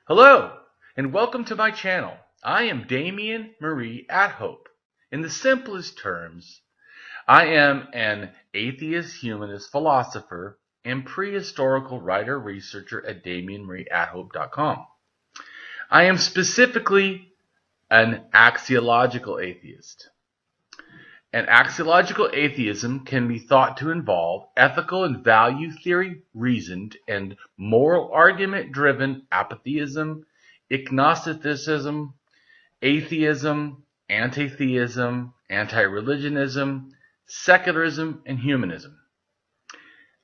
Hello, and welcome to my channel. I am Damien Marie AtHope. In the simplest terms, I am an atheist-humanist philosopher and prehistorical writer-researcher at DamienMarieAtHope.com. I am specifically an axiological atheist. An axiological atheism can be thought to involve ethical and value theory reasoned and moral argument driven apatheism, agnosticism, atheism, antitheism, antireligionism, secularism, and humanism.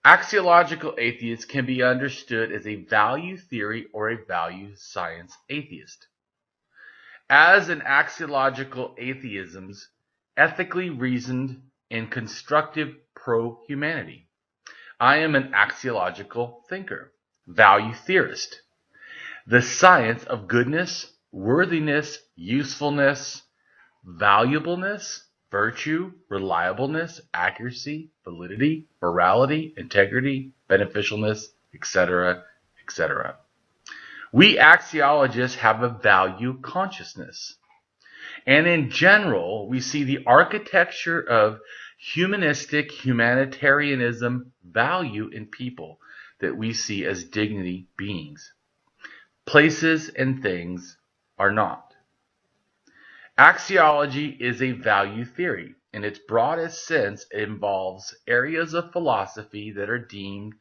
Axiological atheist can be understood as a value theory or a value science atheist. As an axiological atheism's ethically reasoned and constructive pro-humanity. I am an axiological thinker, value theorist. The science of goodness, worthiness, usefulness, valuableness, virtue, reliableness, accuracy, validity, morality, integrity, beneficialness, etc., etc. We axiologists have a value consciousness. And in general, we see the architecture of humanistic humanitarianism value in people that we see as dignity beings. Places and things are not. Axiology is a value theory. In its broadest sense, it involves areas of philosophy that are deemed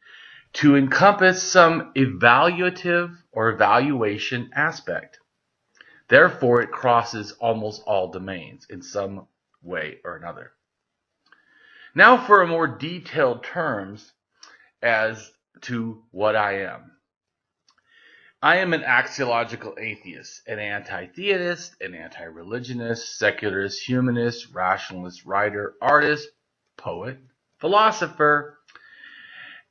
to encompass some evaluative or evaluation aspect. Therefore, it crosses almost all domains in some way or another. Now for a more detailed terms as to what I am. I am an axiological atheist, an anti-theist, an anti-religionist, secularist, humanist, rationalist, writer, artist, poet, philosopher,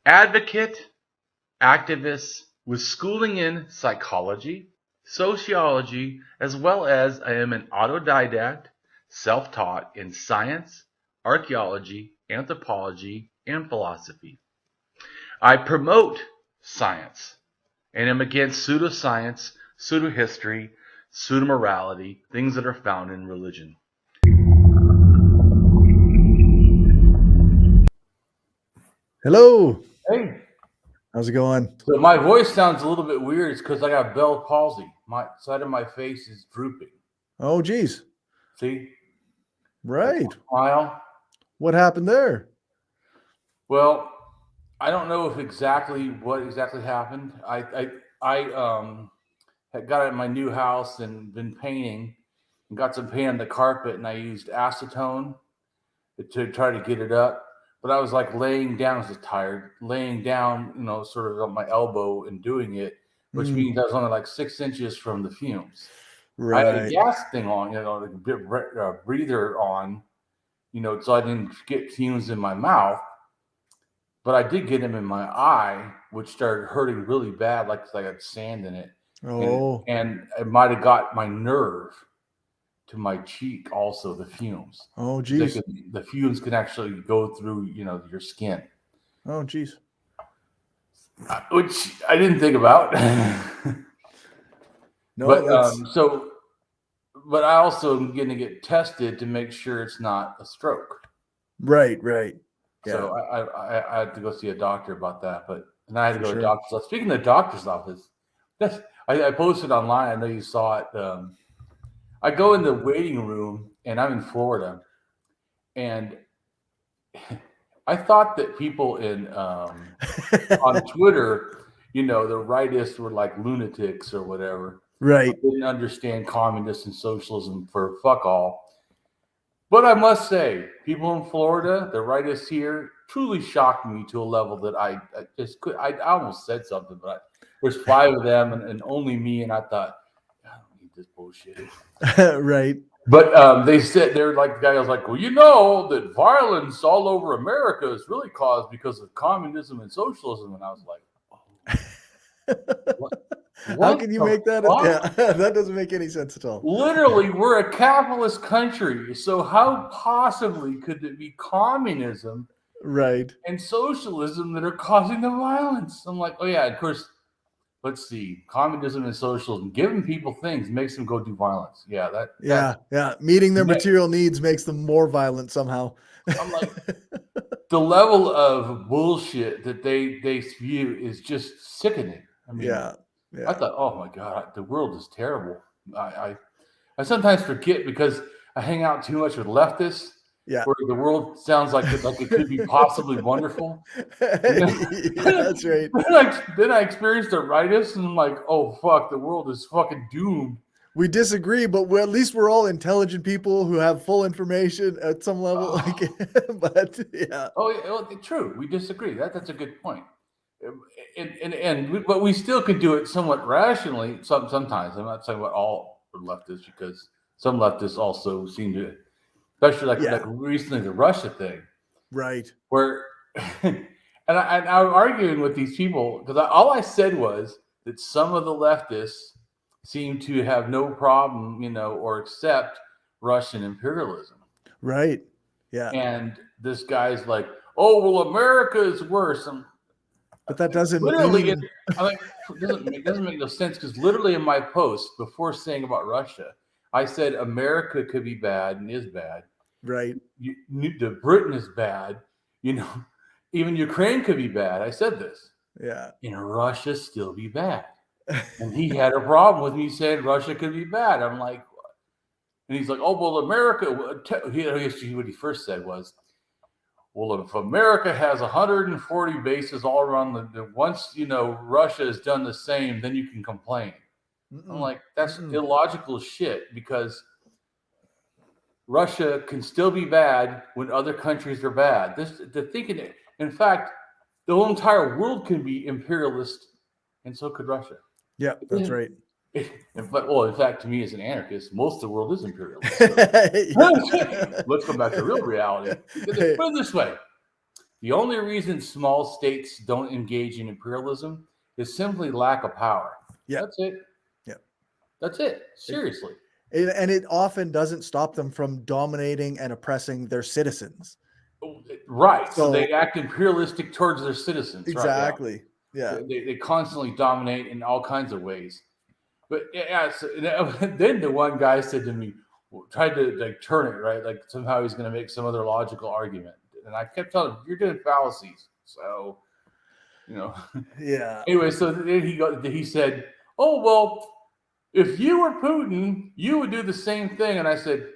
advocate, activist with schooling in psychology, sociology, as well as I am an autodidact, self-taught in science, archaeology, anthropology, and philosophy. I promote science and am against pseudoscience, pseudo-history, pseudo-morality, things that are found in religion. Hello. Hey, How's it going? so my voice sounds a little bit weird. It's because I got Bell palsy. My side of my face is drooping. Oh, geez. See? Right. Smile. What happened there? Well, I don't know if what exactly happened. I had got at my new house and been painting and got some paint on the carpet, and I used acetone to try to get it up. But I was like laying down, I was just tired, laying down, sort of on my elbow and doing it, which means I was only like 6 inches from the fumes. I had a Right. gas thing on, like a breather on, so I didn't get fumes in my mouth. But I did get them in my eye, which started hurting really bad, like I had sand in it. Oh. And it might have got my nerve to my cheek also, the fumes. Oh, geez. The fumes can actually go through, your skin. Oh, geez. Which I didn't think about. No, but I also am going to get tested to make sure it's not a stroke. Right. Yeah. So I had to go see a doctor about that. And I had to go to a doctor's office. Speaking of the doctor's office, I posted online. I know you saw it. I go in the waiting room, and I'm in Florida, and I thought that people on Twitter, the rightists were like lunatics or whatever. Right. I didn't understand communism and socialism for fuck all. But I must say, people in Florida, the rightists here, truly shocked me to a level that I just could. I almost said something, but there's 5 of them and only me, and I thought, I don't need this bullshit. Right. But they said, they're like, the guy was like, well, that violence all over America is really caused because of communism and socialism. And I was like, oh, what? How can you make that? Yeah, that doesn't make any sense at all. Literally, we're a capitalist country. So how possibly could it be communism Right. and socialism that are causing the violence? I'm like, oh yeah, of course, let's see, communism and socialism, giving people things makes them go do violence. Yeah, Meeting their material needs makes them more violent somehow. I'm like, the level of bullshit that they spew is just sickening. I mean, I thought, oh my God, the world is terrible. I sometimes forget because I hang out too much with leftists. Yeah, where the world sounds like it could be possibly wonderful. That's right. Then I experienced the rightists, and I'm like, oh fuck, the world is fucking doomed. We disagree, but at least we're all intelligent people who have full information at some level. But yeah. Oh yeah, well, true. We disagree. That's a good point. But we still can do it somewhat rationally. Sometimes I'm not saying about all leftists, because some leftists also seem to. Especially like recently the Russia thing, right? Where, and I'm arguing with these people because all I said was that some of the leftists seem to have no problem, or accept Russian imperialism, right? Yeah. And this guy's like, "Oh well, America is worse." But that doesn't literally. It doesn't make no sense, because literally in my post before saying about Russia, I said America could be bad and is bad. Right. The Britain is bad. Even Ukraine could be bad. I said this. Yeah. And Russia still be bad. And he had a problem with me saying Russia could be bad. I'm like, what? And he's like, oh, well, America. What he first said was, well, if America has 140 bases all around once, Russia has done the same, then you can complain. I'm like, that's illogical shit, because Russia can still be bad when other countries are bad. In fact, the whole entire world can be imperialist, and so could Russia. Yeah, that's right. In fact, to me as an anarchist, most of the world is imperialist. So. Let's go back to real reality. Put it this way. The only reason small states don't engage in imperialism is simply lack of power. Yeah. That's it. Yeah. That's it. Seriously. And it often doesn't stop them from dominating and oppressing their citizens. Right. So they act imperialistic towards their citizens. Exactly. Right? Yeah. They constantly dominate in all kinds of ways. But then the one guy said to me, tried to turn it, right? Like somehow he's going to make some other logical argument. And I kept telling him, you're doing fallacies. So, Yeah. Anyway, so then he said, oh, well, if you were Putin, you would do the same thing. And I said,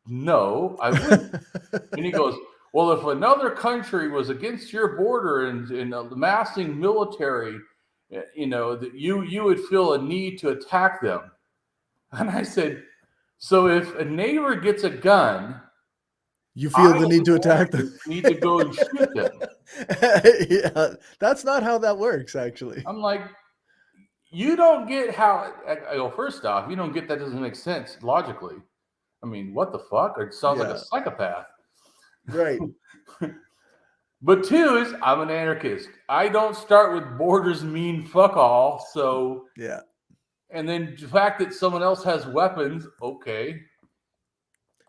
no, I wouldn't. And he goes, well, if another country was against your border and amassing military, that you would feel a need to attack them. And I said, so if a neighbor gets a gun, you feel the need to attack them. Need to go and shoot them. Yeah, that's not how that works, actually. I'm like, you don't get how. I go, first off, you don't get that. Doesn't make sense logically. I mean, what the fuck? It sounds like a psychopath. Right. But two is, I'm an anarchist. I don't start with borders mean fuck all. So yeah. And then the fact that someone else has weapons, okay.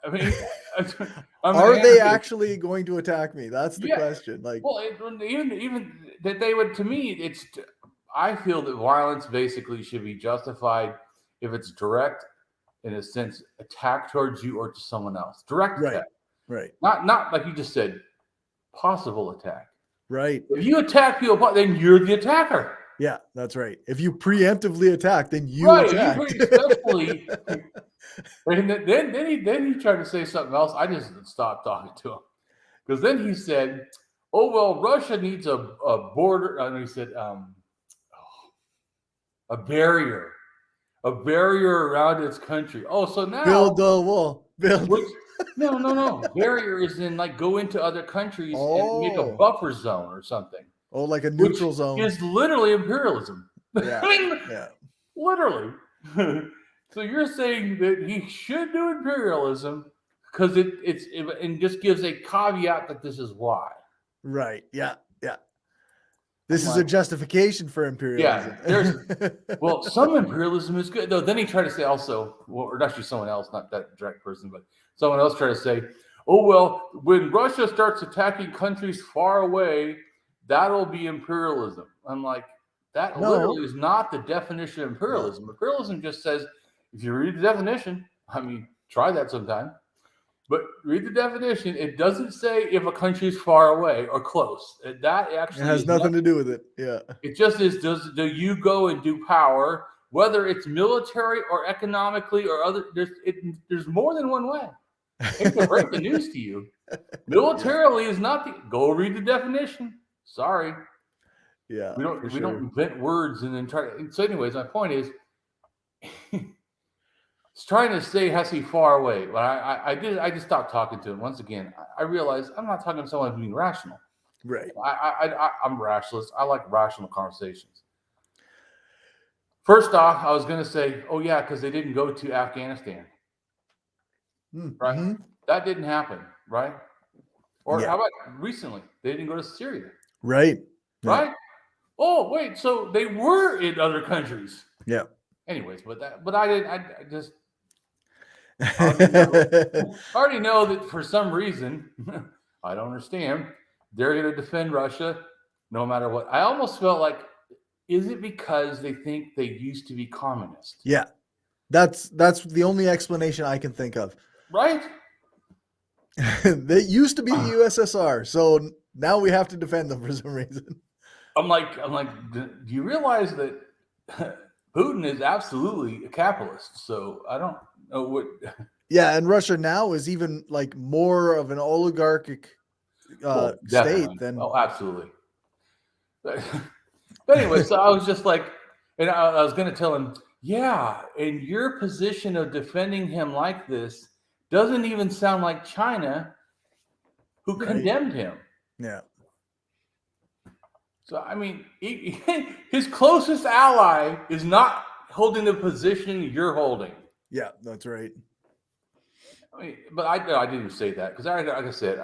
I mean, are they actually going to attack me? That's the question. Like, well, even that they would. To me, I feel that violence basically should be justified if it's direct, in a sense, attack towards you or to someone else. Direct attack, right? Not like you just said, possible attack. Right. If you attack people, then you're the attacker. Yeah, that's right. If you preemptively attack, then you attack. Especially. And then he tried to say something else. I just stopped talking to him, because then he said, "Oh well, Russia needs a border." And he said, "A barrier around its country." Oh, so now build a wall. No. Barrier is in like go into other countries and make a buffer zone or something. Oh, like a neutral zone. Is literally imperialism. Yeah. I mean, yeah. Literally. So you're saying that he should do imperialism because it just gives a caveat that this is why. Right. Yeah. Yeah. This is a justification for imperialism. Yeah. Well, some imperialism is good. Though then he tried to say also, or actually someone else, not that direct person, but someone else tried to say, oh, well, when Russia starts attacking countries far away, that'll be imperialism. I'm like, That No. literally is not the definition of imperialism. No. Imperialism just says, if you read the definition, I mean, try that sometime, but read the definition. It doesn't say if a country is far away or close. That actually it has nothing to do with it. Yeah. It just is, do you go and do power, whether it's military or economically or other, there's more than one way. I can break the news to you. Militarily is not go read the definition. Sorry. Yeah. We don't invent words and then try to. So, anyways, my point is, it's trying to say has to be far away, but I just stopped talking to him. Once again, I realized I'm not talking to someone who's being rational. Right. I'm a rationalist. I like rational conversations. First off, I was going to say, oh yeah, because they didn't go to Afghanistan, right? That didn't happen, right? Or how about recently? They didn't go to Syria, right? Right? Yeah. Oh wait, so they were in other countries. Yeah. Anyways, but I didn't. I just I already know that for some reason, I don't understand. They're going to defend Russia no matter what. I almost felt like, is it because they think they used to be communist? Yeah. That's the only explanation I can think of. Right? They used to be the USSR, so now we have to defend them for some reason. I'm like, do you realize that Putin is absolutely a capitalist? So I don't know what. Yeah, and Russia now is even like more of an oligarchic state than. Oh, absolutely. But anyway, so I was just like, and I was going to tell him, yeah, in your position of defending him like this doesn't even sound like China, who condemned him. Yeah. So, I mean, his closest ally is not holding the position you're holding. Yeah, that's right. I mean, but I didn't say that because, like I said,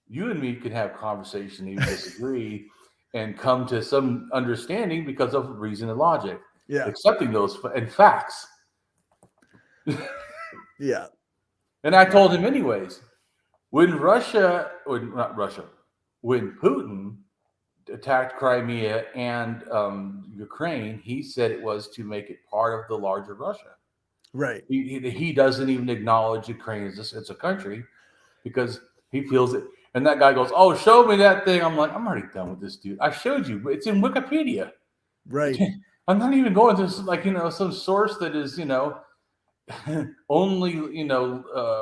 you and me could have conversation, even disagree, and come to some understanding because of reason and logic. Yeah. Accepting those and facts. Yeah. And I told him anyways, when Putin attacked Crimea and Ukraine, he said it was to make it part of the larger Russia. Right. He doesn't even acknowledge Ukraine as a country because he feels it. And that guy goes, "Oh, show me that thing." I'm like, I'm already done with this dude. I showed you. It's in Wikipedia. Right. I'm not even going to some source that is only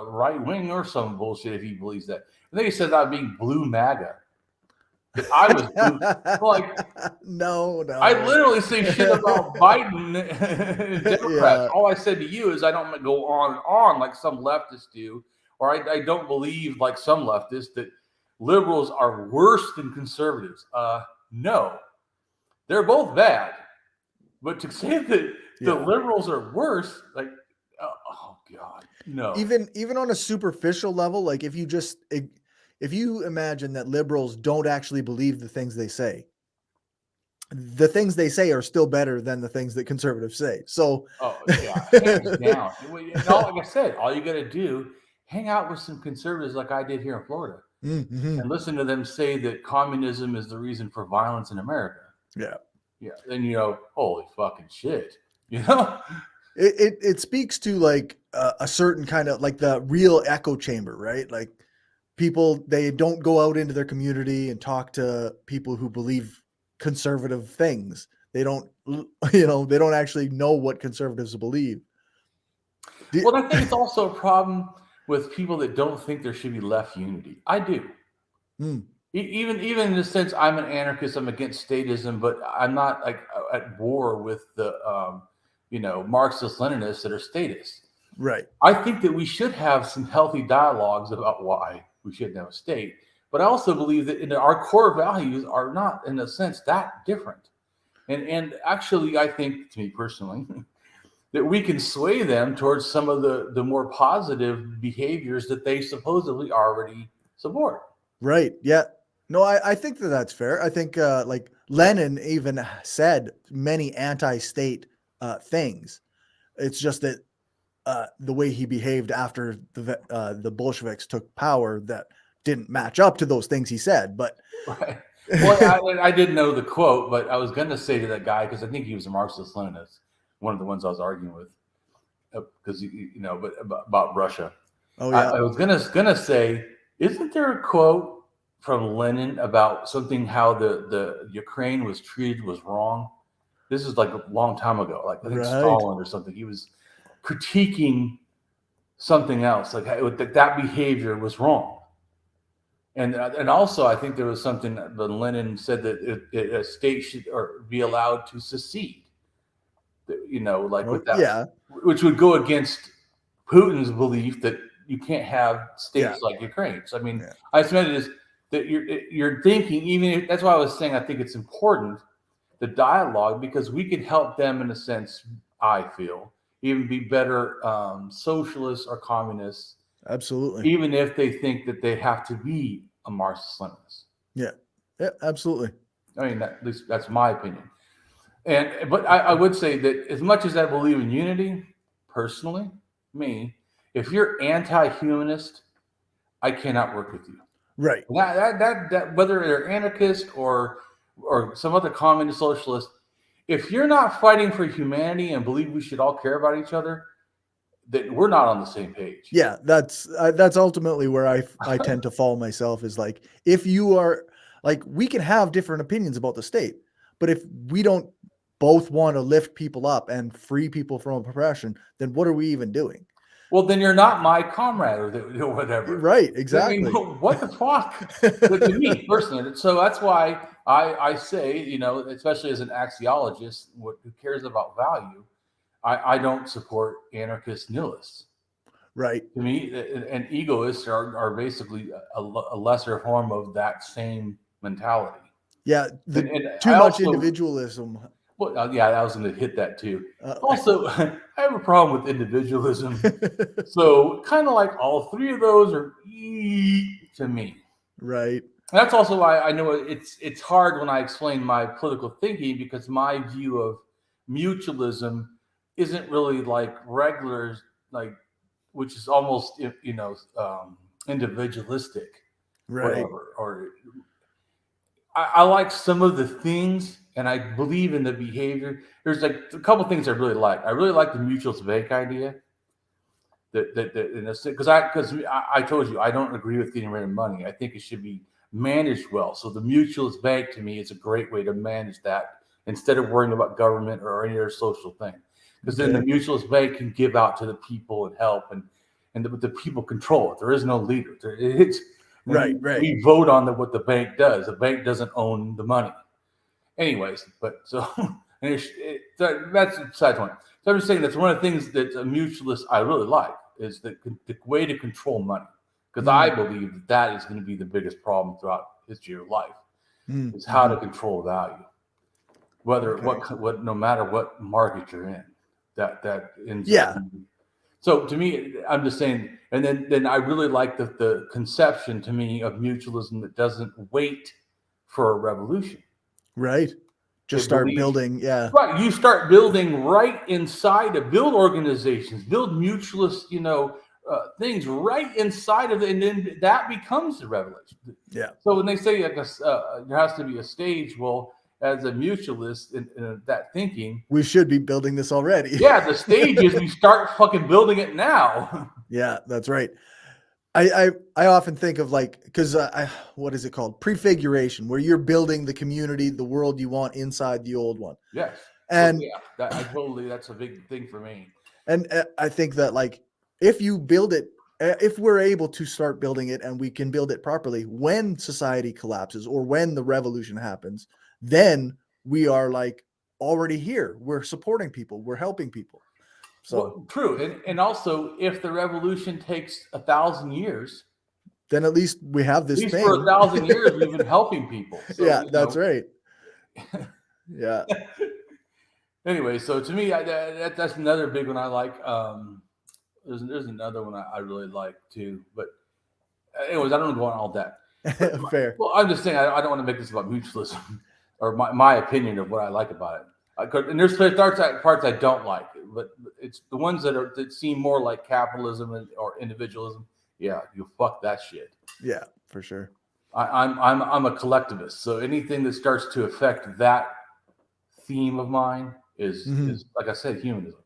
right wing or some bullshit if he believes that. And then he says I'm being blue MAGA. But I was blue. Like no. I literally say shit about Biden and Democrats. Yeah. All I said to you is I don't go on and on like some leftists do, or I don't believe like some leftists that liberals are worse than conservatives. No, they're both bad. But to say that the liberals are worse, like, oh God, no. Even on a superficial level, like if you imagine that liberals don't actually believe the things they say are still better than the things that conservatives say. So, hands down. And like I said, all you got to do, hang out with some conservatives like I did here in Florida, and listen to them say that communism is the reason for violence in America. Yeah. Yeah. Then holy fucking shit. It speaks to like a certain kind of like the real echo chamber, right? Like people, they don't go out into their community and talk to people who believe conservative things. They don't, they don't actually know what conservatives believe. Well, I think it's also a problem with people that don't think there should be left unity. I do. Even in the sense, I'm an anarchist. I'm against statism, but I'm not like at war with the Marxist-Leninists that are statists. Right. I think that we should have some healthy dialogues about why we shouldn't have a state. But I also believe that our core values are not, in a sense, that different. And actually, I think, to me personally, that we can sway them towards some of the more positive behaviors that they supposedly already support. Right. Yeah. No, I think that's fair. I think like Lenin even said many anti-state things. It's just that the way he behaved after the Bolsheviks took power that didn't match up to those things he said. But right. Well, I didn't know the quote, but I was going to say to that guy, because I think he was a Marxist-Leninist, one of the ones I was arguing with, because but about Russia. Oh yeah. I was gonna say, isn't there a quote from Lenin about something how the Ukraine was treated was wrong? This is like a long time ago, like I think Right. Stalin or something. He was critiquing something else, like that behavior was wrong. And also, I think there was something that Lenin said that a state should be allowed to secede. With that, Yeah. which would go against Putin's belief that you can't have states like Ukraine. So I mean, I just meant it is that you're thinking, even if that's why I was saying I think it's important, the dialogue, because we can help them in a sense, I feel, even be better socialists or communists. Absolutely. Even if they think that they have to be a Marxist-Leninist. Yeah, absolutely. I mean, at least that's my opinion. But I would say that as much as I believe in unity, personally, if you're anti-humanist, I cannot work with you. Right. That whether they're anarchist or some other communist socialist, if you're not fighting for humanity and believe we should all care about each other, that we're not on the same page. Yeah, that's ultimately where I tend to fall myself, is like, if you are like, we can have different opinions about the state, but if we don't both want to lift people up and free people from oppression, then what are we even doing? Well, then you're not my comrade or whatever. Right, exactly. I mean, what the fuck? To me, personally. So that's why I say, especially as an axiologist, who cares about value, I don't support anarchist nihilists. Right. To me, and egoists are basically a lesser form of that same mentality. Yeah, too much individualism. Well, yeah, I was going to hit that too. Also, I have a problem with individualism. So kind of like all three of those are to me. Right. And that's also why I know it's hard when I explain my political thinking, because my view of mutualism isn't really like regular, which is almost, individualistic. Right. Whatever. Or I like some of the things, and I believe in the behavior. There's like a couple of things I really like. I really like the mutualist bank idea. Because I told you I don't agree with getting rid of money. I think it should be managed well. So the mutualist bank to me is a great way to manage that instead of worrying about government or any other social thing. Because then the mutualist bank can give out to the people and help, and the people control it. There is no leader. Right. We vote on what the bank does. The bank doesn't own the money. Anyways, but so that's a side point. So I'm just saying that's one of the things that a mutualist I really like, is the way to control money. Because I believe that is going to be the biggest problem throughout history of life, is how to control value. No matter what market you're in, that ends up. So to me, I'm just saying, and then I really like the conception to me of mutualism that doesn't wait for a revolution. Right. Just start building. Yeah. Right. You start building right inside of build organizations, build mutualist, things right inside of it, and then that becomes the revolution. Yeah. So when they say there has to be a stage, well, as a mutualist in that thinking, we should be building this already. Yeah, the stage is we start fucking building it now. Yeah, that's right. I often think of because what is it called? Prefiguration, where you're building the community, the world you want inside the old one. Yes. And that's a big thing for me. And I think that if you build it, if we're able to start building it and we can build it properly, when society collapses or when the revolution happens, then we are already here. We're supporting people. We're helping people. So true. And also, if the revolution takes 1,000 years, then at least we have this thing. For 1,000 years, we've been helping people. So, that's right. Yeah. Anyway, so to me, that's another big one I like. There's another one I really like too. But anyways, I don't want to go on all that. Fair. Well, I'm just saying I don't want to make this about mutualism or my opinion of what I like about it. And there's parts I don't like, but it's the ones that seem more like capitalism or individualism. Yeah, you fuck that shit. Yeah, for sure. I'm a collectivist. So anything that starts to affect that theme of mine is like I said, humanism.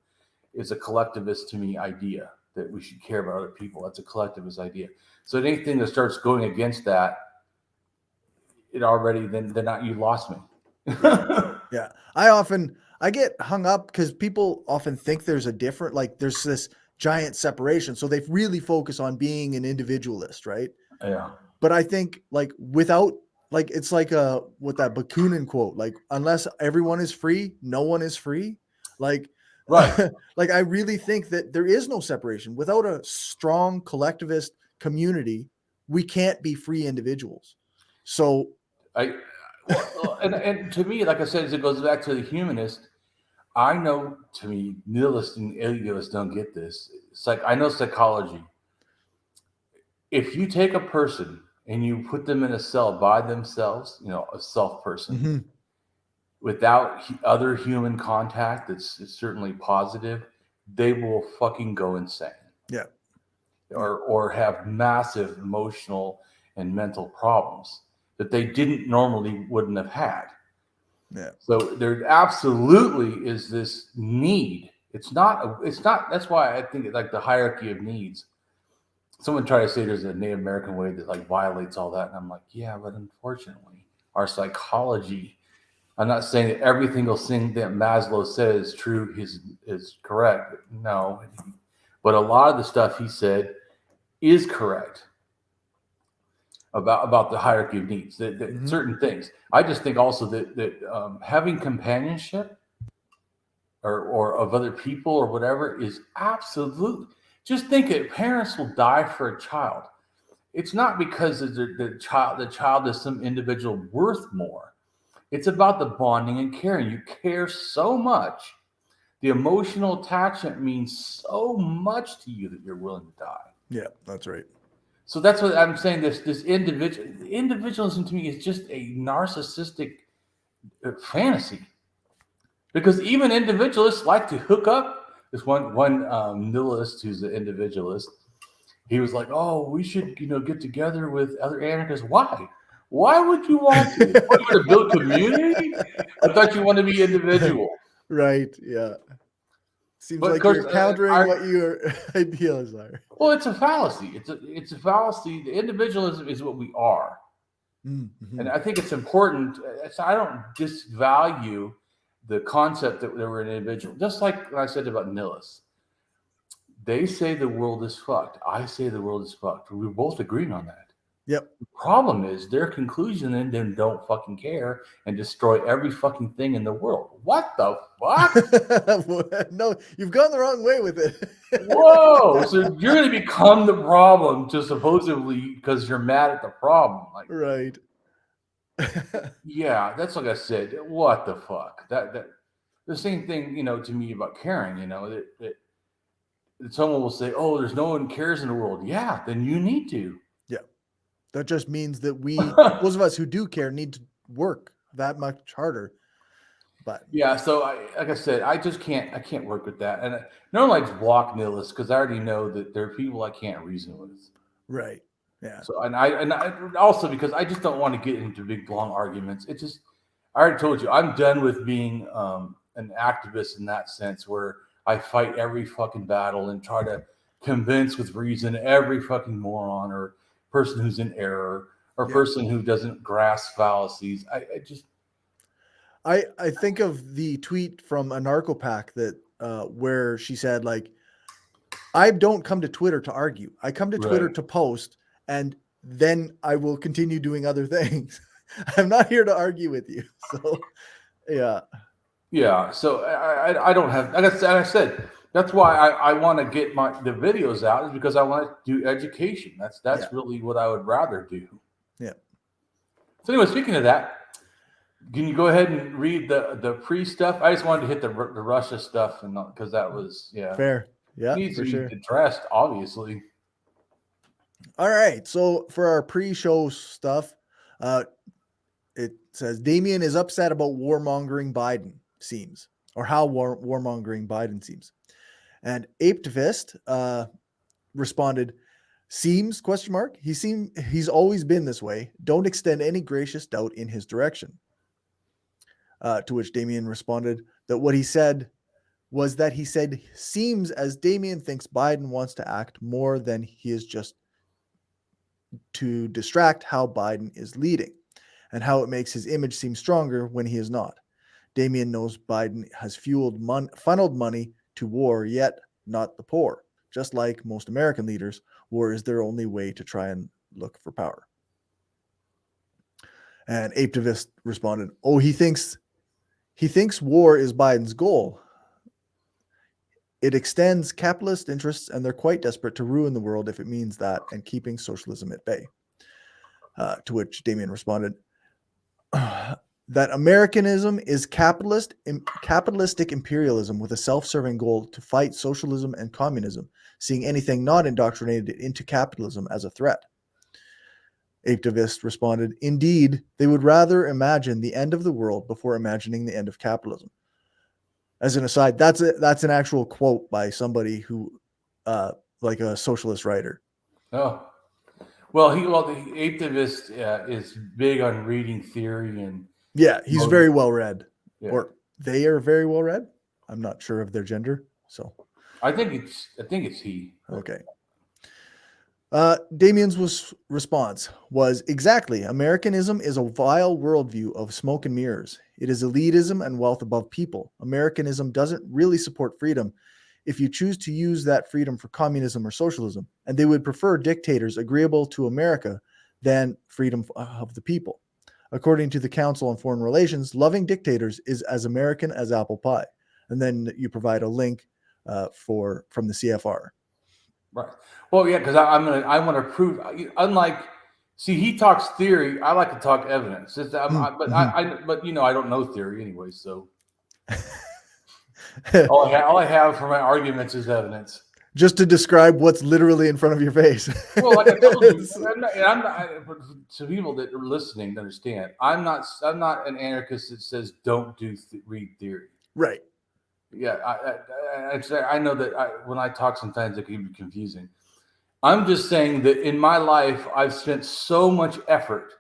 It's a collectivist to me idea that we should care about other people. That's a collectivist idea. So anything that starts going against that, it already then not you lost me. Yeah. I get hung up because people often think there's there's this giant separation. So they really focus on being an individualist, right? Yeah. But I think without it's like what that Bakunin quote, unless everyone is free, no one is free. Right. I really think that there is no separation. Without a strong collectivist community, we can't be free individuals. So and to me, like I said, as it goes back to the humanist, I know, to me, nihilists and egoists don't get this. It's like, I know psychology. If you take a person and you put them in a cell by themselves, a self person, without other human contact, it's certainly positive, they will fucking go insane. Yeah. Or have massive emotional and mental problems that they wouldn't have had. Yeah. So there absolutely is this need. It's not, that's why I think like the hierarchy of needs. Someone tried to say there's a Native American way that violates all that. And I'm like, yeah, but unfortunately our psychology, I'm not saying that every single thing that Maslow said is true, is correct. No, but a lot of the stuff he said is correct about the hierarchy of needs, that certain things. I just think also that having companionship or of other people or whatever is absolutely. Just think it. Parents will die for a child. It's not because the child is some individual worth more. It's about the bonding and caring. You care so much. The emotional attachment means so much to you that you're willing to die. Yeah, that's right. So that's what I'm saying. This individualism to me is just a narcissistic fantasy, because even individualists like to hook up. This one nihilist who's an individualist, he was like, "Oh, we should get together with other anarchists." Why? Why would you want to? You want to build community? I thought you wanted to be individual. Right. Yeah. Seems like you're countering what your ideals are. Well, it's a fallacy. It's a fallacy. The individualism is what we are. Mm-hmm. And I think it's important. I don't disvalue the concept that we're an individual. Just like I said about nihilists. They say the world is fucked. I say the world is fucked. We're both agreeing on that. Yep. The problem is their conclusion then don't fucking care and destroy every fucking thing in the world. What the fuck? No, you've gone the wrong way with it. Whoa! So you're going to become the problem just supposedly because you're mad at the problem. Right. Yeah, that's like I said. What the fuck? That the same thing, to me about caring. That someone will say, "Oh, there's no one cares in the world." Yeah, then you need to. Yeah, that just means that those of us who do care, need to work that much harder. But yeah, so like I said, I can't work with that, and no one likes block nihilists because I already know that there are people I can't reason with. Right. Yeah. So and I also because I just don't want to get into big long arguments. I already told you I'm done with being an activist in that sense where I fight every fucking battle and try to convince with reason every fucking moron or person who's in error or person who doesn't grasp fallacies. I think of the tweet from Anarchopac that where she said, I don't come to Twitter to argue. I come to Twitter to post, and then I will continue doing other things. I'm not here to argue with you. So, yeah. Yeah. So I don't have, like I said, that's why I want to get the videos out, is because I want to do education. That's really what I would rather do. Yeah. So anyway, speaking of that, can you go ahead and read the pre stuff? I just wanted to hit the Russia stuff, and because that was fair. Yeah, needs for to be sure. addressed, obviously. All right. So for our pre-show stuff, it says Damien is upset about warmongering Biden seems, or how warmongering Biden seems. And Atheist responded, Seems, ? He's always been this way. Don't extend any gracious doubt in his direction. To which Damien responded that what he said was that he said, seems as Damien thinks Biden wants to act more than he is just to distract how Biden is leading and how it makes his image seem stronger when he is not. Damien knows Biden has funneled money to war, yet not the poor. Just like most American leaders, war is their only way to try and look for power. And Atheist responded, oh, he thinks war is Biden's goal. It extends capitalist interests, and they're quite desperate to ruin the world if it means that, and keeping socialism at bay. To which Damien responded that Americanism is capitalistic imperialism with a self-serving goal to fight socialism and communism, seeing anything not indoctrinated into capitalism as a threat. Atheist responded, indeed, they would rather imagine the end of the world before imagining the end of capitalism. As an aside, that's an actual quote by somebody who, like a socialist writer. Oh, well, the atheist is big on reading theory and. Yeah, he's very well read, yeah. or they are very well read. I'm not sure of their gender, so. I think it's he. Okay. Damien's response was, exactly, Americanism is a vile worldview of smoke and mirrors. It is elitism and wealth above people. Americanism doesn't really support freedom if you choose to use that freedom for communism or socialism, and they would prefer dictators agreeable to America than freedom of the people. According to the Council on Foreign Relations, loving dictators is as American as apple pie. And then you provide a link from the CFR. Right. Well, yeah, because I want to prove. Unlike, he talks theory. I like to talk evidence. But I don't know theory anyway. So all I have for my arguments is evidence. Just to describe what's literally in front of your face. Well, like I told you, to people that are listening to understand, I'm not an anarchist that says don't read theory. Right. Yeah, I know that when I talk, sometimes it can be confusing. I'm just saying that in my life, I've spent so much effort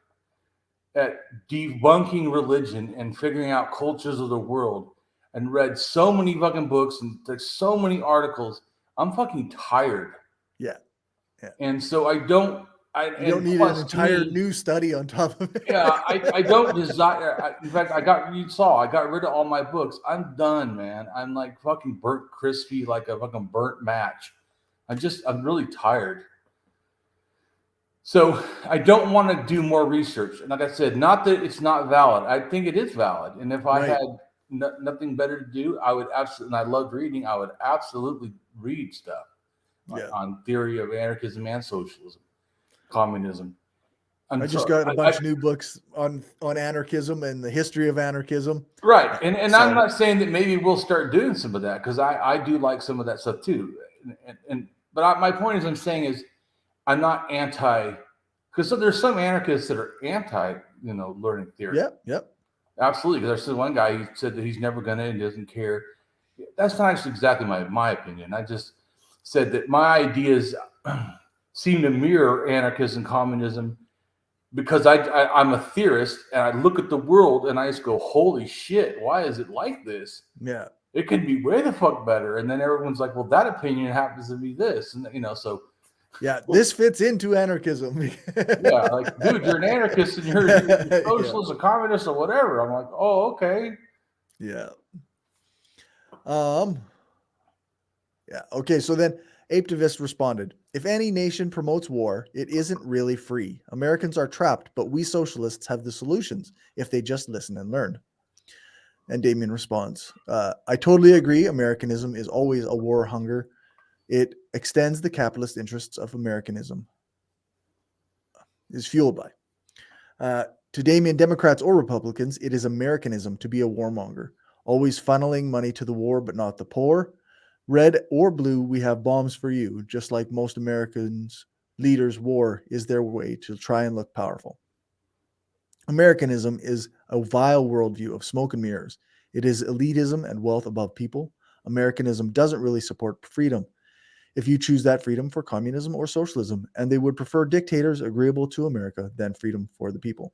at debunking religion and figuring out cultures of the world, and read so many fucking books and there's so many articles. I'm fucking tired. Yeah. And so you don't need an entire new study on top of it. Yeah, I don't desire. In fact, I got rid of all my books. I'm done, man. I'm like fucking burnt crispy, like a fucking burnt match. I'm really tired. So I don't want to do more research. And like I said, not that it's not valid. I think it is valid. And if I had nothing better to do, I would absolutely, and I loved reading, I would absolutely read stuff on theory of anarchism and socialism, communism. I just got a bunch of new books on anarchism and the history of anarchism. Right. And I'm not saying that maybe we'll start doing some of that, because I do like some of that stuff too. But my point is I'm not anti, because there's some anarchists that are anti, learning theory. Yep. Absolutely. Because there's one guy who said that he's never going to and doesn't care. That's not actually exactly my opinion. I just said that my ideas seem to mirror anarchism and communism, because I'm a theorist and I look at the world and I just go, holy shit, why is it like this? Yeah. It could be way the fuck better. And then everyone's like, well, that opinion happens to be this. And, so. Yeah, this fits into anarchism. Yeah, like, dude, you're an anarchist and you're a socialist, a communist, or whatever. I'm like, oh, okay. Yeah. Yeah. Okay. So then Atheist responded, if any nation promotes war, it isn't really free. Americans are trapped, but we socialists have the solutions if they just listen and learn. And Damien responds, I totally agree. Americanism is always a war hunger. It extends the capitalist interests of Americanism. Is fueled by. To Damien, Democrats or Republicans, it is Americanism to be a warmonger, always funneling money to the war but not the poor. Red or blue, we have bombs for you. Just like most Americans, leaders' war is their way to try and look powerful. Americanism is a vile worldview of smoke and mirrors. It is elitism and wealth above people. Americanism doesn't really support freedom. if you choose that freedom for communism or socialism, and they would prefer dictators agreeable to America than freedom for the people.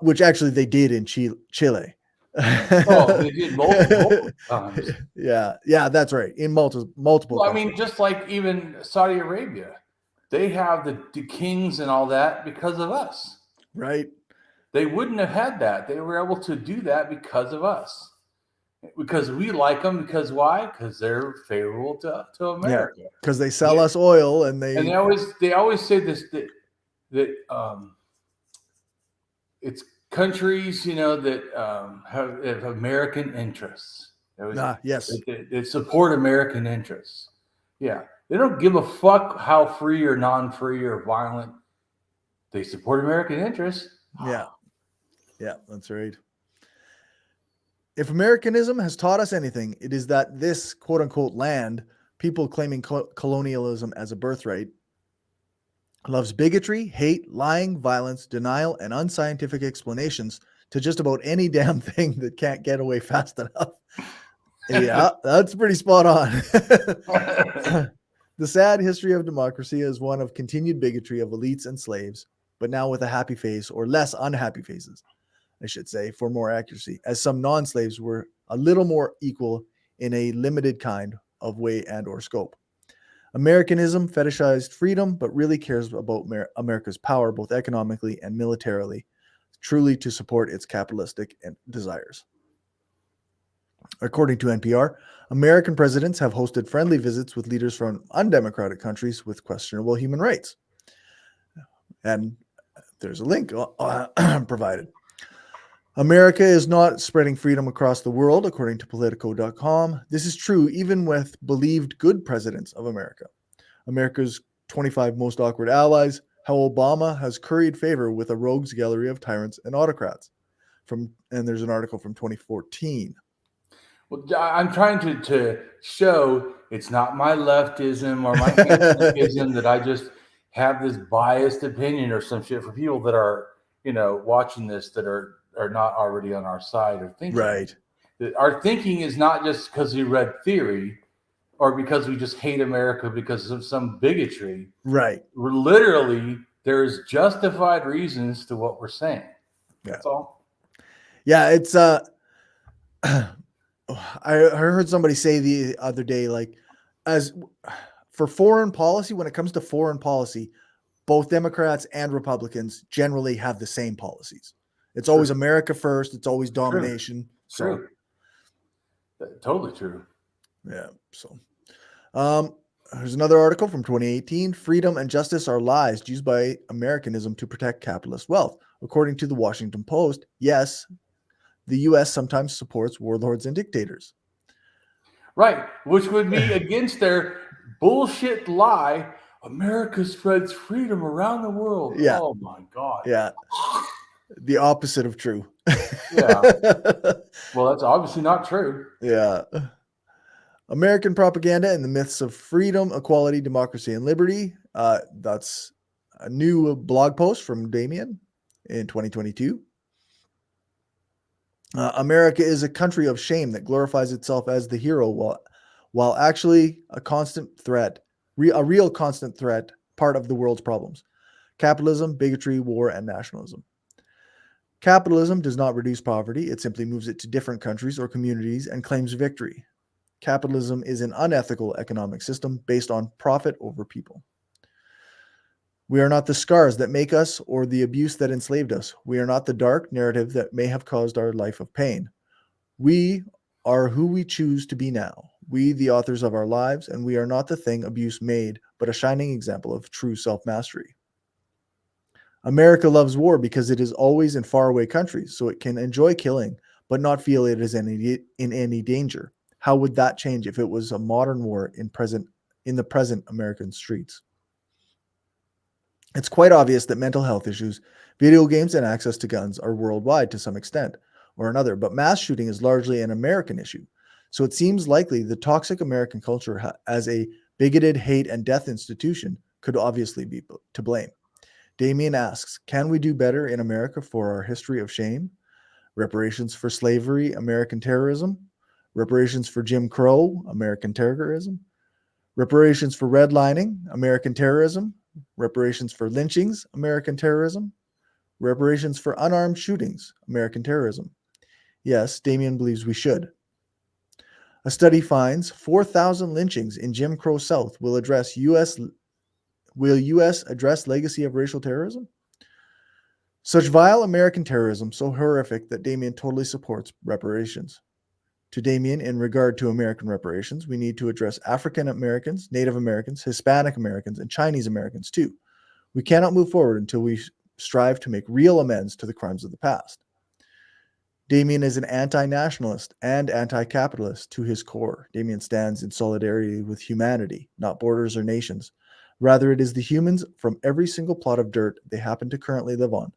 Which actually they did in Chile. Oh, they did multiple times. Yeah, that's right. In multiple. Well, I mean, just like even Saudi Arabia, they have the kings and all that because of us. Right. They wouldn't have had that. They were able to do that because of us. Because we like them. Because why? Because they're favorable to America. Because they sell us oil, and they always say this that it's countries, that have American interests. Yes. They support American interests. Yeah. They don't give a fuck how free or non-free or violent. They support American interests. Yeah. Yeah, that's right. If Americanism has taught us anything, it is that this quote-unquote land, people claiming colonialism as a birthright, loves bigotry, hate, lying, violence, denial, and unscientific explanations to just about any damn thing that can't get away fast enough. Yeah, that's pretty spot on. The sad history of democracy is one of continued bigotry of elites and slaves, but now with a happy face, or less unhappy faces, I should say, for more accuracy, as some non-slaves were a little more equal in a limited kind of way and or scope. Americanism fetishized freedom, but really cares about America's power, both economically and militarily, truly to support its capitalistic desires. According to NPR, American presidents have hosted friendly visits with leaders from undemocratic countries with questionable human rights. And there's a link provided. America is not spreading freedom across the world, according to Politico.com. This is true even with believed good presidents of America. America's 25 most awkward allies, how Obama has curried favor with a rogues gallery of tyrants and autocrats. And there's an article from 2014. Well, I'm trying to show it's not my leftism or my anarchism that I just have this biased opinion or some shit for people that are, watching this that are not already on our side of thinking. Right. Our thinking is not just because we read theory or because we just hate America because of some bigotry. Right. We're literally, there's justified reasons to what we're saying. That's all. Yeah, it's I heard somebody say the other day, like, as for foreign policy, when it comes to foreign policy, both Democrats and Republicans generally have the same policies. It's always America first. It's always domination. True. Totally true. Yeah. So, there's another article from 2018. Freedom and justice are lies used by Americanism to protect capitalist wealth. According to the Washington Post, yes, the U.S. sometimes supports warlords and dictators. Right. Which would be against their bullshit lie. America spreads freedom around the world. Yeah. Oh my God. Yeah. The opposite of true. Yeah. Well, that's obviously not true. Yeah. American propaganda and the myths of freedom, equality, democracy, and liberty. That's a new blog post from Damien in 2022. America is a country of shame that glorifies itself as the hero while actually a constant threat, a real constant threat, part of the world's problems. Capitalism, bigotry, war, and nationalism. Capitalism does not reduce poverty. It simply moves it to different countries or communities and claims victory. Capitalism is an unethical economic system based on profit over people. We are not the scars that make us or the abuse that enslaved us. We are not the dark narrative that may have caused our life of pain. We are who we choose to be now. We, the authors of our lives, and we are not the thing abuse made, but a shining example of true self-mastery. America loves war because it is always in faraway countries, so it can enjoy killing, but not feel it is in any danger. How would that change if it was a modern war in the present American streets? It's quite obvious that mental health issues, video games, and access to guns are worldwide to some extent or another, but mass shooting is largely an American issue. So it seems likely the toxic American culture as a bigoted hate and death institution could obviously be to blame. Damien asks, can we do better in America for our history of shame? Reparations for slavery, American terrorism. Reparations for Jim Crow, American terrorism. Reparations for redlining, American terrorism. Reparations for lynchings, American terrorism. Reparations for unarmed shootings, American terrorism. Yes, Damien believes we should. A study finds 4,000 lynchings in Jim Crow South will U.S. address legacy of racial terrorism? Such vile American terrorism, so horrific that Damien totally supports reparations. To Damien, in regard to American reparations, we need to address African Americans, Native Americans, Hispanic Americans, and Chinese Americans too. We cannot move forward until we strive to make real amends to the crimes of the past. Damien is an anti-nationalist and anti-capitalist to his core. Damien stands in solidarity with humanity, not borders or nations. Rather, it is the humans from every single plot of dirt they happen to currently live on.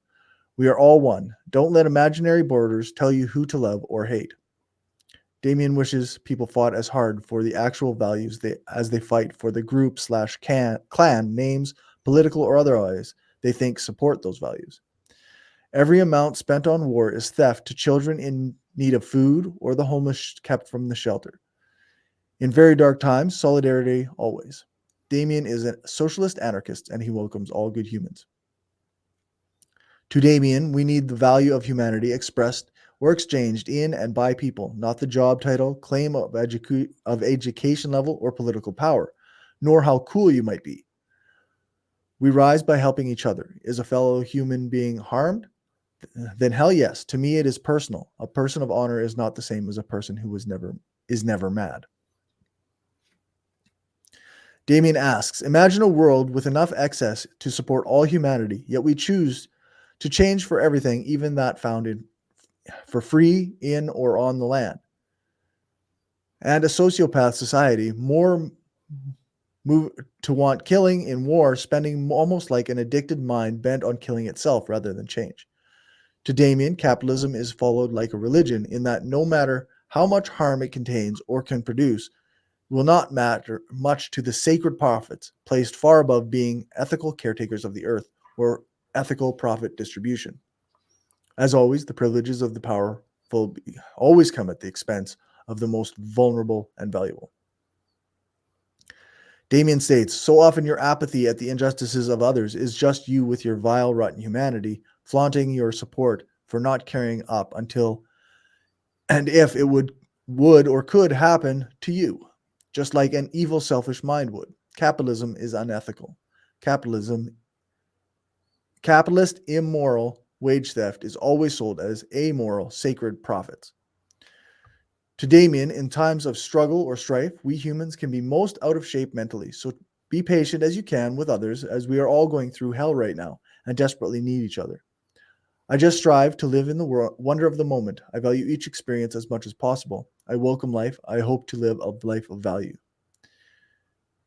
We are all one. Don't let imaginary borders tell you who to love or hate. Damien wishes people fought as hard for the actual values as they fight for the group/clan names, political or otherwise, they think support those values. Every amount spent on war is theft to children in need of food or the homeless kept from the shelter. In very dark times, solidarity always. Damien is a socialist anarchist and he welcomes all good humans. To Damien, we need the value of humanity expressed or exchanged in and by people, not the job title, claim of education level, or political power, nor how cool you might be. We rise by helping each other. Is a fellow human being harmed? Then hell yes. To me, it is personal. A person of honor is not the same as a person who is never mad. Damien asks, imagine a world with enough excess to support all humanity, yet we choose to change for everything, even that found for free in or on the land. And a sociopath society, more move to want killing in war, spending almost like an addicted mind bent on killing itself rather than change. To Damien, capitalism is followed like a religion in that no matter how much harm it contains or can produce, will not matter much to the sacred prophets placed far above being ethical caretakers of the earth or ethical profit distribution. As always, the privileges of the powerful always come at the expense of the most vulnerable and valuable. Damien states, so often your apathy at the injustices of others is just you with your vile, rotten humanity, flaunting your support for not carrying up until and if it would or could happen to you, just like an evil, selfish mind would. Capitalism is unethical. Capitalist, immoral wage theft is always sold as amoral, sacred profits. To Damien, in times of struggle or strife, we humans can be most out of shape mentally, so be patient as you can with others, as we are all going through hell right now and desperately need each other. I just strive to live in the wonder of the moment. I value each experience as much as possible. I welcome life. I hope to live a life of value.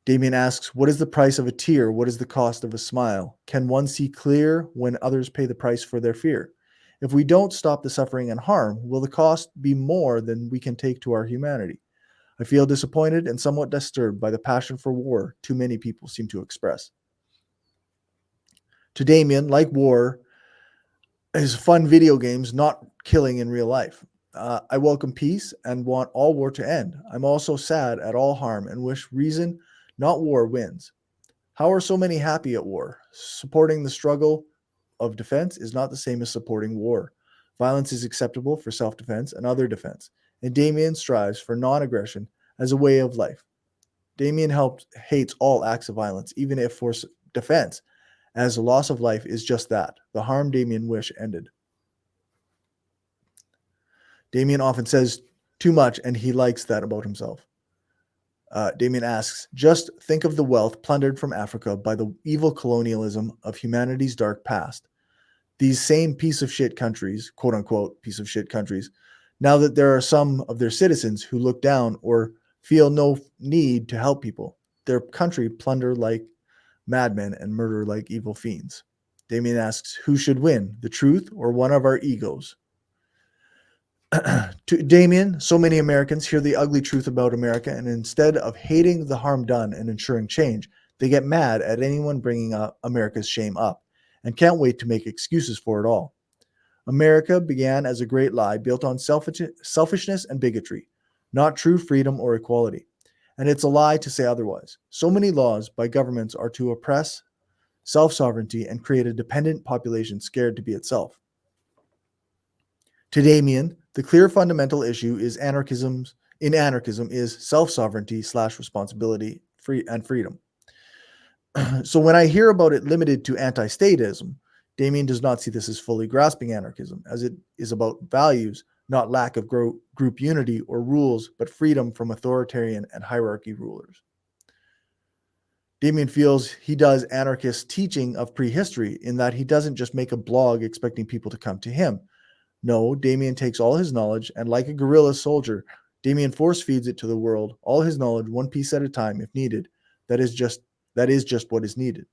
Damien asks, what is the price of a tear? What is the cost of a smile? Can one see clear when others pay the price for their fear? If we don't stop the suffering and harm, will the cost be more than we can take to our humanity? I feel disappointed and somewhat disturbed by the passion for war too many people seem to express. To Damien, like war is fun video games, not killing in real life. I welcome peace and want all war to end. I'm also sad at all harm and wish reason, not war, wins. How are so many happy at war? Supporting the struggle of defense is not the same as supporting war. Violence is acceptable for self-defense and other defense, and Damien strives for non-aggression as a way of life. Damien hates all acts of violence, even if for defense, as the loss of life is just that, the harm Damien wish ended. Damien often says too much, and he likes that about himself. Damien asks, just think of the wealth plundered from Africa by the evil colonialism of humanity's dark past. These same piece of shit countries, quote unquote, piece of shit countries, now that there are some of their citizens who look down or feel no need to help people, their country plunder like madmen and murder like evil fiends. Damien asks, who should win, the truth or one of our egos? To Damien, so many Americans hear the ugly truth about America, and instead of hating the harm done and ensuring change, they get mad at anyone bringing up America's shame up and can't wait to make excuses for it all. America began as a great lie built on selfishness and bigotry, not true freedom or equality. and it's a lie to say otherwise. So many laws by governments are to oppress self-sovereignty and create a dependent population scared to be itself. To Damien, the clear fundamental issue is anarchism is self-sovereignty / responsibility and freedom. So when I hear about it limited to anti-statism, Damien does not see this as fully grasping anarchism, as it is about values, not lack of group unity or rules, but freedom from authoritarian and hierarchy rulers. Damien feels he does anarchist teaching of prehistory in that he doesn't just make a blog expecting people to come to him. No, Damien takes all his knowledge, and like a guerrilla soldier, Damien force feeds it to the world, all his knowledge, one piece at a time if needed. That is just what is needed.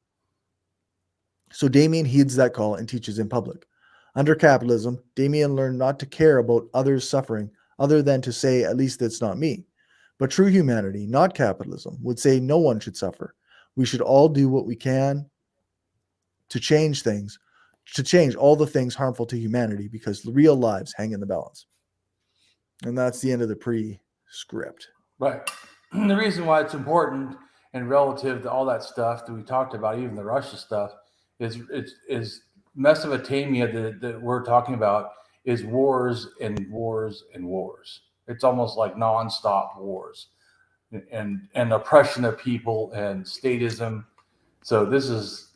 So Damien heeds that call and teaches in public. Under capitalism, Damien learned not to care about others' suffering other than to say, at least it's not me. But true humanity, not capitalism, would say no one should suffer. We should all do what we can to change things, to change all the things harmful to humanity, because real lives hang in the balance. And that's the end of the pre-script. Right. The reason why it's important and relative to all that stuff that we talked about, even the Russia stuff, is Mesopotamia that we're talking about is wars and wars and wars. It's almost like nonstop wars and oppression of people and statism. So this is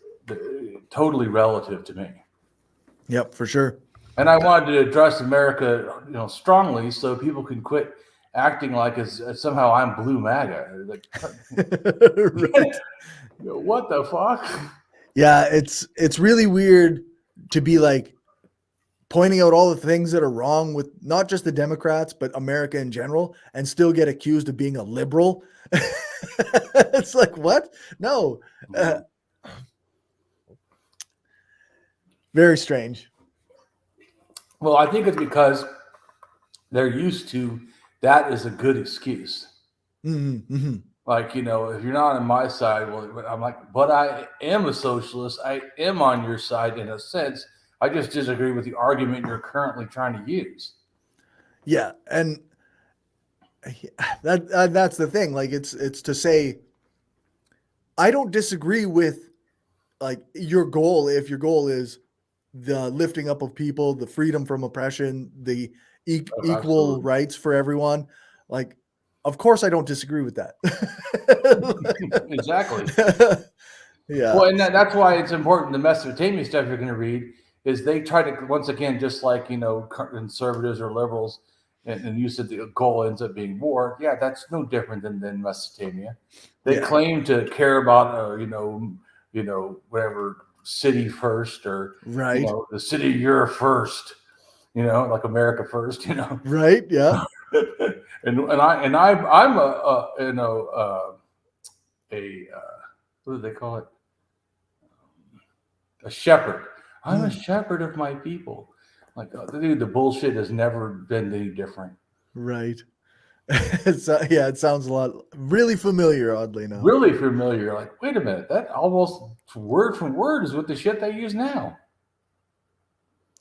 totally relative to me. Yep, for sure. And I wanted to address America, strongly, so people can quit acting like as somehow I'm blue MAGA. Like, Right. What the fuck? Yeah, it's really weird to be like pointing out all the things that are wrong with not just the Democrats, but America in general, and still get accused of being a liberal. It's like, what? No. Very strange. Well, I think it's because they're used to that is a good excuse. Mm-hmm, mm-hmm. Like, if you're not on my side, well, I'm like, but I am a socialist. I am on your side in a sense. I just disagree with the argument you're currently trying to use. Yeah, and that's the thing. Like, it's to say, I don't disagree with like your goal. If your goal is the lifting up of people, the freedom from oppression, the equal Absolutely. rights for everyone, like, of course I don't disagree with that. Exactly. Yeah. Well, and that's why it's important. The Mesopotamian stuff you're going to read is they try to, once again, just like, conservatives or liberals, and you said the goal ends up being war. Yeah, that's no different than Mesopotamia. They claim to care about, whatever city first, or right, the city you're first, like America first, right, yeah. I'm a what do they call it? A shepherd. I'm a shepherd of my people. Like, dude, the bullshit has never been any different. Right. It sounds a lot really familiar, oddly enough. Really familiar. Like, wait a minute, that almost word for word is what the shit they use now.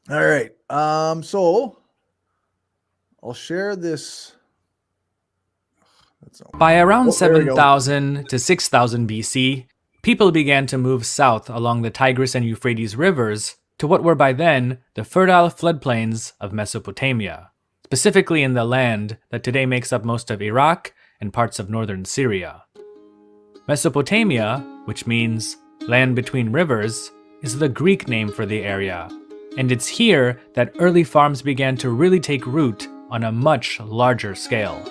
All right. So I'll share this. By around 7,000 to 6,000 BC, people began to move south along the Tigris and Euphrates rivers to what were by then the fertile floodplains of Mesopotamia, specifically in the land that today makes up most of Iraq and parts of northern Syria. Mesopotamia, which means land between rivers, is the Greek name for the area, and it's here that early farms began to really take root on a much larger scale.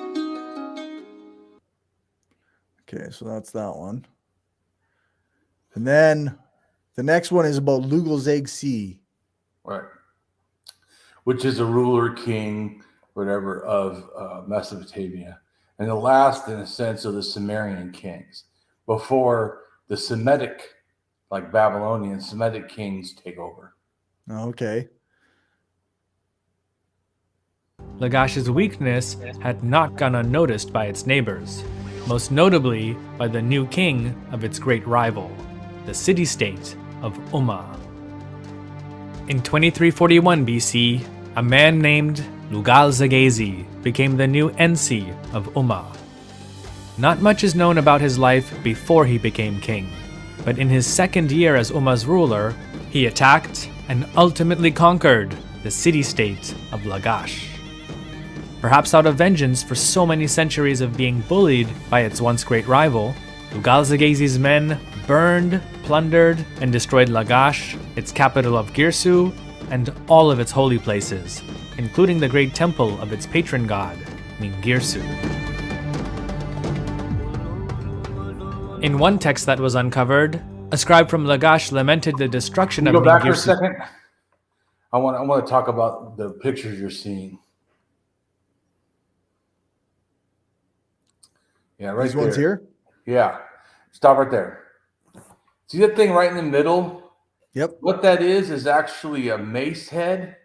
Okay, so that's that one. And then the next one is about Lugalzagesi. Right. Which is a ruler, king, whatever, of Mesopotamia. And the last, in a sense, of the Sumerian kings. Before the Semitic, like Babylonian, Semitic kings take over. Okay. Lagash's weakness had not gone unnoticed by its neighbors, most notably by the new king of its great rival, the city-state of Umma. In 2341 BC, a man named Lugalzagesi became the new Ensi of Umma. Not much is known about his life before he became king, but in his second year as Uma's ruler, he attacked and ultimately conquered the city-state of Lagash. Perhaps out of vengeance for so many centuries of being bullied by its once great rival, Lugalzagesi's men burned, plundered, and destroyed Lagash, its capital of Girsu, and all of its holy places, including the great temple of its patron god, Ningirsu. In one text that was uncovered, a scribe from Lagash lamented the destruction of Ningirsu. Go back for a second. I want to talk about the pictures you're seeing. Yeah, right These there. ones here? Yeah. Stop right there. See that thing right in the middle? Yep. What that is actually a mace head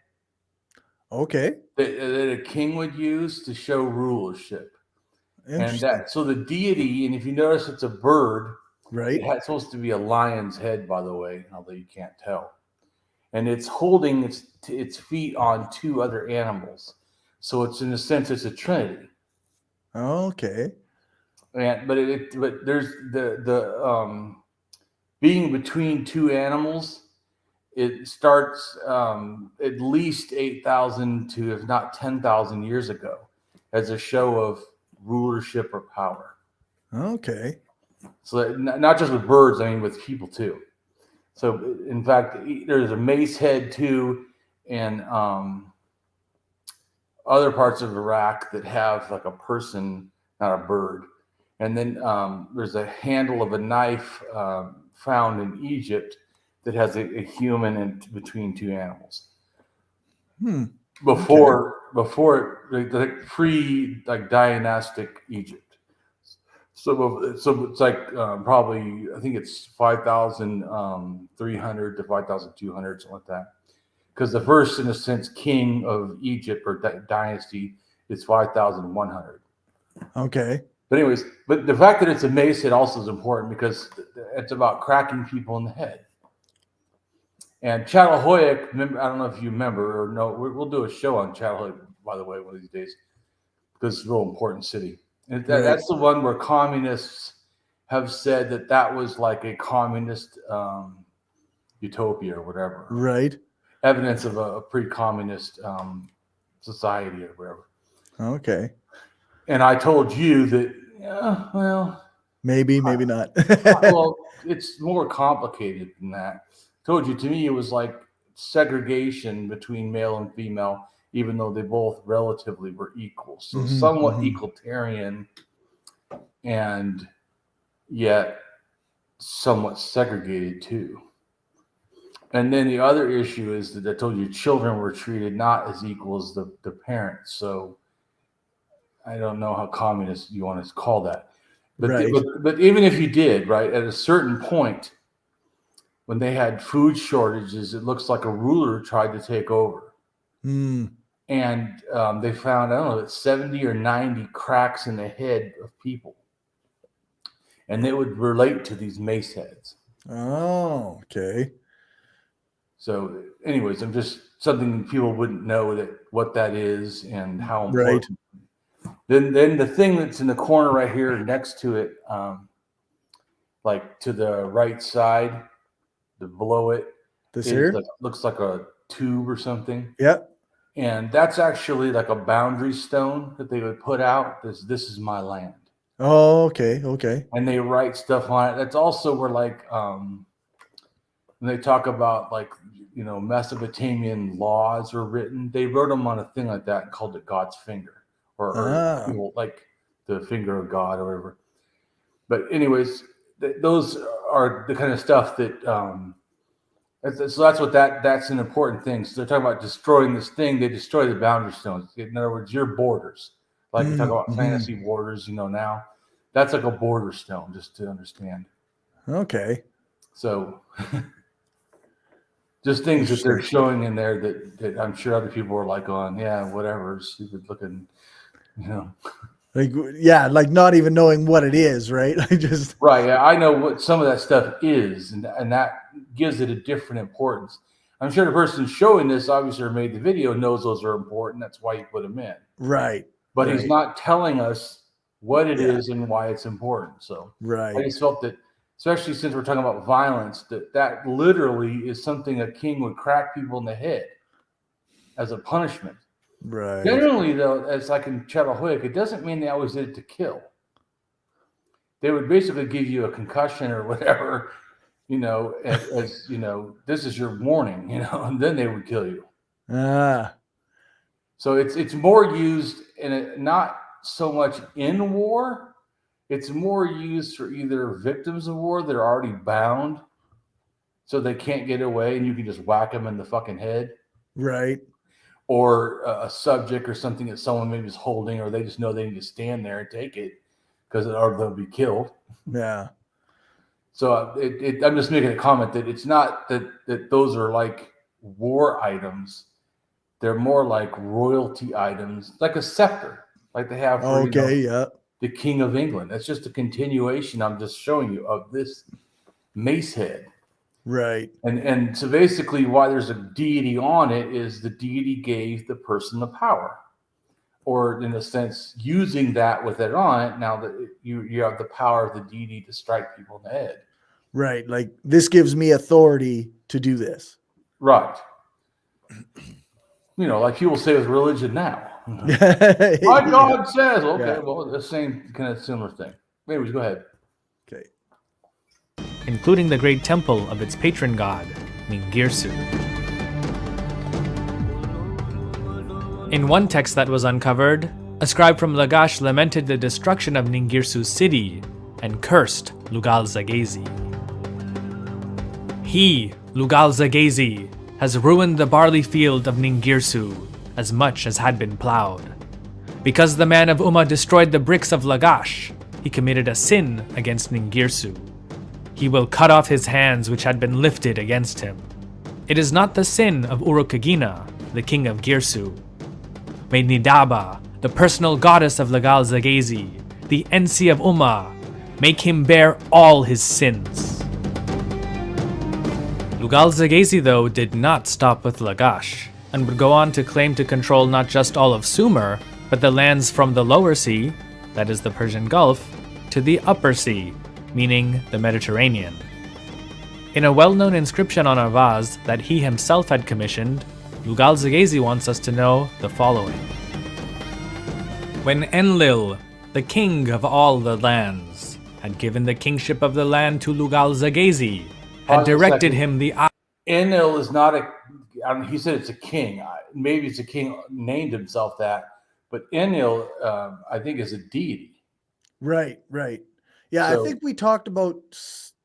Okay. that a king would use to show rulership. And Interesting. so the deity, and if you notice it's a bird, Right. it's supposed to be a lion's head, by the way, although you can't tell. And it's holding its feet on two other animals. So it's, in a sense, it's a trinity. Okay. And but there's the being between two animals. It starts at least 8,000 to, if not 10,000 years ago, as a show of rulership or power. Okay. So not just with birds, I mean with people too. So in fact, there's a mace head too, and other parts of Iraq that have like a person, not a bird. And then there's a handle of a knife found in Egypt that has a human in between two animals. Before like pre-dynastic Egypt. So it's like probably, I think it's 5,300 to 5,200, something like that. Because the first, in a sense, king of Egypt or dynasty is 5,100. Okay. But anyways, but the fact that it's a mace head also is important because it's about cracking people in the head. And Çatalhöyük, I don't know if you remember or no, we'll do a show on Çatalhöyük, by the way, one of these days, because it's a real important city. And that's the one where communists have said that was like a communist utopia or whatever. Right. Evidence of a pre-communist society or whatever. Okay. And I told you that, yeah, well, maybe not. well, it's more complicated than that. I told you, to me, it was like segregation between male and female, even though they both relatively were equal. So somewhat egalitarian, and yet somewhat segregated too. And then the other issue is that I told you children were treated not as equal as the parents. So I don't know how communist you want to call that. But, right. but even if you did, right, at a certain point, when they had food shortages, it looks like a ruler tried to take over. And they found, I don't know, 70 or 90 cracks in the head of people. And they would relate to these mace heads. Oh, okay. So anyways, I'm just something people wouldn't know what that is and how important. Right. Then the thing that's in the corner right here next to it, like to the right side, below it, looks like a tube or something. Yep. And that's actually like a boundary stone that they would put out. This is my land. Oh, okay. Okay. And they write stuff on it. That's also where like when they talk about like, you know, Mesopotamian laws were written, they wrote them on a thing like that and called it God's finger. Or you know, like the finger of God or whatever. But anyways, those are the kind of stuff that so that's an important thing. So they're talking about destroying this thing. They destroy the boundary stones. In other words, your borders. Like we talk about fantasy borders, you know, now that's like a border stone, just to understand. Okay. So just things that they're showing in there that I'm sure other people are like on, yeah, whatever, stupid looking. You know, like not even knowing what it is, right? Right. Yeah, I know what some of that stuff is, and that gives it a different importance. I'm sure the person showing this, obviously, or made the video, knows those are important. That's why you put them in. Right. But he's not telling us what it is and why it's important. So I just felt that, especially since we're talking about violence, that literally is something a king would crack people in the head as a punishment. Right. Generally, though, as like in Chattelhoik, it doesn't mean they always did it to kill. They would basically give you a concussion or whatever, as this is your warning, and then they would kill you. So it's more used not so much in war. It's more used for either victims of war that are already bound, so they can't get away, and you can just whack them in the fucking head. Right. Or a subject or something that someone maybe is holding, or they just know they need to stand there and take it or they'll be killed. Yeah. So I'm just making a comment that it's not that those are like war items. They're more like royalty items, like a scepter, like they have for the King of England. That's just a continuation, I'm just showing you, of this mace head. Right. And so basically why there's a deity on it is the deity gave the person the power. Or in a sense, using that with it on it, now that you have the power of the deity to strike people in the head. Right. Like, this gives me authority to do this. Right. Like people say with religion now. My God says, okay, well, the same kind of similar thing. Anyways, go ahead. Okay. Including the great temple of its patron god, Ningirsu. In one text that was uncovered, a scribe from Lagash lamented the destruction of Ningirsu's city and cursed Lugalzagesi. He, Lugalzagesi, has ruined the barley field of Ningirsu as much as had been plowed. Because the man of Umma destroyed the bricks of Lagash, he committed a sin against Ningirsu. He will cut off his hands which had been lifted against him. It is not the sin of Urukagina, the king of Girsu. May Nidaba, the personal goddess of Lugalzagesi, the Ensi of Umma, make him bear all his sins. Lugalzagesi, though, did not stop with Lagash, and would go on to claim to control not just all of Sumer, but the lands from the lower sea, that is the Persian Gulf, to the upper sea, meaning the Mediterranean. In a well-known inscription on a vase that he himself had commissioned, Lugalzagesi wants us to know the following. When Enlil, the king of all the lands, had given the kingship of the land to Lugalzagesi, had directed him the... Enlil is not he said it's a king. Maybe it's a king named himself that, but Enlil, I think, is a deity. Right. Yeah, so, I think we talked about,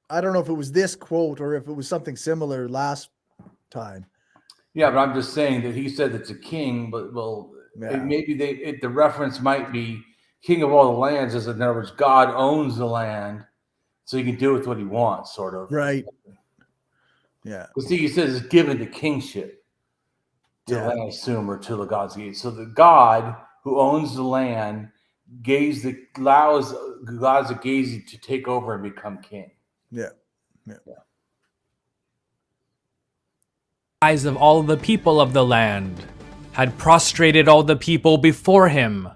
I don't know if it was this quote or if it was something similar last time. Yeah, but I'm just saying that he said it's a king, but maybe the reference might be king of all the lands, as in other words, God owns the land, so he can do with what he wants, sort of. Right. Yeah. But see, he says it's given the kingship to the land of Sumer, to Lugalzagesi. So the God who owns the land allows Lugalzagesi to take over and become king. Yeah. Eyes of all the people of the land had prostrated all the people before him.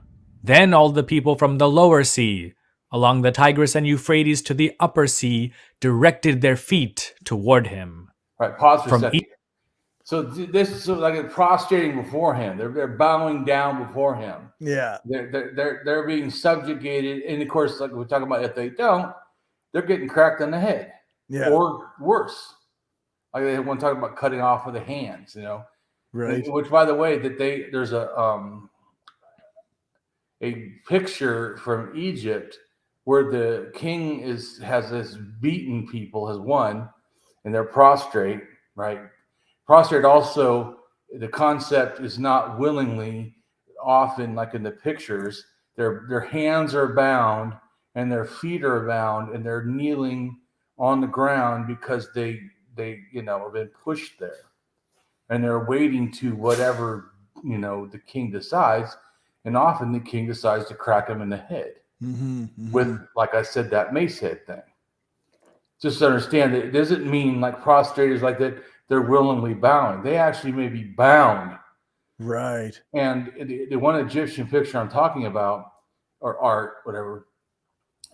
Then all the people from the lower sea, along the Tigris and Euphrates to the upper sea, directed their feet toward him. Right, pause for a second. So this is like prostrating before him. They're bowing down before him. Yeah. They're being subjugated, and of course, like we're talking about, if they don't, they're getting cracked on the head. Yeah. Or worse. Like they want to talk about cutting off with the hands, Right. Which, by the way, there's a picture from Egypt where the king has this beaten people, has won, and they're prostrate, right? Prostrate also, the concept is not willingly, often like in the pictures, their hands are bound and their feet are bound and they're kneeling on the ground because they have been pushed there, and they're waiting to whatever the king decides, and often the king decides to crack them in the head with, like I said, that mace head thing. Just to understand that it doesn't mean like prostrators like that they're willingly bowing. They actually may be bound. Right. And the one Egyptian picture I'm talking about, or art, whatever,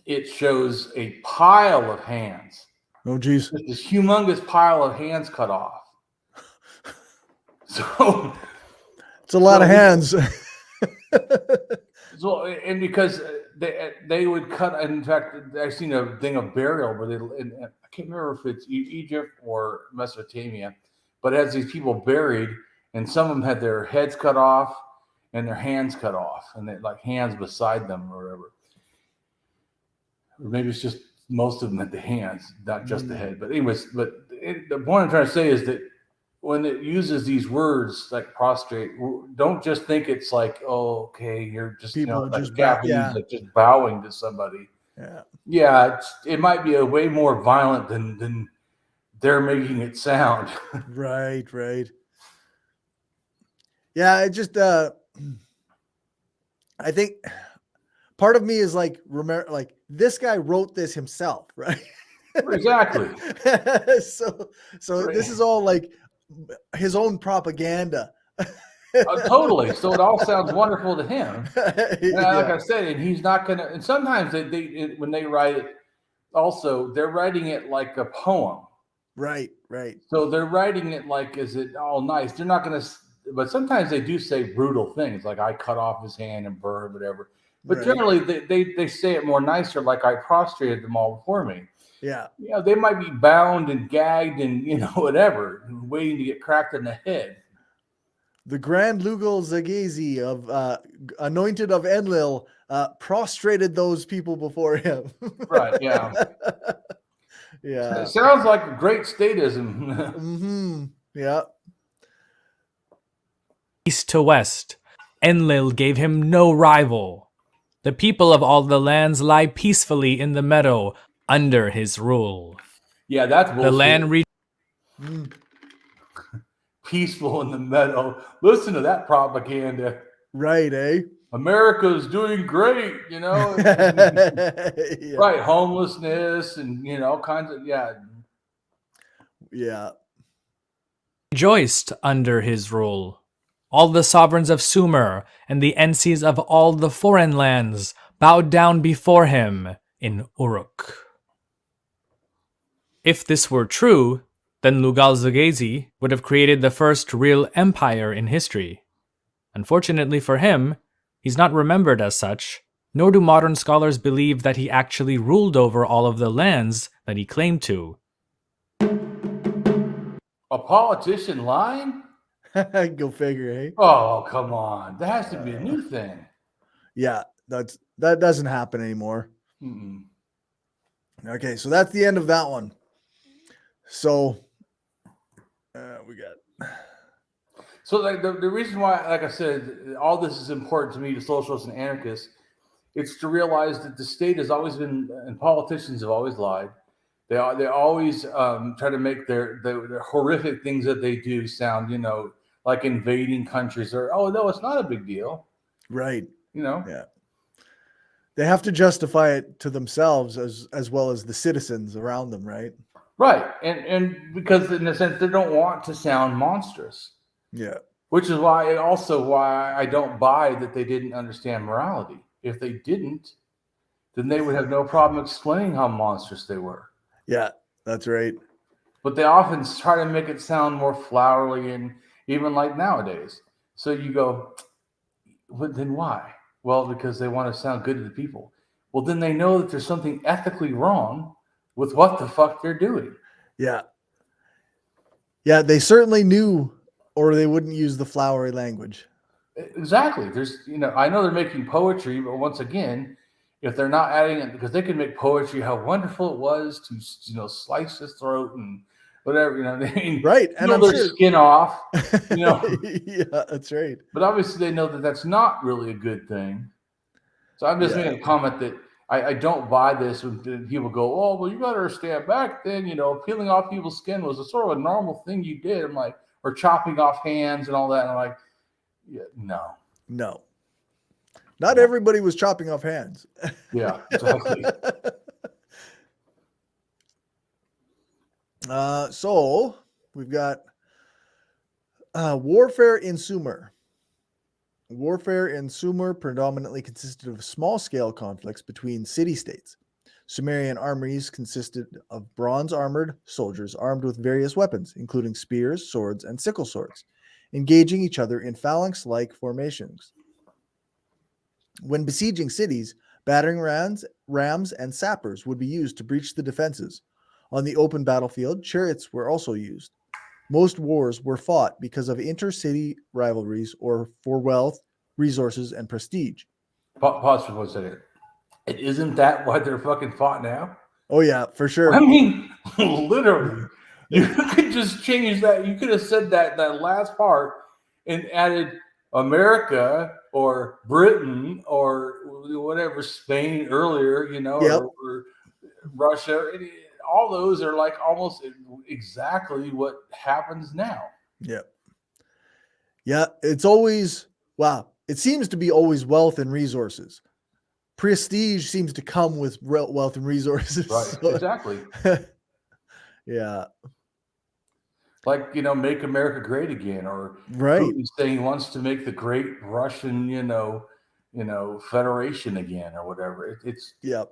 it shows a pile of hands. Oh, geez. Just this humongous pile of hands cut off. So it's a lot of hands. So, and because they would cut. In fact, I've seen a thing of burial where I can't remember if it's Egypt or Mesopotamia, but it has these people buried, and some of them had their heads cut off and their hands cut off, and they like hands beside them or whatever. Or maybe it's just most of them had the hands, not just the head. But anyways, the point I'm trying to say is that when it uses these words like prostrate, don't just think it's like, oh, okay, you're just, People like just Japanese, like just bowing to somebody. Yeah, it might be a way more violent than they're making it sound. Right. Yeah, it just I think part of me is like, remember, like this guy wrote this himself, right? Exactly. So this is all like his own propaganda. Totally. So it all sounds wonderful to him. Like I said, and he's not gonna. And sometimes they when they write it, also they're writing it like a poem. Right. So they're writing it like, is it all nice? They're not gonna. But sometimes they do say brutal things, like I cut off his hand and burned whatever. But generally, they say it more nicer, like I prostrated them all before me. Yeah. They might be bound and gagged and whatever, waiting to get cracked in the head. The Grand Lugalzagesi of anointed of Enlil prostrated those people before him. Right. Yeah. Yeah. It sounds like great statism. Mm-hmm. Yeah. East to west, Enlil gave him no rival. The people of all the lands lie peacefully in the meadow under his rule. Yeah, that's bullshit. The land peaceful in the meadow. Listen to that propaganda. Right, eh? America's doing great, Yeah. Right, homelessness and all kinds of Yeah. rejoiced under his rule. All the sovereigns of Sumer and the ensies of all the foreign lands bowed down before him in Uruk. If this were true, then Lugalzagesi would have created the first real empire in history. Unfortunately for him, he's not remembered as such, nor do modern scholars believe that he actually ruled over all of the lands that he claimed to. A politician lying? Go figure, eh? Oh, come on. That has to be a new thing. Yeah, that doesn't happen anymore. Mm-mm. Okay, so that's the end of that one. So we got. So like the reason why, like I said, all this is important to me, to socialists and anarchists, it's to realize that the state has always been, and politicians have always lied. They always try to make their horrific things that they do sound, like invading countries, or, oh, no, it's not a big deal. Right. Yeah. They have to justify it to themselves as well as the citizens around them, right? Right. And because in a sense, they don't want to sound monstrous. Yeah. Which is why I don't buy that they didn't understand morality. If they didn't, then they would have no problem explaining how monstrous they were. Yeah, that's right. But they often try to make it sound more flowery, and even like nowadays. So you go, but then why? Well, because they want to sound good to the people. Well, then they know that there's something ethically wrong with what the fuck they're doing. Yeah. Yeah, they certainly knew, or they wouldn't use the flowery language. Exactly. There's, I know they're making poetry, but once again, if they're not adding it, because they can make poetry how wonderful it was to, slice his throat and whatever, right, and peel their skin off, Yeah, that's right. But obviously, they know that that's not really a good thing. So I'm just making a comment that I don't buy this when people go, oh, well, you got to understand back then, peeling off people's skin was a sort of a normal thing you did. I'm like, or chopping off hands and all that. And I'm like, yeah, no. Not everybody was chopping off hands. Yeah, exactly. So we've got warfare in Sumer. Warfare in Sumer predominantly consisted of small-scale conflicts between city-states. Sumerian armies consisted of bronze-armored soldiers armed with various weapons, including spears, swords, and sickle swords, engaging each other in phalanx-like formations. When besieging cities, battering rams, and sappers would be used to breach the defenses. On the open battlefield, chariots were also used. Most wars were fought because of intercity rivalries or for wealth, resources, and prestige. Pause for 1 second. And isn't that why they're fucking fought now? Oh, yeah, for sure. I mean, literally, you could just change that. You could have said that last part and added America or Britain or whatever, Spain earlier, Yep. or Russia. All those are like almost exactly what happens now. Yep. Yeah, it's always, wow, it seems to be always wealth and resources. Prestige seems to come with wealth and resources. Right, So- exactly. Yeah. Like, make America great again, or Right. Putin saying he wants to make the great Russian, federation again, or whatever. It's Yep.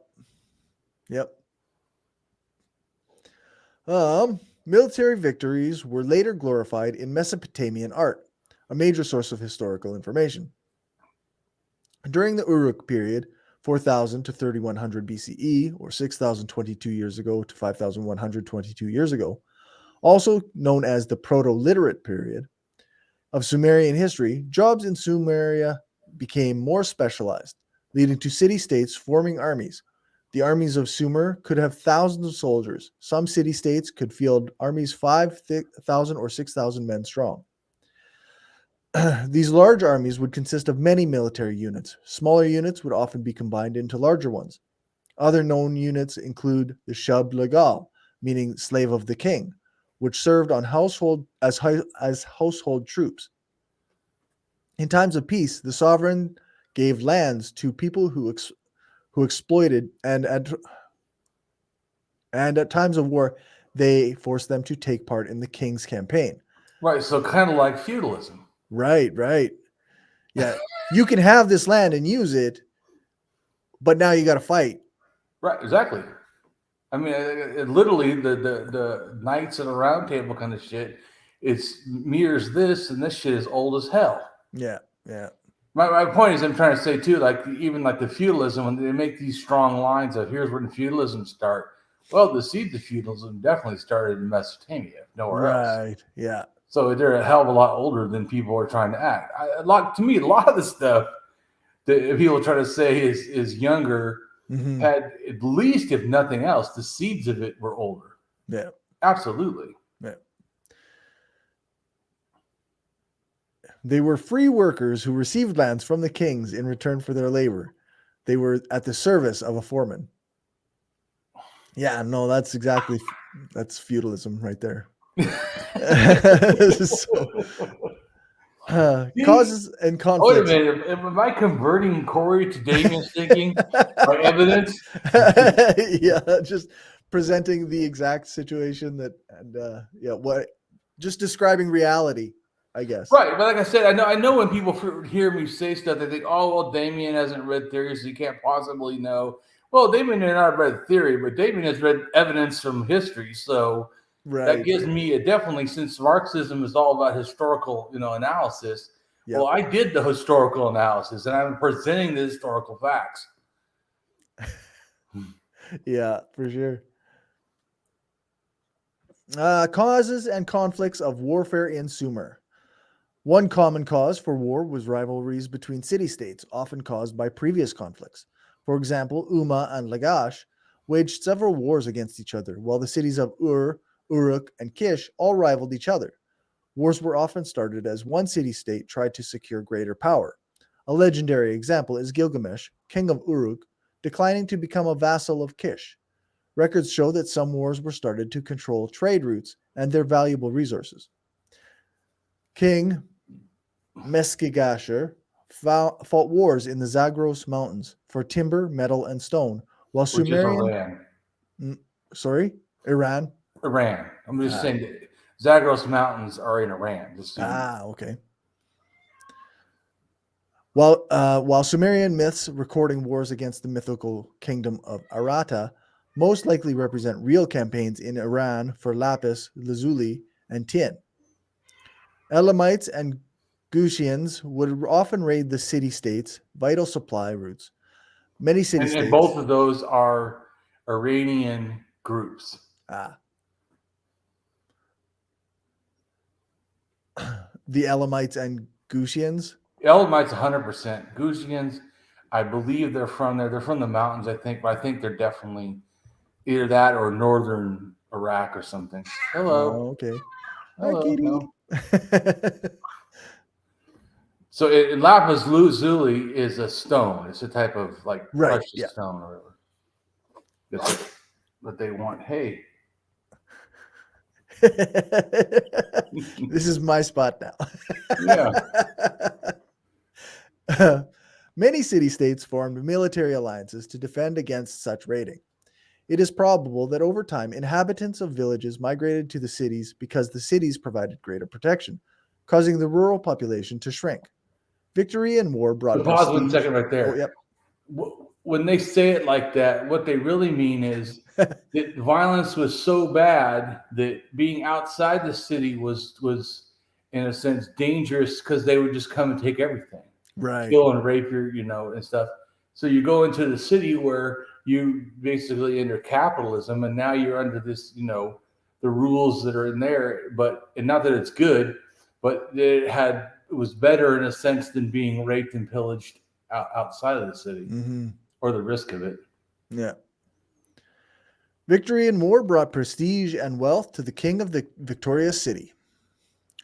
Military victories were later glorified in Mesopotamian art, a major source of historical information. During the Uruk period, 4000 to 3100 BCE, or 6022 years ago to 5122 years ago, also known as the Proto-Literate period of Sumerian history, jobs in Sumeria became more specialized, leading to city-states forming armies. The armies of Sumer could have thousands of soldiers. Some city-states could field armies 5,000 or 6,000 men strong. These large armies would consist of many military units. Smaller units would often be combined into larger ones. Other known units include the Shub Legal, meaning slave of the king, which served on household troops. In times of peace, the sovereign gave lands to people who exploited, and at times of war, they forced them to take part in the king's campaign. right. So kind of like feudalism. Right. Yeah, you can have this land and use it, but now you got to fight. Right, exactly. I mean, it literally, the Knights of the Round Table kind of shit, it's mirrors this, and this shit is old as hell. Yeah. My point is, I'm trying to say too, like even like the feudalism, when they make these strong lines of here's when feudalism start. Well, the seeds of feudalism definitely started in Mesopotamia, nowhere else. Right. Yeah. So they're a hell of a lot older than people are trying to act. A lot of the stuff that people try to say is younger Mhm. had, at least if nothing else, the seeds of it were older. Yeah. Absolutely. Yeah. They were free workers who received lands from the kings in return for their labor. They were at the service of a foreman. Yeah, no, that's feudalism right there. Causes and conflicts. Wait a minute. Am I converting Cory to Damien's thinking by evidence? Yeah, just presenting the exact situation just describing reality, I guess. Right, but like I said, I know when people hear me say stuff, they think, "Oh, well, Damien hasn't read theory, so he can't possibly know." Well, Damien may not have read theory, but Damien has read evidence from history, so that gives me definitely, since Marxism is all about historical, analysis. Yep. Well, I did the historical analysis, and I'm presenting the historical facts. Yeah, for sure. Causes and conflicts of warfare in Sumer. One common cause for war was rivalries between city-states, often caused by previous conflicts. For example, Umma and Lagash waged several wars against each other, while the cities of Uruk, and Kish all rivaled each other. Wars were often started as one city-state tried to secure greater power. A legendary example is Gilgamesh, king of Uruk, declining to become a vassal of Kish. Records show that some wars were started to control trade routes and their valuable resources. King Meskigasher fought wars in the Zagros Mountains for timber, metal, and stone, while Sumerian... Iran? Iran. I'm just saying that Zagros Mountains are in Iran. Okay. While Sumerian myths recording wars against the mythical kingdom of Arata most likely represent real campaigns in Iran for lapis lazuli and tin. Elamites and Gutians would often raid the city-states' vital supply routes. Many And city-states... both of those are Iranian groups. The Elamites and Gutians? Elamites 100%. Gutians, I believe they're from there. They're from the mountains, I think, but I think they're definitely either that or northern Iraq or something. Hello. Oh, okay. Hello. Hi, Kitty. No. So lapis lazuli is a stone. It's a type of like precious stone or whatever. That's what they want. Hey. This is my spot now. Yeah. Many city-states formed military alliances to defend against such raiding. It is probable that over time, inhabitants of villages migrated to the cities because the cities provided greater protection, causing the rural population to shrink. Victory in war brought pause 1 second right there. Oh, yep. When they say it like that, what they really mean is that violence was so bad that being outside the city was in a sense dangerous because they would just come and take everything, right? Kill and rape your, and stuff. So you go into the city where you basically enter capitalism, and now you're under this, the rules that are in there. And not that it's good, but it was better in a sense than being raped and pillaged outside of the city, or the risk of it. Yeah. Victory in war brought prestige and wealth to the king of the victorious city.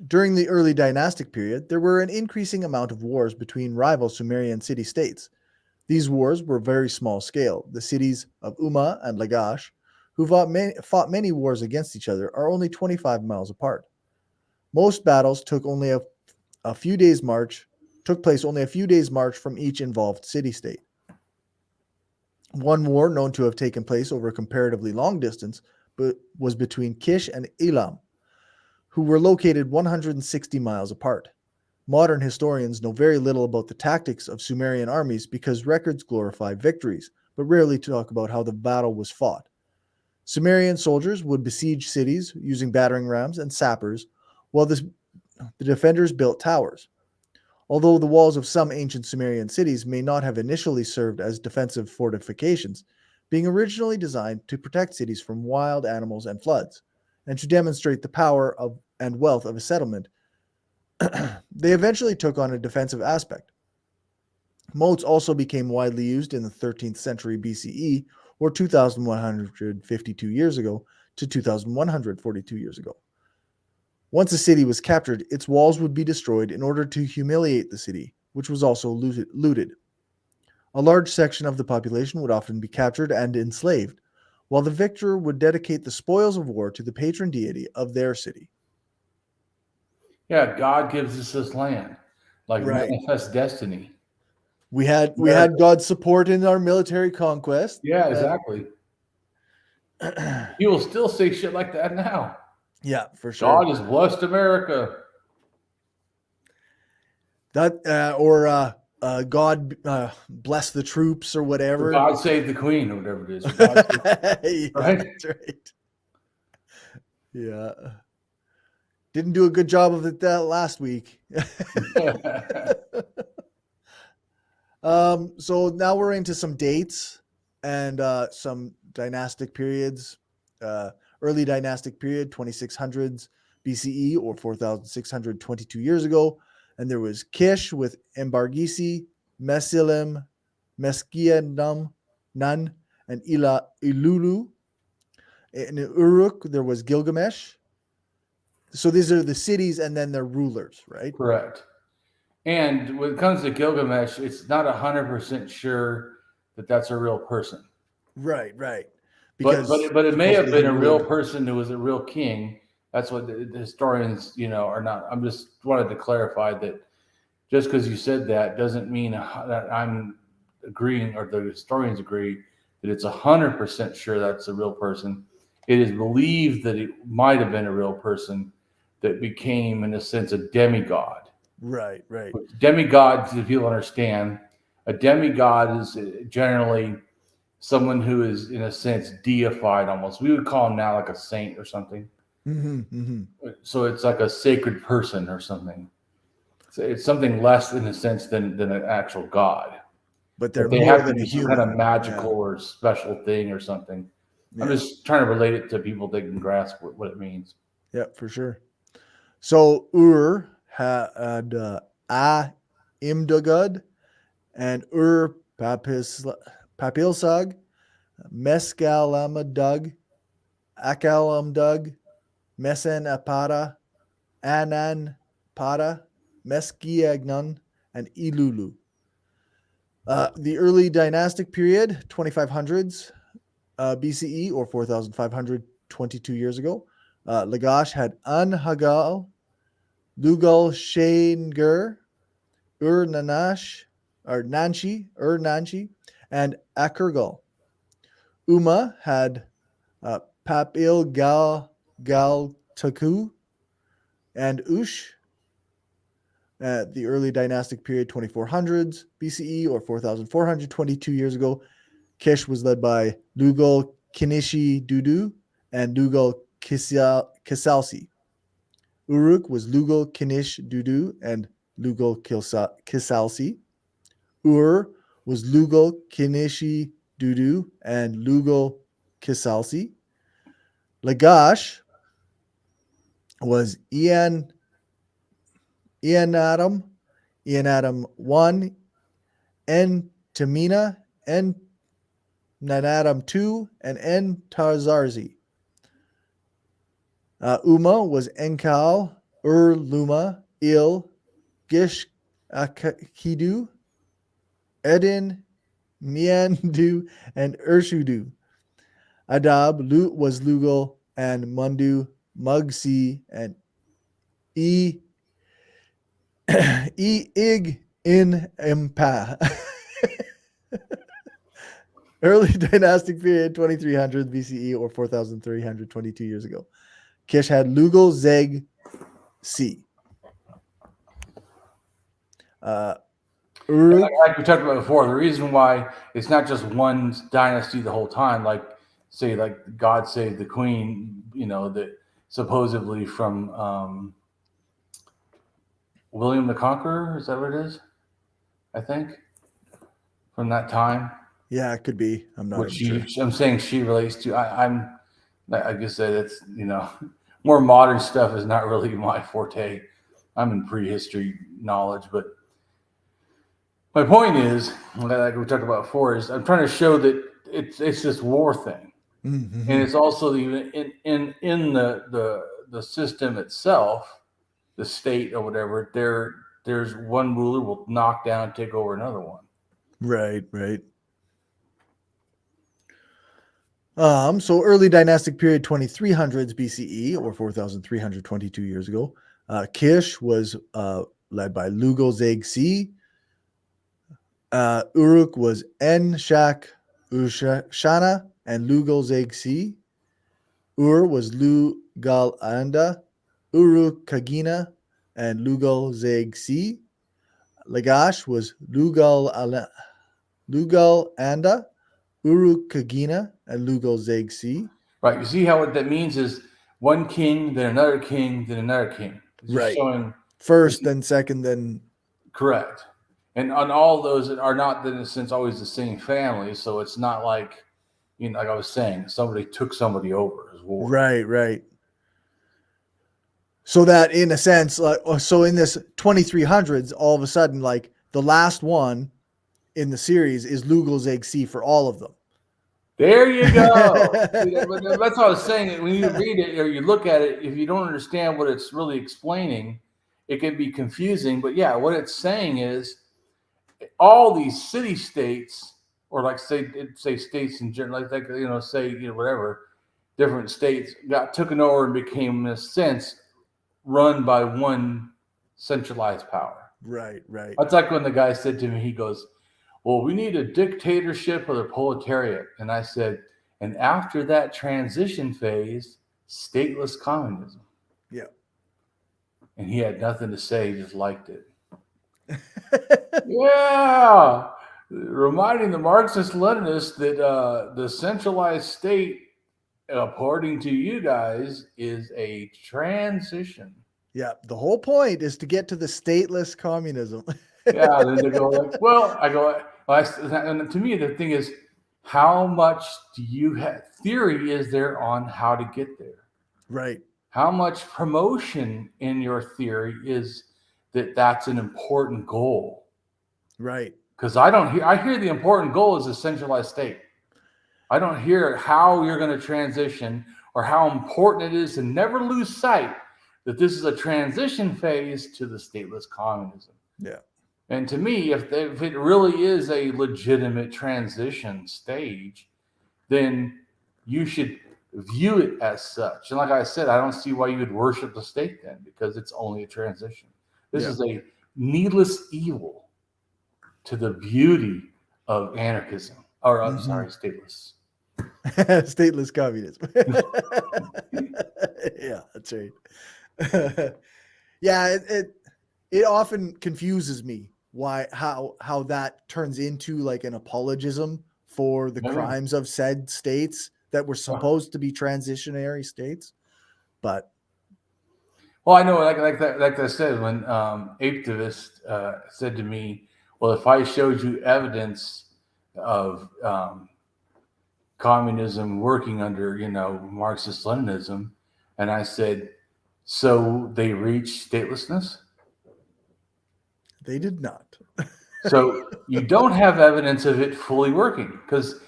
During the early dynastic period, there were an increasing amount of wars between rival Sumerian city-states. These wars were very small scale. The cities of Umma and Lagash, who fought many wars against each other, are only 25 miles apart. Most battles took place only a few days' march from each involved city-state. One war known to have taken place over a comparatively long distance was between Kish and Elam, who were located 160 miles apart. Modern historians know very little about the tactics of Sumerian armies because records glorify victories, but rarely talk about how the battle was fought. Sumerian soldiers would besiege cities using battering rams and sappers, while the defenders built towers. Although the walls of some ancient Sumerian cities may not have initially served as defensive fortifications, being originally designed to protect cities from wild animals and floods, and to demonstrate the power and wealth of a settlement, they eventually took on a defensive aspect. Moats also became widely used in the 13th century BCE, or 2,152 years ago, to 2,142 years ago. Once a city was captured, its walls would be destroyed in order to humiliate the city, which was also looted. A large section of the population would often be captured and enslaved, while the victor would dedicate the spoils of war to the patron deity of their city. Yeah, God gives us this land, like manifest destiny. We had God's support in our military conquest. Yeah, exactly. People still say shit like that now. Yeah, for sure. God has blessed America. That God bless the troops or whatever. Or God save the queen or whatever it is. Right? That's right. Yeah. Didn't do a good job of it that last week. So now we're into some dates and some dynastic periods. Early dynastic period, 2600s BCE, or 4,622 years ago. And there was Kish with Embargisi, Mesilim, Meskianum, Nun, and Ilulu. In Uruk, there was Gilgamesh. So these are the cities and then their rulers, right? Correct. And when it comes to Gilgamesh, it's not 100% sure that that's a real person. Right. But it may have been a real person who was a real king. That's what the historians, are not. I'm just wanted to clarify that just because you said that doesn't mean that I'm agreeing or the historians agree that it's 100% sure that's a real person. It is believed that it might have been a real person that became, in a sense, a demigod. Right. Demigods, if you'll understand, a demigod is generally someone who is, in a sense, deified almost. We would call him now like a saint or something. So it's like a sacred person or something. So it's something less in a sense than an actual god. But they're they more have to than be a some human. kind of magical or special thing or something. Yeah. I'm just trying to relate it to people that can grasp what it means. Yeah, for sure. So Ur had Imdagud and Ur Papilsag, Mescalamadug, Akalamdug, Mesenapada, Ananpada, Meskiagnon, and Ilulu. The early dynastic period, 2500s BCE or 4,522 years ago. Lagash had Anhagal, Lugalzagesi, Nanchi, and Akurgal. Uma had Papil Galtaku and Ush. The early dynastic period, 2400s BCE or 4,422 years ago. Kish was led by Lugal Kinishi Dudu and Lugal Kisalsi. Uruk was Lugal Kinish Dudu and Lugal Kisalsi. Ur was Lugal Kinishi Dudu and Lugal Kisalsi. Lagash was Ianadam 1, En Tamina, En Nanadam 2, and En Tarzarzi. Uma was Enkal, Luma, Il, Gish Akidu, Edin, Miandu, and Urshudu. Adab was Lugal and Mundu, Mugsi, and Ig in Impa. Early dynastic period, 2300 BCE or 4,322 years ago. Kish had Lugalzagesi. Like we talked about before, the reason why it's not just one dynasty the whole time, like say, like God Save the Queen, that supposedly from William the Conqueror, is that what it is? I think from that time. Yeah, it could be. I'm not sure. I'm saying she relates to. I guess that it's more modern stuff is not really my forte. I'm in prehistory knowledge, but my point is, like we talked about before, is I'm trying to show that it's this war thing, and it's also in the system itself, the state or whatever. There's one ruler will knock down and take over another one. Right. So early dynastic period, 2300s BCE or 4,322 years ago. Kish was led by Lugalzagesi. Uruk was Enshak Ushana and Lugalzagesi. Ur was Lugalanda, Uruk Kagina, and Lugalzagesi. Lagash was Lugalanda, Uruk Kagina, and Lugalzagesi. Right. You see how what that means is one king, then another king, then another king. It's right. Showing first, then second, then. Correct. And on all those are not, in a sense, always the same family. So it's not like, like I was saying, somebody took somebody over as war. Right. So that, in a sense, so in this 2300s, all of a sudden, like the last one in the series is Lugalzagesi for all of them. There you go. That's what I was saying. When you read it or you look at it, if you don't understand what it's really explaining, it can be confusing. But yeah, what it's saying is all these city states, or like say states in general, like whatever, different states got taken over and became, in a sense, run by one centralized power. Right. That's like when the guy said to me, he goes, well, we need a dictatorship or the proletariat. And I said, and after that transition phase, stateless communism. Yeah. And he had nothing to say, he just liked it. Yeah, reminding the Marxist-Leninists that the centralized state, according to you guys, is a transition. Yeah, the whole point is to get to the stateless communism. Yeah, then they go like, well, I go, and to me, the thing is, how much do you have theory is there on how to get there? Right. How much promotion in your theory is that that's an important goal? Right. Because I hear the important goal is a centralized state. I don't hear how you're going to transition or how important it is to never lose sight that this is a transition phase to the stateless communism. Yeah. And to me, if it really is a legitimate transition stage, then you should view it as such. And like I said, I don't see why you would worship the state then, because it's only a transition. This is a needless evil to the beauty of anarchism. Or I'm sorry, stateless. Stateless communism. Yeah, that's right. Yeah, it often confuses me how that turns into like an apologism for the crimes of said states that were supposed to be transitionary states. But well, I know, like I said, when Atheist said to me, well, if I showed you evidence of communism working under, Marxist-Leninism, and I said, so they reached statelessness? they did not. So you don't have evidence of it fully working, because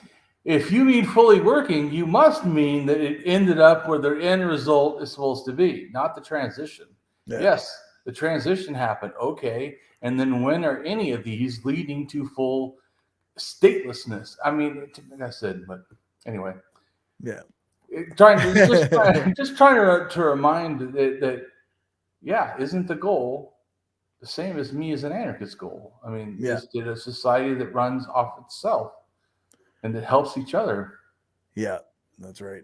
if you mean fully working, you must mean that it ended up where the end result is supposed to be, not the transition. Yeah. Yes, the transition happened. Okay. And then when are any of these leading to full statelessness? I mean, like I said, but anyway. Yeah. Trying to remind that, yeah, isn't the goal the same as me as an anarchist goal? I mean, is it a society that runs off itself and that helps each other? Yeah, that's right.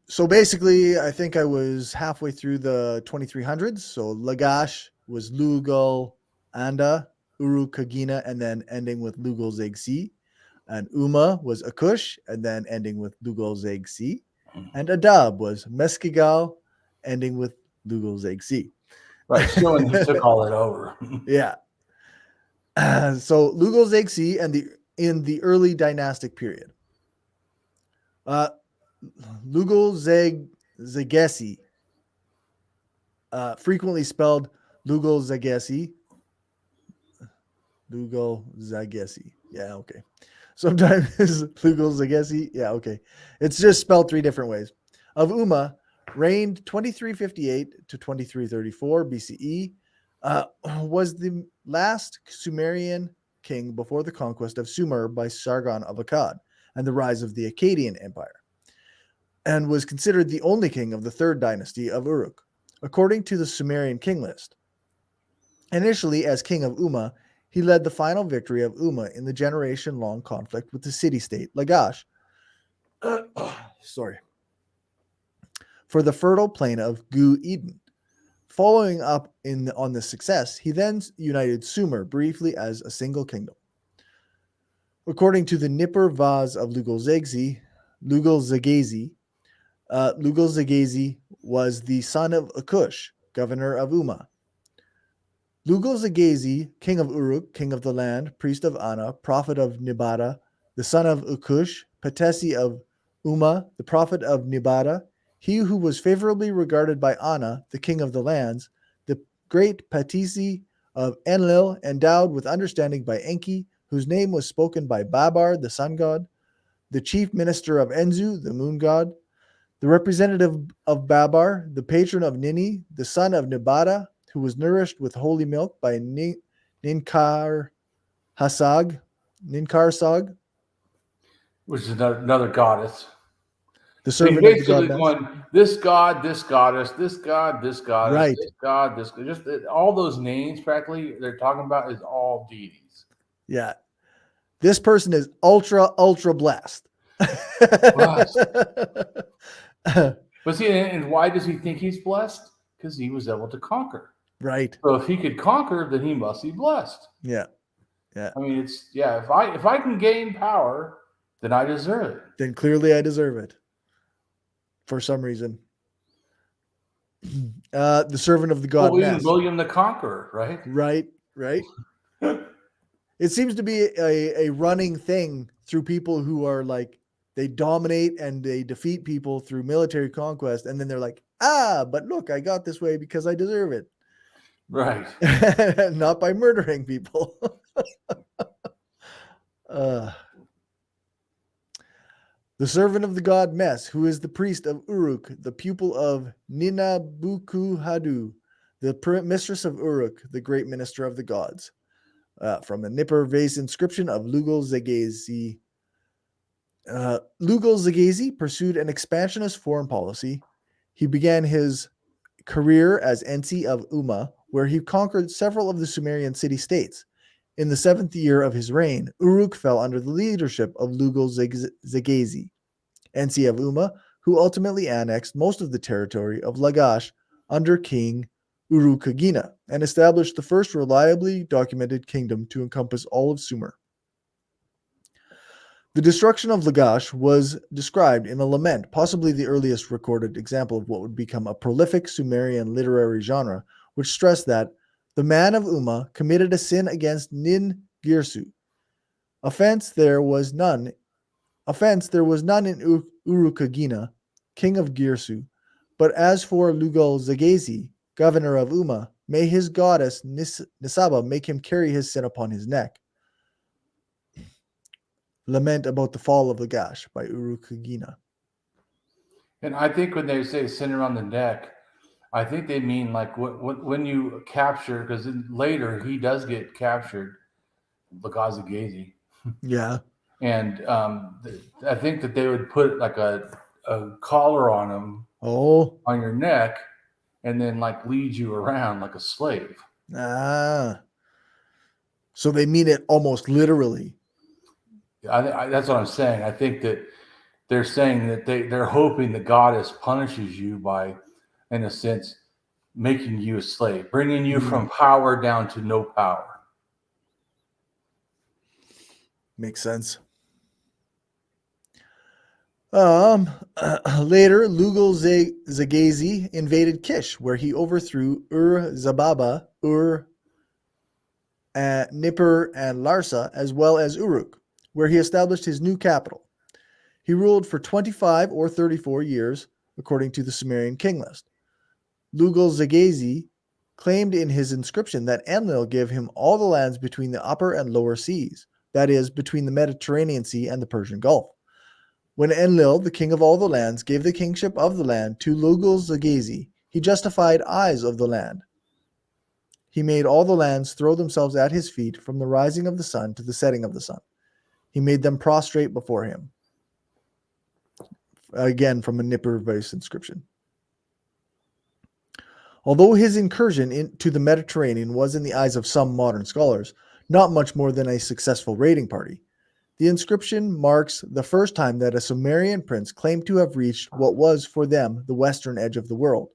So basically, I think I was halfway through the 2300s. So Lagash was Lugal, Anda, Urukagina, and then ending with Lugalzagesi. And Uma was Akush, and then ending with Lugalzagesi. And Adab was Meskigal, ending with Lugalzagesi. Right, showing who took all that over. Yeah. So Lugalzagesi and in the early dynastic period. Lugalzagesi, frequently spelled Lugalzagesi. Lugalzagesi. Yeah, okay. Sometimes Lugalzagesi. Yeah, okay. It's just spelled three different ways. Of Uma, reigned 2358 to 2334 BCE, was the last Sumerian king before the conquest of Sumer by Sargon of Akkad and the rise of the Akkadian Empire, and was considered the only king of the third dynasty of Uruk, according to the Sumerian king list. Initially, as king of Umma, he led the final victory of Umma in the generation-long conflict with the city-state Lagash. For the fertile plain of Gu Eden. Following up on this success, he then united Sumer briefly as a single kingdom. According to the Nippur Vaz of Lugalzagesi, Lugalzagesi was the son of Akush, governor of Umma. Lugalzagesi, king of Uruk, king of the land, priest of Anna, prophet of Nibada, the son of Ukush, Patesi of Umma, the prophet of Nibada, he who was favorably regarded by Anna, the king of the lands, the great Patesi of Enlil, endowed with understanding by Enki, whose name was spoken by Babar, the sun god, the chief minister of Enzu, the moon god, the representative of Babar, the patron of Nini, the son of Nibada, who was nourished with holy milk by Ninkar Sag, which is another goddess. The servant so of the god. Going, this god, this goddess, this god, this goddess, right. This god, this just all those names practically they're talking about is all deities. Yeah. This person is ultra blessed. But see, and why does he think he's blessed? because he was able to conquer. Right. So if he could conquer, then he must be blessed. Yeah. Yeah. I mean, if I can gain power, then I deserve it. Then clearly I deserve it. For some reason. The servant of the god Even Ness. William the Conqueror, right? Right. It seems to be a running thing through people who are like, they dominate and they defeat people through military conquest. And then they're like, but look, I got this way because I deserve it. Right. Not by murdering people. The servant of the god Mes, who is the priest of Uruk, the pupil of Ninabuku-Hadu, the mistress of Uruk, the great minister of the gods. From a Nippur vase inscription of Lugalzagesi. Lugalzagesi pursued an expansionist foreign policy. He began his career as Ensi of Umma, where he conquered several of the Sumerian city-states. In the 7th year of his reign, Uruk fell under the leadership of Lugalzagesi, Ensi of Umma, who ultimately annexed most of the territory of Lagash under King Urukagina and established the first reliably documented kingdom to encompass all of Sumer. The destruction of Lagash was described in a lament, possibly the earliest recorded example of what would become a prolific Sumerian literary genre, which stressed that the man of Umma committed a sin against Nin Girsu. Offense there was none in Urukagina, king of Girsu. But as for Lugalzagesi, governor of Umma, may his goddess Nisaba make him carry his sin upon his neck. Lament about the fall of Lagash by Urukagina. And I think when they say sin around the neck, I think they mean like when you capture, because later he does get captured, Lugalzagesi. Yeah. And I think that they would put like a collar on him, on your neck, and then like lead you around like a slave. So they mean it almost literally. That's what I'm saying. I think that they're saying that they're hoping the goddess punishes you by, in a sense, making you a slave, bringing you from power down to no power. Makes sense. Later, Lugalzagesi invaded Kish, where he overthrew Ur-Zababa, Nippur, and Larsa, as well as Uruk, where he established his new capital. He ruled for 25 or 34 years, according to the Sumerian king list. Lugalzagesi claimed in his inscription that Enlil gave him all the lands between the upper and lower seas, that is, between the Mediterranean Sea and the Persian Gulf. When Enlil, the king of all the lands, gave the kingship of the land to Lugalzagesi, he justified eyes of the land. He made all the lands throw themselves at his feet from the rising of the sun to the setting of the sun. He made them prostrate before him. Again, from a Nippur vase inscription. Although his incursion into the Mediterranean was, in the eyes of some modern scholars, not much more than a successful raiding party, the inscription marks the first time that a Sumerian prince claimed to have reached what was for them the western edge of the world.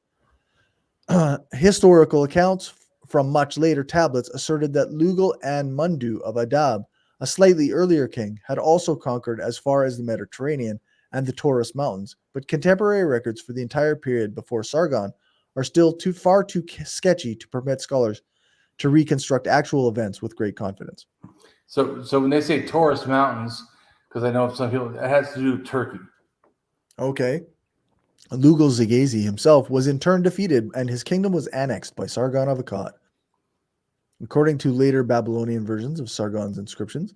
Historical accounts from much later tablets asserted that Lugal and Mundu of Adab, a slightly earlier king, had also conquered as far as the Mediterranean and the Taurus Mountains, but contemporary records for the entire period before Sargon are still far too sketchy to permit scholars to reconstruct actual events with great confidence. So when they say Taurus Mountains, because I know some people, it has to do with Turkey. Okay. Lugalzagesi himself was in turn defeated, and his kingdom was annexed by Sargon of Akkad. According to later Babylonian versions of Sargon's inscriptions,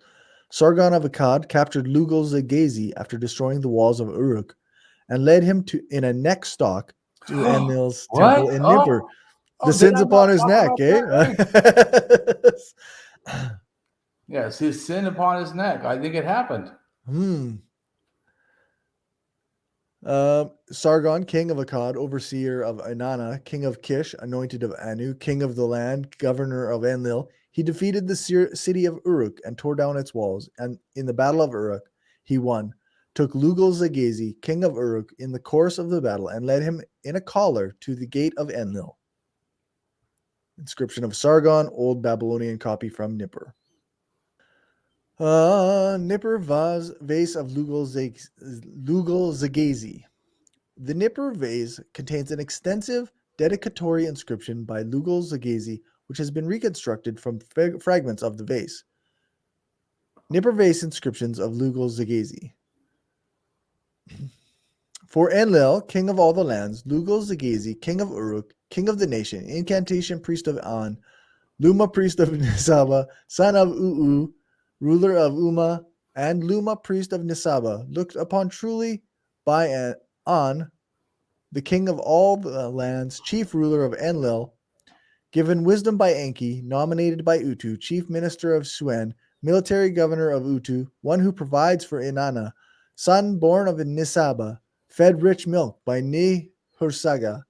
Sargon of Akkad captured Lugalzagesi after destroying the walls of Uruk and led him in a neck stalk to Enlil's temple in Nippur. The sins upon his neck, eh? Yes, his sin upon his neck. I think it happened. Sargon, king of Akkad, overseer of Inanna, king of Kish, anointed of Anu, king of the land, governor of Enlil, he defeated the city of Uruk and tore down its walls, and in the battle of Uruk he won, took Lugalzagesi, king of Uruk, in the course of the battle and led him in a collar to the gate of Enlil. Inscription of Sargon, Old Babylonian copy from Nippur. Nippur vase of Lugalzagesi. The Nippur vase contains an extensive dedicatory inscription by Lugalzagesi, which has been reconstructed from fragments of the vase. Nippur vase inscriptions of Lugalzagesi. For Enlil, king of all the lands, Lugalzagesi, king of Uruk, king of the nation, incantation priest of An, Luma priest of Nisaba, son of Uu, ruler of Uma, and Luma priest of Nisaba, looked upon truly by An, the king of all the lands, chief ruler of Enlil, given wisdom by Enki, nominated by Utu, chief minister of Suen, military governor of Utu, one who provides for Inanna, son born of Nisaba, fed rich milk by Nihursaga,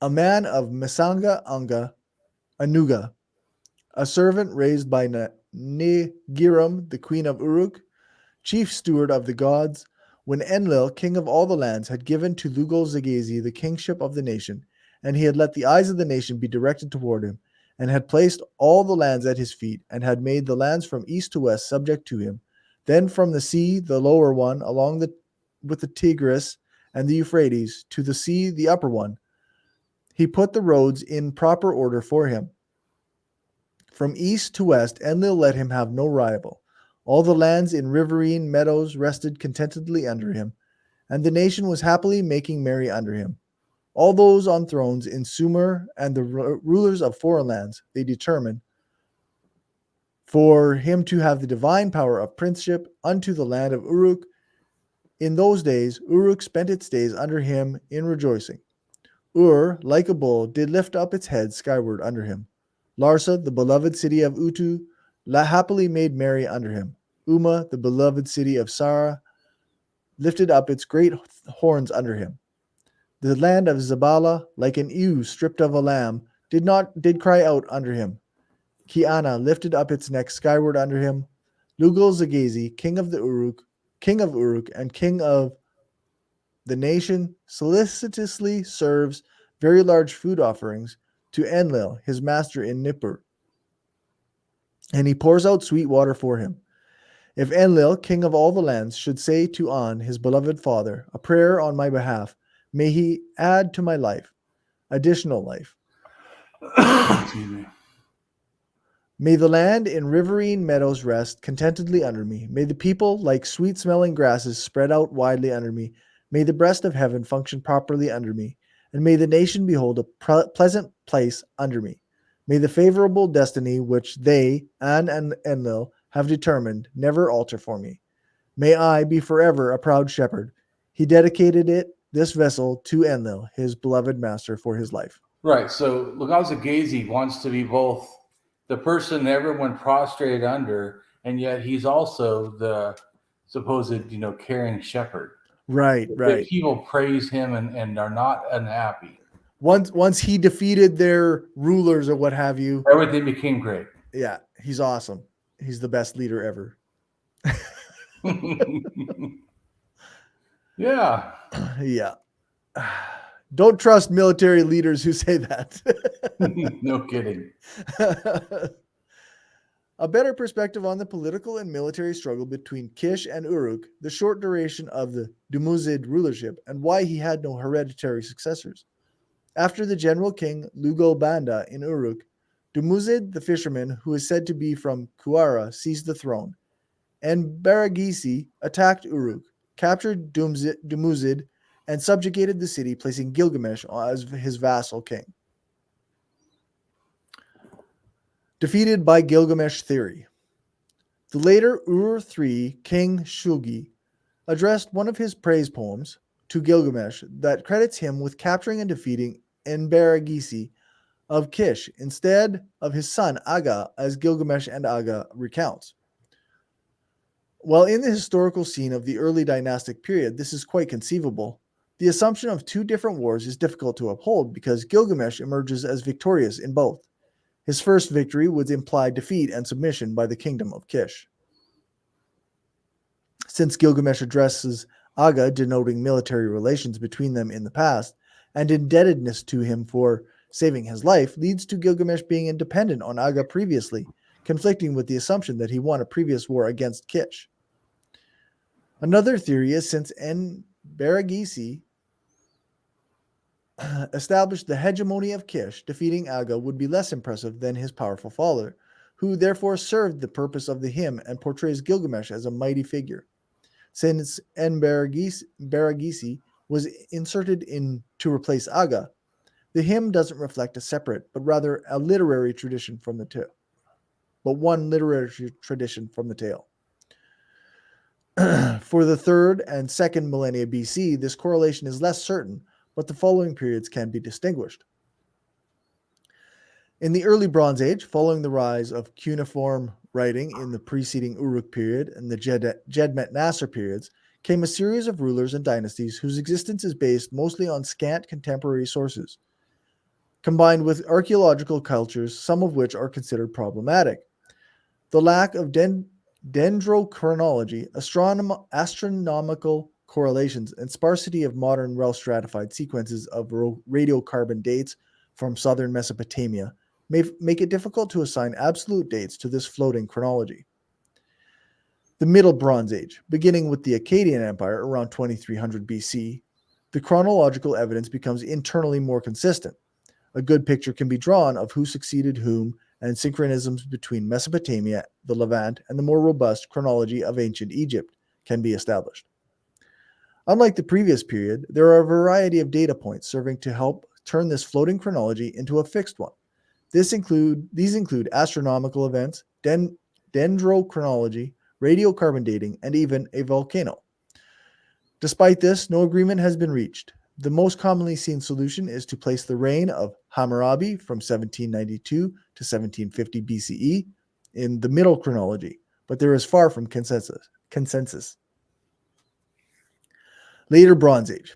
a man of Masanga Anga, Anuga, a servant raised by Nigiram, the queen of Uruk, chief steward of the gods, when Enlil, king of all the lands, had given to Lugalzagesi the kingship of the nation, and he had let the eyes of the nation be directed toward him, and had placed all the lands at his feet, and had made the lands from east to west subject to him. Then from the sea, the lower one, along with the Tigris and the Euphrates, to the sea, the upper one, he put the roads in proper order for him. From east to west, Enlil let him have no rival. All the lands in riverine meadows rested contentedly under him, and the nation was happily making merry under him. All those on thrones in Sumer and the rulers of foreign lands, they determined for him to have the divine power of princeship unto the land of Uruk. In those days, Uruk spent its days under him in rejoicing. Like a bull, did lift up its head skyward under him. Larsa, the beloved city of Utu, happily made merry under him. Uma, the beloved city of Sara, lifted up its great horns under him. The land of Zabala, like an ewe stripped of a lamb, did cry out under him. Kiana lifted up its neck skyward under him. Lugalzagesi, king of Uruk, and king of the nation, solicitously serves very large food offerings to Enlil, his master in Nippur, and he pours out sweet water for him. If Enlil, king of all the lands, should say to An, his beloved father, a prayer on my behalf, may he add to my life, additional life. Excuse me. May the land in riverine meadows rest contentedly under me. May the people, like sweet-smelling grasses, spread out widely under me. May the breast of heaven function properly under me. And may the nation behold a pleasant place under me. May the favorable destiny which they, An and Enlil, have determined, never alter for me. May I be forever a proud shepherd. He dedicated this vessel to Enlil, his beloved master, for his life. Right. So Lugalzagesi wants to be both the person everyone prostrated under, and yet he's also the supposed, caring shepherd. Right. People praise him and are not unhappy. Once he defeated their rulers or what have you, everything became great. Yeah, he's awesome. He's the best leader ever. Yeah. Yeah. Don't trust military leaders who say that. No kidding. A better perspective on the political and military struggle between Kish and Uruk, the short duration of the Dumuzid rulership, and why he had no hereditary successors. After the general king Lugalbanda in Uruk, Dumuzid, the fisherman, who is said to be from Kuara, seized the throne, and Baragisi attacked Uruk, captured Dumuzid, and subjugated the city, placing Gilgamesh as his vassal king. Defeated by Gilgamesh theory. The later Ur-III king Shulgi addressed one of his praise poems to Gilgamesh that credits him with capturing and defeating Enbaragisi of Kish instead of his son Aga, as Gilgamesh and Aga recounts. While in the historical scene of the early dynastic period, this is quite conceivable, the assumption of two different wars is difficult to uphold because Gilgamesh emerges as victorious in both. His first victory would imply defeat and submission by the kingdom of Kish. Since Gilgamesh addresses Aga, denoting military relations between them in the past, and indebtedness to him for saving his life leads to Gilgamesh being independent on Aga previously, conflicting with the assumption that he won a previous war against Kish. Another theory is since Enbaragesi established the hegemony of Kish, defeating Aga would be less impressive than his powerful father, who therefore served the purpose of the hymn and portrays Gilgamesh as a mighty figure. Since Enbaragesi was inserted in to replace Aga, the hymn doesn't reflect a separate, but rather a literary tradition from the tale. But one literary tradition from the tale. For the 3rd and 2nd millennia BC, this correlation is less certain, but the following periods can be distinguished. In the early Bronze Age, following the rise of cuneiform writing in the preceding Uruk period and the Jedmet Nasser periods, came a series of rulers and dynasties whose existence is based mostly on scant contemporary sources, combined with archaeological cultures, some of which are considered problematic. The lack of dendrochronology, astronomical correlations, and sparsity of modern well-stratified sequences of radiocarbon dates from southern Mesopotamia may make it difficult to assign absolute dates to this floating chronology. The Middle Bronze Age, beginning with the Akkadian Empire around 2300 BC, the chronological evidence becomes internally more consistent. A good picture can be drawn of who succeeded whom, and synchronisms between Mesopotamia, the Levant, and the more robust chronology of ancient Egypt can be established. Unlike the previous period, there are a variety of data points serving to help turn this floating chronology into a fixed one. These include astronomical events, dendrochronology, radiocarbon dating, and even a volcano. Despite this, no agreement has been reached. The most commonly seen solution is to place the reign of Hammurabi from 1792 to 1750 BCE in the middle chronology, but there is far from consensus. Later Bronze Age.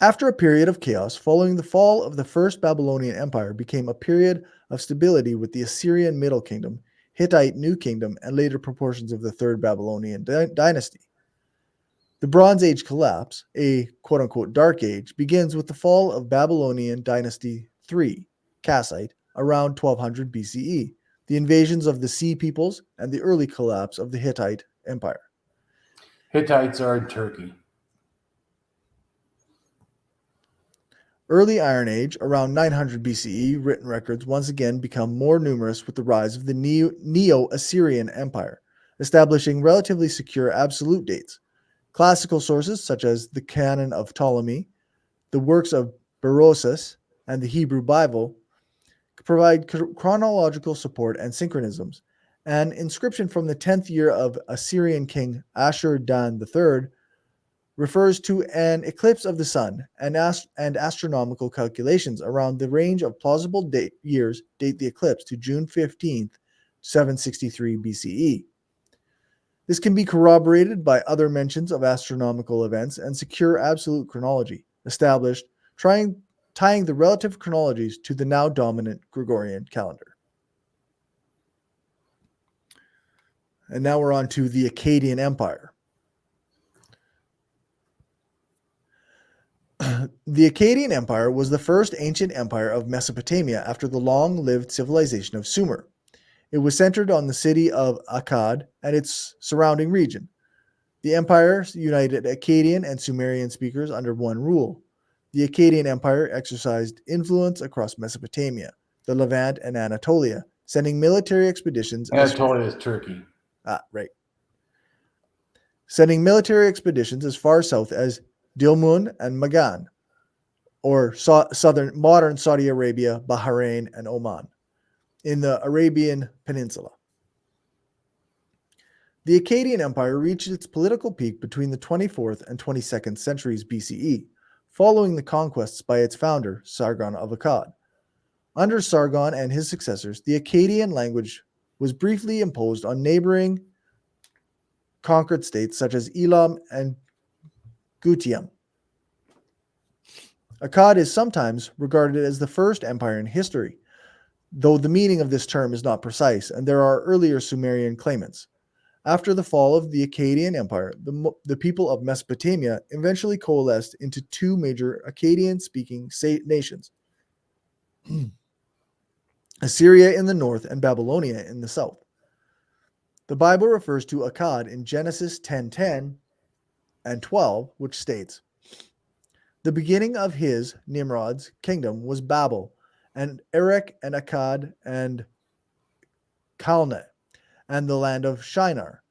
After a period of chaos following the fall of the First Babylonian Empire became a period of stability with the Assyrian Middle Kingdom, Hittite New Kingdom, and later proportions of the Third Babylonian dynasty. The Bronze Age collapse, a quote-unquote Dark Age, begins with the fall of Babylonian Dynasty III, Kassite, around 1200 BCE, the invasions of the Sea peoples, and the early collapse of the Hittite Empire. Hittites are in Turkey. Early Iron Age, around 900 BCE, written records once again become more numerous with the rise of the Neo-Assyrian Empire, establishing relatively secure absolute dates. Classical sources such as the Canon of Ptolemy, the works of Berosus, and the Hebrew Bible provide chronological support and synchronisms. An inscription from the 10th year of Assyrian king Ashur-dan III refers to an eclipse of the sun, and astronomical calculations around the range of plausible years date the eclipse to June 15th, 763 BCE. This can be corroborated by other mentions of astronomical events and secure absolute chronology, established, tying the relative chronologies to the now dominant Gregorian calendar. And now we're on to the Akkadian Empire. The Akkadian Empire was the first ancient empire of Mesopotamia after the long-lived civilization of Sumer. It was centered on the city of Akkad and its surrounding region. The empire united Akkadian and Sumerian speakers under one rule. The Akkadian Empire exercised influence across Mesopotamia, the Levant, and Anatolia, sending military expeditions. Anatolia is Turkey. Right. Sending military expeditions as far south as Dilmun and Magan, or modern Saudi Arabia, Bahrain, and Oman, in the Arabian Peninsula. The Akkadian Empire reached its political peak between the 24th and 22nd centuries BCE, following the conquests by its founder, Sargon of Akkad. Under Sargon and his successors, the Akkadian language was briefly imposed on neighboring conquered states such as Elam and Gutium. Akkad is sometimes regarded as the first empire in history, though the meaning of this term is not precise, and there are earlier Sumerian claimants. After the fall of the Akkadian Empire, the people of Mesopotamia eventually coalesced into two major Akkadian-speaking nations, Assyria in the north, and Babylonia in the south. The Bible refers to Akkad in Genesis 10:10 and 12, which states, "The beginning of his, Nimrod's, kingdom was Babel, and Erech and Akkad and Calneh, and the land of Shinar.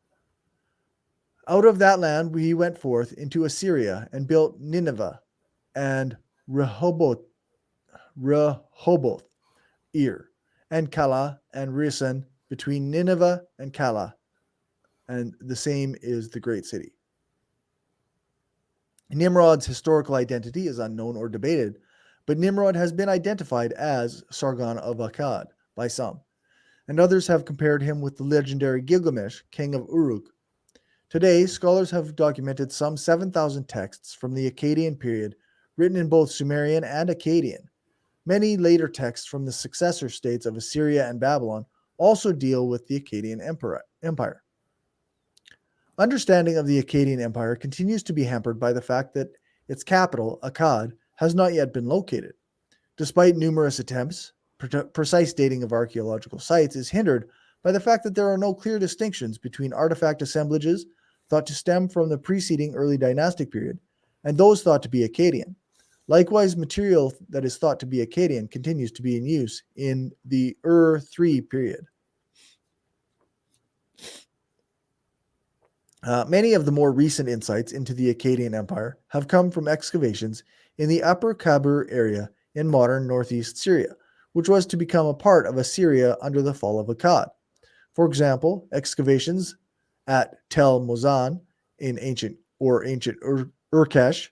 Out of that land he went forth into Assyria, and built Nineveh, and Rehoboth, and Calah, and Resen, between Nineveh and Calah, and the same is the great city." Nimrod's historical identity is unknown or debated, but Nimrod has been identified as Sargon of Akkad by some, and others have compared him with the legendary Gilgamesh, king of Uruk. Today, scholars have documented some 7,000 texts from the Akkadian period, written in both Sumerian and Akkadian. Many later texts from the successor states of Assyria and Babylon also deal with the Akkadian Empire. Understanding of the Akkadian Empire continues to be hampered by the fact that its capital, Akkad, has not yet been located. Despite numerous attempts, precise dating of archaeological sites is hindered by the fact that there are no clear distinctions between artifact assemblages thought to stem from the preceding early dynastic period and those thought to be Akkadian. Likewise, material that is thought to be Akkadian continues to be in use in the Ur-3 period. Many of the more recent insights into the Akkadian Empire have come from excavations in the Upper Kabur area in modern northeast Syria, which was to become a part of Assyria under the fall of Akkad. For example, excavations at Tel Mozan in ancient Urkesh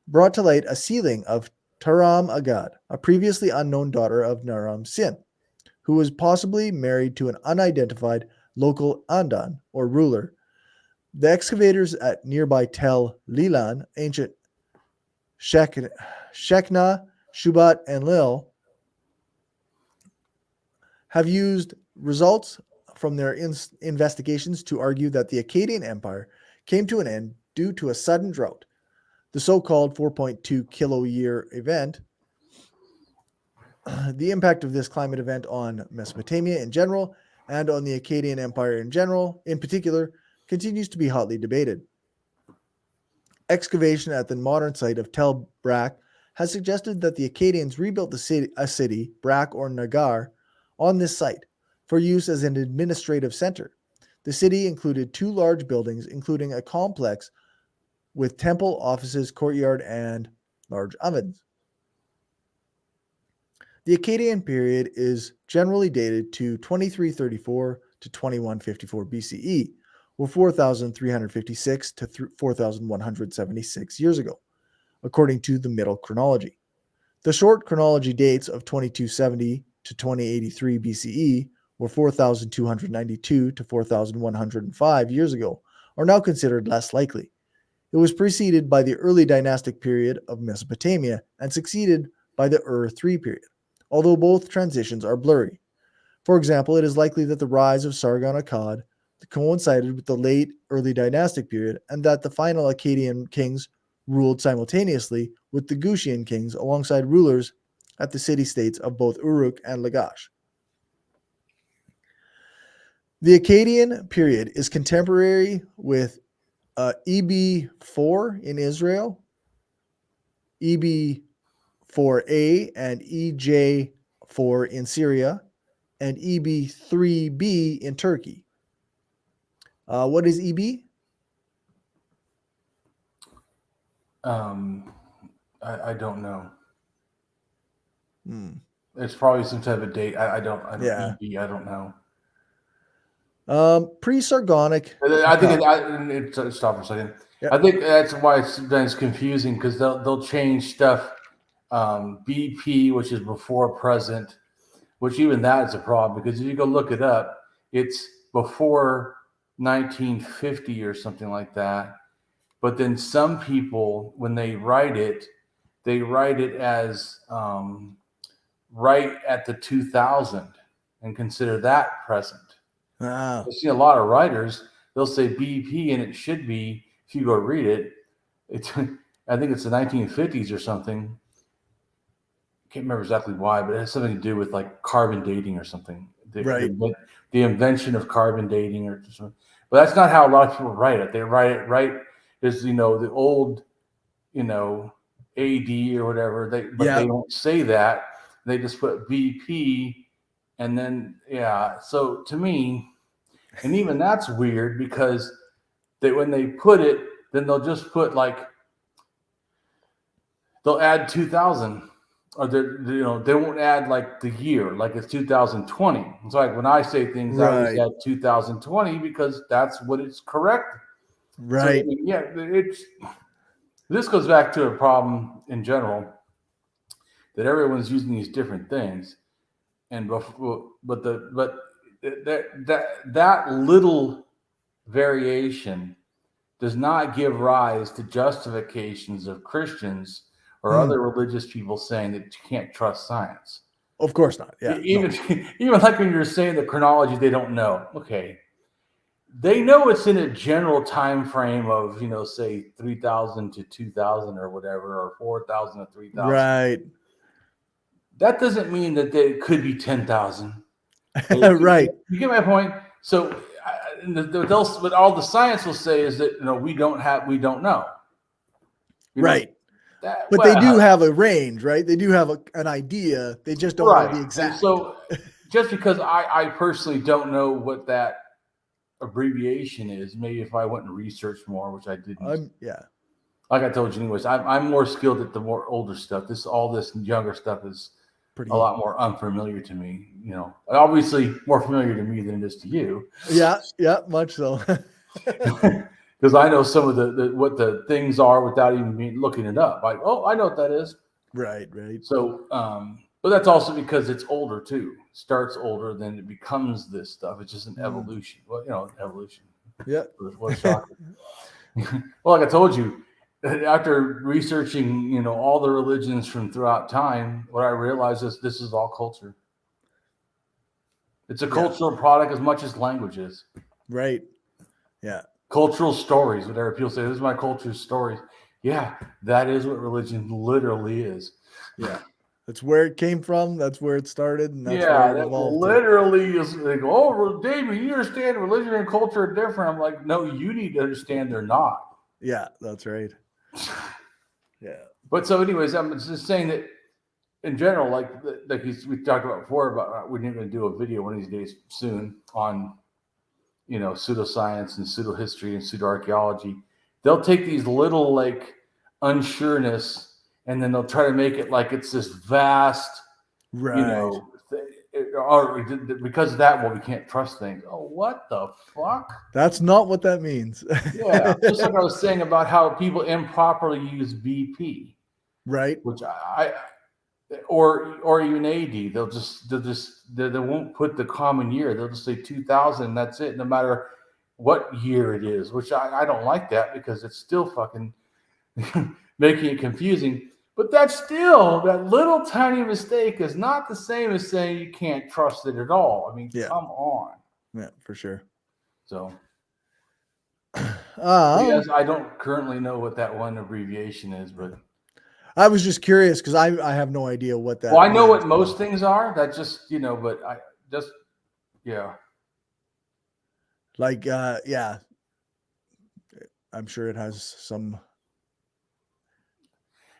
brought to light a ceiling of Taram Agad, a previously unknown daughter of Naram Sin, who was possibly married to an unidentified local Andan or ruler. The excavators at nearby Tel Lilan, ancient Shekna, Shubat, and Lil, have used results from their investigations to argue that the Akkadian Empire came to an end due to a sudden drought, the so-called 4.2 kilo-year event. The impact of this climate event on Mesopotamia in general and on the Akkadian Empire in particular, continues to be hotly debated. Excavation at the modern site of Tel Brak has suggested that the Akkadians rebuilt a city, Brak or Nagar, on this site for use as an administrative center. The city included two large buildings, including a complex with temple, offices, courtyard, and large ovens. The Akkadian period is generally dated to 2334 to 2154 BCE, or 4,356 to 4,176 years ago, according to the middle chronology. The short chronology dates of 2270 to 2083 BCE, or 4,292 to 4,105 years ago, are now considered less likely. It was preceded by the early dynastic period of Mesopotamia and succeeded by the Ur-3 period, although both transitions are blurry. For example, it is likely that the rise of Sargon Akkad coincided with the late early dynastic period and that the final Akkadian kings ruled simultaneously with the Gutian kings alongside rulers at the city-states of both Uruk and Lagash. The Akkadian period is contemporary with EB4 in Israel, EB4A and EJ4 in Syria, and EB3B in Turkey. What is EB? I don't know. It's probably some type of date. I don't Yeah. EB, I don't know. Pre-Sargonic. I think stop for a second. Yep. I think that's why it's sometimes confusing because they'll change stuff. BP, which is before present, which even that is a problem because if you go look it up, it's before 1950 or something like that. But then some people, when they write it as right at the 2000 and consider that present. Wow. I see a lot of writers, they'll say BP and it should be, if you go read it, I think it's the 1950s or something. can't remember exactly why, but it has something to do with like carbon dating or something. Right. The invention of carbon dating or something. But that's not how a lot of people write it. They write it right as, the old, AD or whatever. They don't say that. They just put BP, and then So to me, and even that's weird, because when they put it, then they'll just put they'll add 2000, or they won't add like the year, like it's 2020. It's like when I say things, I always add 2020 because that's what it's correct. Right. So, this goes back to a problem in general, that everyone's using these different things, and that little variation does not give rise to justifications of Christians or other religious people saying that you can't trust science. Of course not. Yeah. Even like when you're saying the chronology, they don't know. Okay. They know it's in a general time frame of, say 3,000 to 2,000 or whatever, or 4,000 to 3,000. Right. That doesn't mean that it could be 10,000. Right. You get my point? So what all the science will say is that we don't know. Right. But they do have a range, right? They do have an idea. They just don't know the exact. And so just because I personally don't know what that abbreviation is, maybe if I went and researched more, which I didn't. Like I told you anyways, I'm more skilled at the more older stuff. All this younger stuff is a lot more unfamiliar to me, obviously more familiar to me than it is to you. Yeah, much so. Because I know some of what the things are without even looking it up. Like, oh, I know what that is. Right. So, but that's also because it's older too. Starts older, then it becomes this stuff. It's just an evolution. Well, evolution. Yeah. What's shocking. Well, like I told you, after researching, all the religions from throughout time, what I realized is this is all culture. It's a cultural product as much as language is. Right. Yeah. Cultural stories, whatever people say, this is my culture's stories. Yeah, that is what religion literally is. Yeah. That's where it came from. That's where it started. And that's where it evolved. Literally is like, oh, Damien, you understand religion and culture are different. I'm like, no, you need to understand they're not. Yeah, that's right. Yeah. But so anyways, I'm just saying that in general, like we talked about before, about we're going to do a video one of these days soon on, pseudoscience and pseudo history and pseudo archaeology. They'll take these little unsureness, and then they'll try to make it like it's this vast, or because of that, we can't trust things. Oh, what the fuck? That's not what that means. Yeah, just like I was saying about how people improperly use BP, right? Which or even AD, they won't put the common year. They'll just say 2000, and that's it, no matter what year it is. Which I don't like that, because it's still fucking making it confusing. But that little tiny mistake is not the same as saying you can't trust it at all. I mean, come on. Yeah, for sure. So, yes, I don't currently know what that one abbreviation is, but I was just curious because I have no idea what that. Well, I know what most things are. That just, but I just, Like, I'm sure it has some.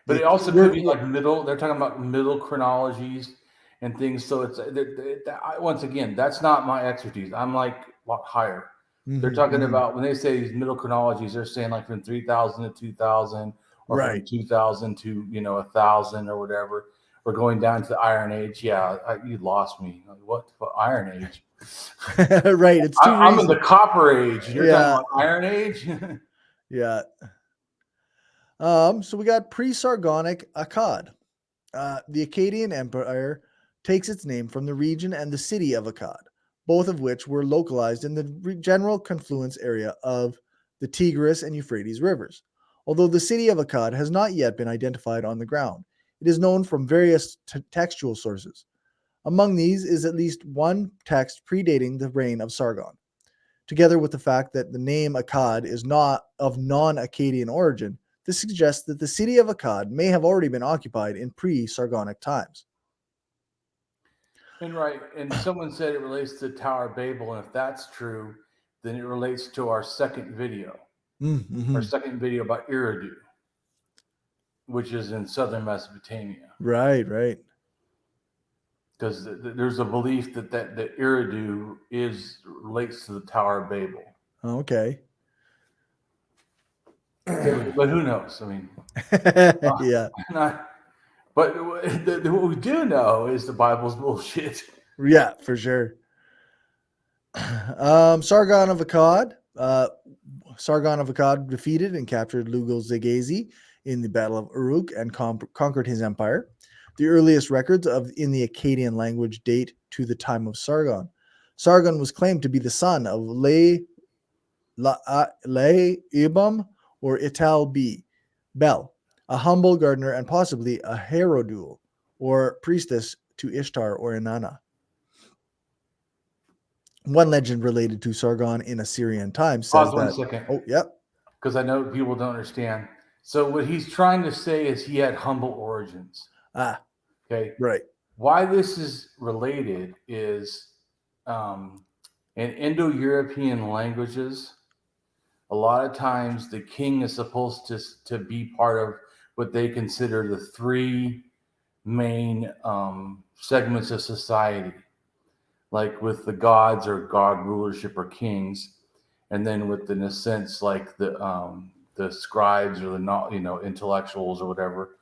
But it also could be like middle. They're talking about middle chronologies and things. So it's once again, that's not my expertise. I'm like a lot higher. Mm-hmm. They're talking about, when they say these middle chronologies, they're saying like from 3,000 to 2,000, or from 2,000 to 1,000 or whatever. We're going down to the Iron Age. Yeah, you lost me. What Iron Age? Right. It's I'm in the Copper Age. You're talking about Iron Age. Yeah. So we got pre-Sargonic Akkad. The Akkadian Empire takes its name from the region and the city of Akkad, both of which were localized in the general confluence area of the Tigris and Euphrates rivers. Although the city of Akkad has not yet been identified on the ground, it is known from various textual sources. Among these is at least one text predating the reign of Sargon. Together with the fact that the name Akkad is not of non-Akkadian origin, This suggests that the city of Akkad may have already been occupied in pre-Sargonic times. And right, and someone said it relates to Tower of Babel, and if that's true, then it relates to our second video. Mm-hmm. Our second video about Eridu, which is in southern Mesopotamia. Right. Because there's a belief that Eridu relates to the Tower of Babel. Okay. But who knows? I mean, yeah. But what we do know is the Bible's bullshit. Yeah, for sure. Sargon of Akkad. Sargon of Akkad defeated and captured Lugalzagesi in the Battle of Uruk and conquered his empire. The earliest records in the Akkadian language date to the time of Sargon. Sargon was claimed to be the son of Le-Ibam or Ital Bel, a humble gardener and possibly a Herodul, or priestess to Ishtar or Inanna. One legend related to Sargon in Assyrian times says Pause 1 second. Oh, yep. Because I know people don't understand. So what he's trying to say is he had humble origins. Okay. Right. Why this is related is in Indo-European languages, a lot of times the king is supposed to be part of what they consider the three main segments of society, like with the gods or god rulership or kings, and then with, in a sense, like the scribes or the intellectuals or whatever.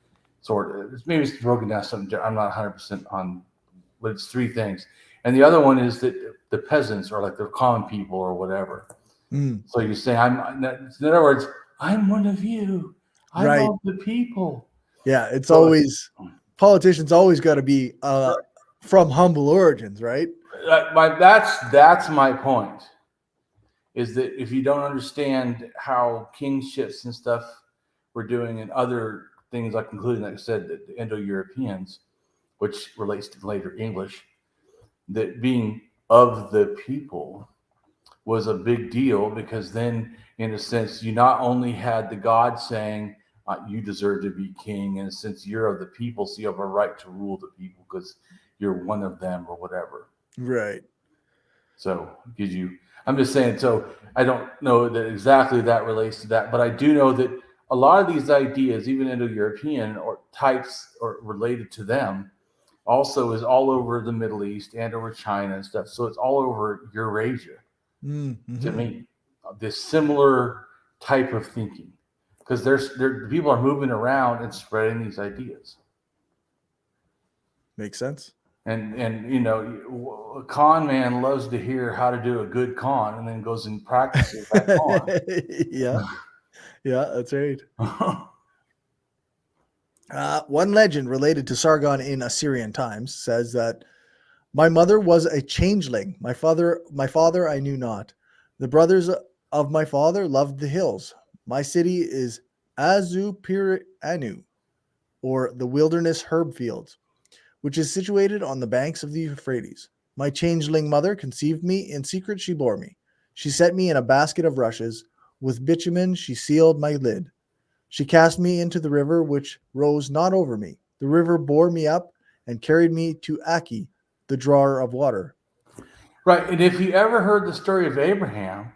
Maybe it's broken down something. I'm not 100% on, but it's three things. And the other one is that the peasants are like the common people or whatever. So you say, in other words, I'm one of you. I'm of the people. Yeah, it's always, politicians always got to be from humble origins, right? That's my point, is that if you don't understand how kingships and stuff were doing and other things, like including, like I said, the Indo-Europeans, which relates to later English, that being of the people was a big deal, because then, in a sense, you not only had the God saying, you deserve to be king, in a sense, you're of the people, so you have a right to rule the people because you're one of them or whatever. Right. So gives you, I'm just saying, so I don't know that exactly that relates to that, but I do know that a lot of these ideas, even Indo-European or types or related to them, also is all over the Middle East and over China and stuff. So it's all over Eurasia. To me, this similar type of thinking, because people are moving around and spreading these ideas. Makes sense. And a con man loves to hear how to do a good con and then goes and practices that con. Yeah, that's right. One legend related to Sargon in Assyrian times says that my mother was a changeling. My father I knew not. The brothers of my father loved the hills. My city is Azupiranu, or the wilderness herb fields, which is situated on the banks of the Euphrates. My changeling mother conceived me. In secret she bore me. She set me in a basket of rushes. With bitumen she sealed my lid. She cast me into the river, which rose not over me. The river bore me up and carried me to Aki, the drawer of water. Right. And if you ever heard the story of Abraham,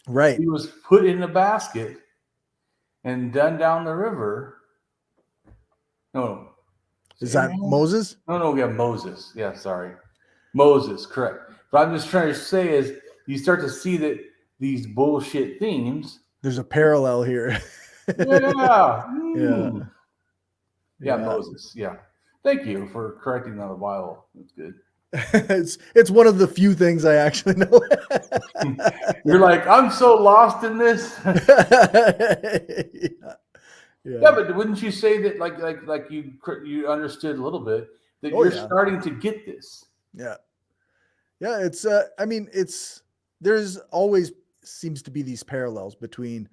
right, he was put in a basket and done down the river. No. Is that Moses? No, we have Moses. Yeah, sorry. Moses, correct. But I'm just trying to say is you start to see that these bullshit themes. There's a parallel here. Yeah, Moses. Yeah. Thank you for correcting on the Bible. That's good. It's one of the few things I actually know. You're like, I'm so lost in this. Yeah, but wouldn't you say that like you understood a little bit that you're starting to get this? Yeah. It's there's always seems to be these parallels between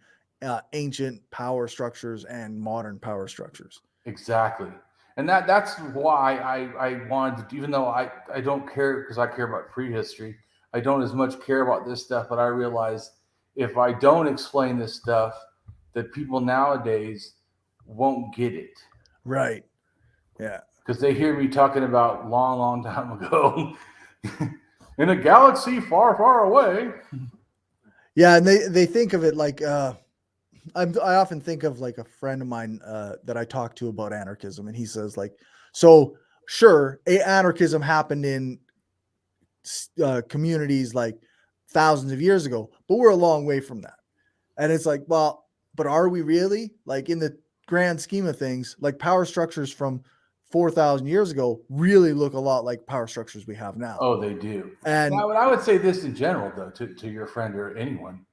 ancient power structures and modern power structures. Exactly. And that's why I wanted to, even though I don't care, because I care about prehistory, I don't as much care about this stuff, but I realize if I don't explain this stuff, that people nowadays won't get it. Right. Yeah. Because they hear me talking about long time ago in a galaxy far, far away. Yeah, and they think of it like I often think of like a friend of mine that I talk to about anarchism, and he says like, so sure, anarchism happened in communities like thousands of years ago, but we're a long way from that. And it's like, well, but are we really? Like in the grand scheme of things, like power structures from 4,000 years ago really look a lot like power structures we have now. Oh, they do. And now, I would say this in general, though, to your friend or anyone.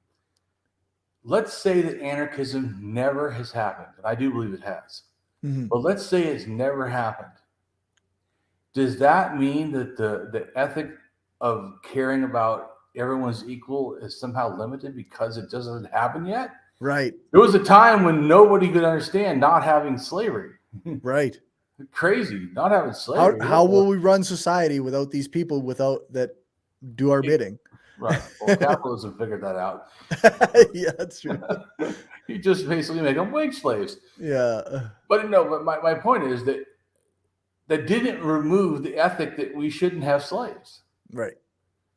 Let's say that anarchism never has happened, and I do believe it has. mm-hmm. But let's say it's never happened. Does that mean that the ethic of caring about everyone's equal is somehow limited because it doesn't happen yet? Right. There was a time when nobody could understand not having slavery. Right. Crazy, not having slavery. How will we run society without these people that do our bidding? Right. Well, capitalism figured that out. Yeah, that's true. You just basically make them wage slaves. Yeah. But no, but my point is that didn't remove the ethic that we shouldn't have slaves. Right.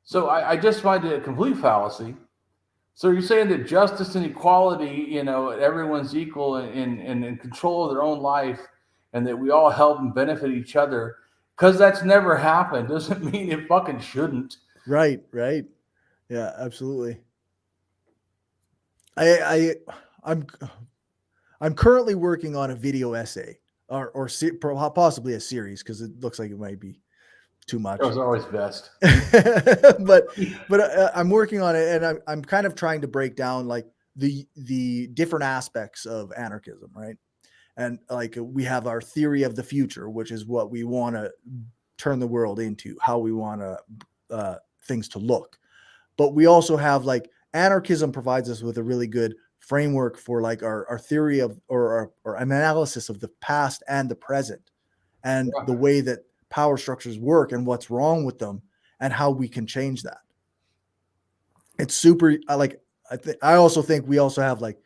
So I just find it a complete fallacy. So you're saying that justice and equality, everyone's equal and in control of their own life, and that we all help and benefit each other, because that's never happened doesn't mean it fucking shouldn't. Right. Yeah, absolutely. I'm currently working on a video essay or possibly a series, because it looks like it might be too much. It was always best. but I'm working on it, and I'm kind of trying to break down like the different aspects of anarchism, right? And like we have our theory of the future, which is what we want to turn the world into, how we want things to look. But we also have like anarchism provides us with a really good framework for like our theory of or an analysis of the past and the present, and the way that power structures work and what's wrong with them and how we can change that. It's super. I also think we also have like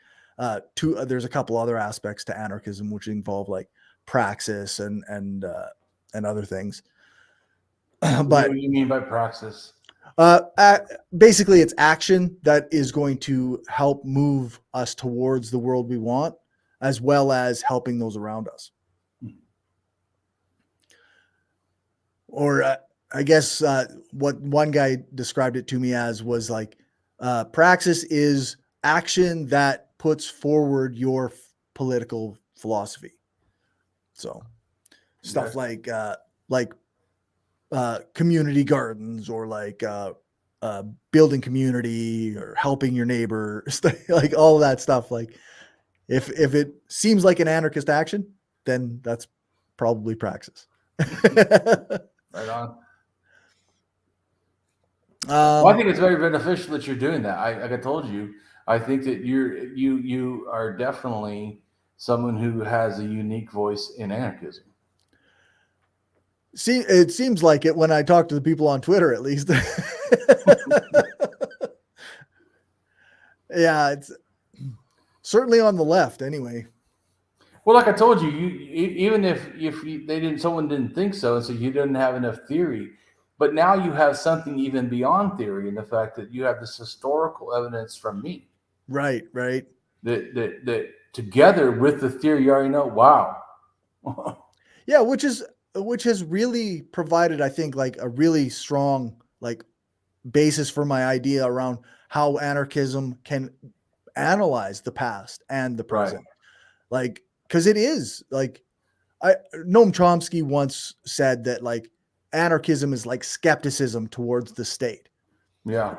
there's a couple other aspects to anarchism which involve like praxis and other things. But what do you mean by praxis? Basically it's action that is going to help move us towards the world we want, as well as helping those around us. Or I guess what one guy described it to me as was like praxis is action that puts forward your political philosophy. So stuff like community gardens, or like building community, or helping your neighbor, like all of that stuff. Like if it seems like an anarchist action, then that's probably praxis. Right on. Well, I think it's very beneficial that you're doing that. Like I told you, I think that you are definitely someone who has a unique voice in anarchism. See, it seems like it when I talk to the people on Twitter, at least. Yeah, it's certainly on the left, anyway. Well, like I told you, even if someone didn't think so, and so you didn't have enough theory, but now you have something even beyond theory in the fact that you have this historical evidence from me. Right. That together with the theory you already know, wow. Yeah, which has really provided, I think, like a really strong like basis for my idea around how anarchism can analyze the past and the present. Right. Like, because it is like Noam Chomsky once said that like anarchism is like skepticism towards the state. Yeah.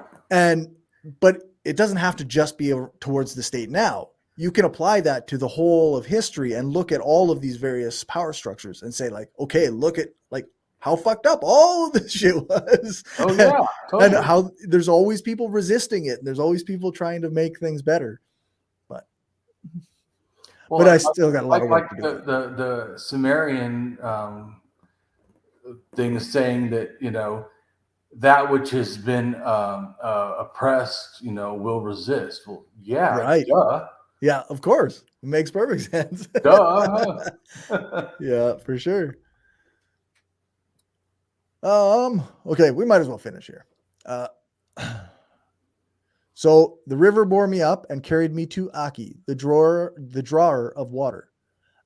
But it doesn't have to just be towards the state now. You can apply that to the whole of history and look at all of these various power structures and say like, okay, look at like how fucked up all of this shit was. Oh yeah. Totally. And how there's always people resisting it. And there's always people trying to make things better. But I still got a lot of work to do. The Sumerian thing is saying that, that which has been oppressed, will resist. Well, yeah, right. Duh. Yeah, of course. It makes perfect sense. Duh. Yeah, for sure. Okay, we might as well finish here. Uh, so the river bore me up and carried me to Aki, the drawer of water.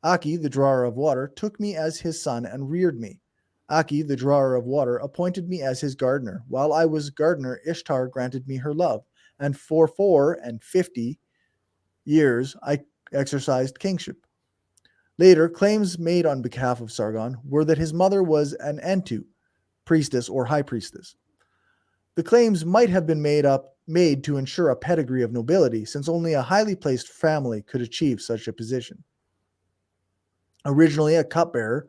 Aki, the drawer of water, took me as his son and reared me. Aki, the drawer of water, appointed me as his gardener. While I was gardener, Ishtar granted me her love, and for 54 years I exercised kingship. Later, claims made on behalf of Sargon were that his mother was an Entu, priestess or high priestess. The claims might have been made to ensure a pedigree of nobility, since only a highly placed family could achieve such a position. Originally a cupbearer,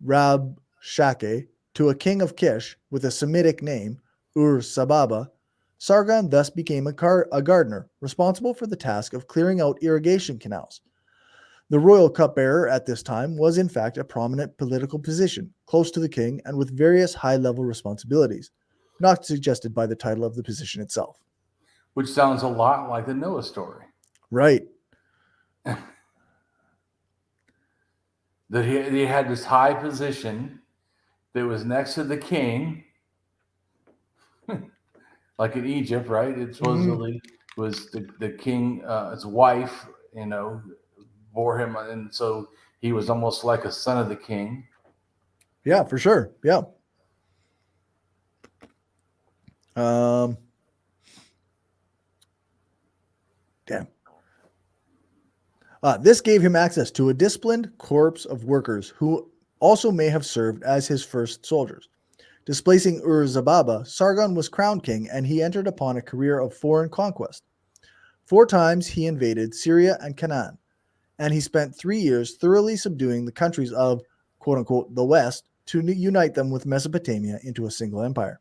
Rabshakeh, to a king of Kish with a Semitic name, Ur-Sababa, Sargon thus became a gardener, responsible for the task of clearing out irrigation canals. The royal cupbearer at this time was in fact a prominent political position, close to the king and with various high-level responsibilities, not suggested by the title of the position itself. Which sounds a lot like the Noah story. Right. That he had this high position that was next to the king, like in Egypt, right? It supposedly was the king, his wife, bore him, and so he was almost like a son of the king. Yeah, for sure. Yeah. Damn. This gave him access to a disciplined corps of workers who also may have served as his first soldiers. Displacing Ur-Zababa, Sargon was crowned king and he entered upon a career of foreign conquest. 4 times he invaded Syria and Canaan, and he spent 3 years thoroughly subduing the countries of, quote-unquote, the West to unite them with Mesopotamia into a single empire.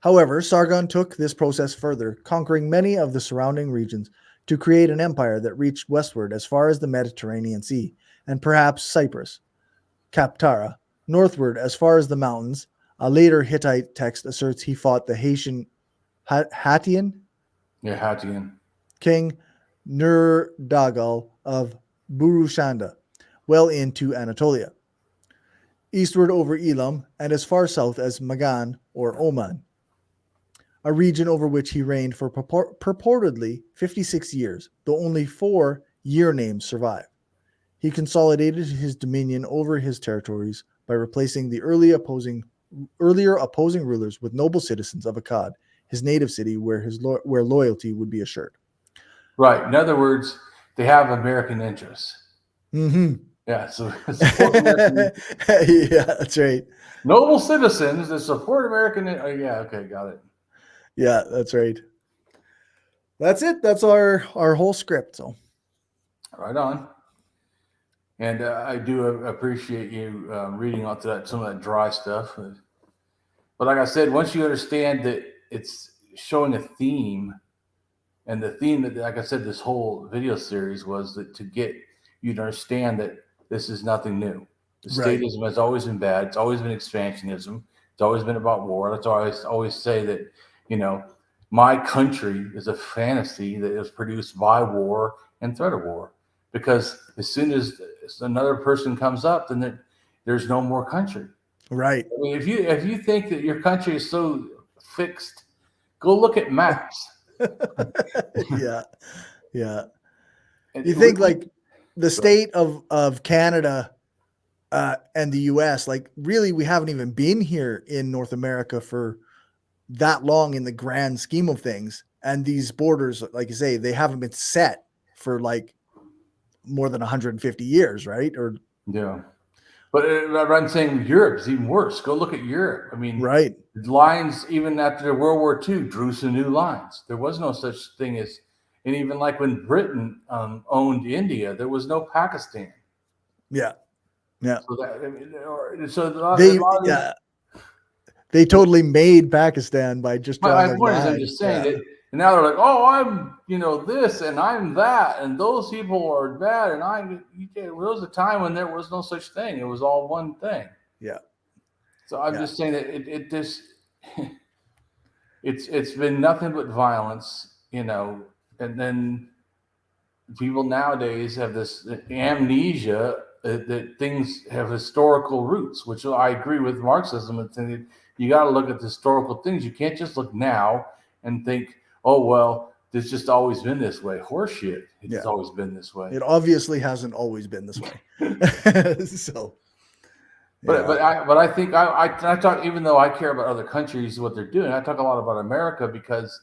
However, Sargon took this process further, conquering many of the surrounding regions to create an empire that reached westward as far as the Mediterranean Sea, and perhaps Cyprus, Kaptara, northward as far as the mountains. A later Hittite text asserts he fought the Hattian king Nur-Dagal of Burushanda, well into Anatolia, eastward over Elam, and as far south as Magan or Oman, a region over which he reigned for purportedly 56 years, though only 4 year names survive. He consolidated his dominion over his territories by replacing the earlier opposing rulers with noble citizens of Akkad, his native city where loyalty would be assured. Right. In other words, they have American interests. Mm-hmm. Yeah. So yeah, that's right. Noble citizens that support American. Yeah. Okay. Got it. Yeah, that's right. That's it. That's our whole script. So, right on. And I do appreciate you reading onto some of that dry stuff. But like I said, once you understand that it's showing a theme, and the theme that, like I said, this whole video series was that to get you to understand that this is nothing new. The statism has always been bad. It's always been expansionism. It's always been about war. That's why I always say that, my country is a fantasy that is produced by war and threat of war. Because as soon as another person comes up, then there's no more country. Right. I mean, if you think that your country is so fixed, go look at maps. Yeah. You think like the state of Canada and the U.S., like really we haven't even been here in North America for that long in the grand scheme of things. And these borders, like you say, they haven't been set for like more than 150 years, right? Yeah. But I'm saying Europe is even worse. Go look at Europe. I mean, right. Lines, even after World War II, drew some new lines. There was no such thing as, and even like when Britain owned India, there was no Pakistan. Yeah. Yeah. So they totally made Pakistan by just drawing my point is, I'm just saying that, and now they're like, oh, I'm, this and I'm that, and those people are bad, and there was a time when there was no such thing. It was all one thing. Yeah. So I'm just saying that it just it's been nothing but violence, and then people nowadays have this amnesia that things have historical roots, which I agree with Marxism. And you got to look at the historical things. You can't just look now and think, oh, well, it's just always been this way. Horseshit. It's just always been this way. It obviously hasn't always been this way. So, but I think I talk, even though I care about other countries, what they're doing, I talk a lot about America because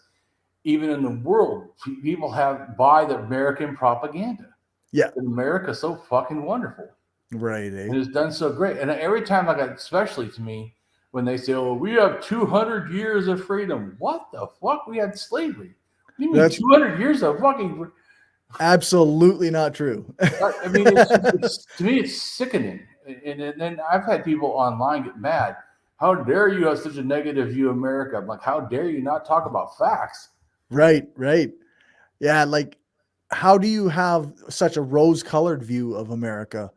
even in the world, people buy the American propaganda. Yeah. And America's so fucking wonderful. Right. And it's done so great. And every time especially to me, when they say, oh, we have 200 years of freedom. What the fuck? We had slavery. What do you mean 200 years of fucking... Absolutely not true. I mean, to me, it's sickening. And then I've had people online get mad. How dare you have such a negative view of America? I'm like, how dare you not talk about facts? Right. Yeah, like, how do you have such a rose-colored view of America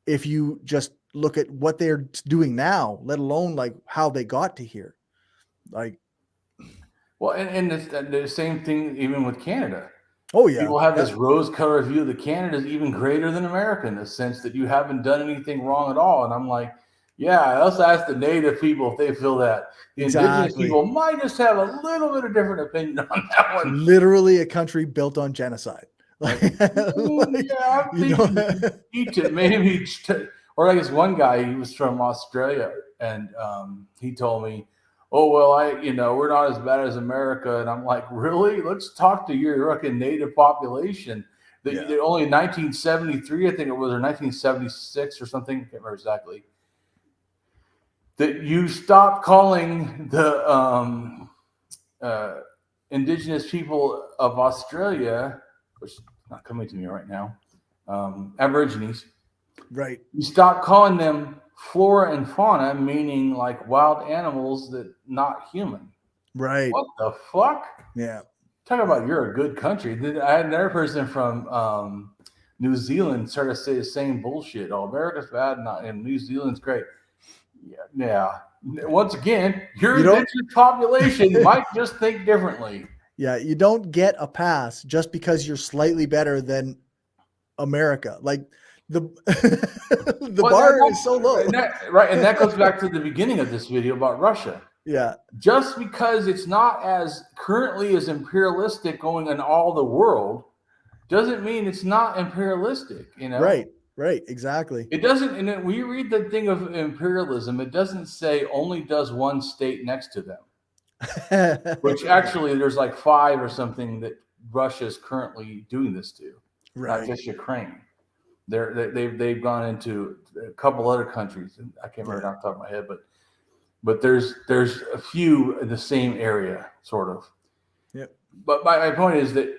if you just look at what they're doing now, let alone like how they got to here? Like, well, and the same thing even with Canada. Oh yeah, people have this rose-colored view that Canada is even greater than America in the sense that you haven't done anything wrong at all. And I'm like, yeah, let's ask the native people if they feel that. The indigenous people might just have a little bit of different opinion on that one. Literally a country built on genocide. Yeah, I'm thinking Egypt, maybe. Or I guess one guy, he was from Australia, and he told me, oh, well, we're not as bad as America. And I'm like, really? Let's talk to your fucking native population. Only in 1973, I think it was, or 1976 or something, I can't remember exactly, that you stopped calling the indigenous people of Australia, which is not coming to me right now, Aborigines. Right. You stopped calling them flora and fauna, meaning like wild animals that not human. Right. What the fuck? Yeah. Talk about you're a good country. I had another person from New Zealand start to say the same bullshit. Oh, America's bad, and New Zealand's great. Yeah. Once again, your indigenous population might just think differently. Yeah, you don't get a pass just because you're slightly better than America. Like the bar is so low. And that goes back to the beginning of this video about Russia. Yeah. Just because it's not as currently as imperialistic going in all the world doesn't mean it's not imperialistic, Right, exactly. It doesn't, and when you read the thing of imperialism, it doesn't say only does one state next to them, which actually there's like 5 or something that Russia is currently doing this to, not just Ukraine. They've gone into a couple other countries, and I can't remember off the top of my head, but there's a few in the same area, sort of. Yep. But my point is that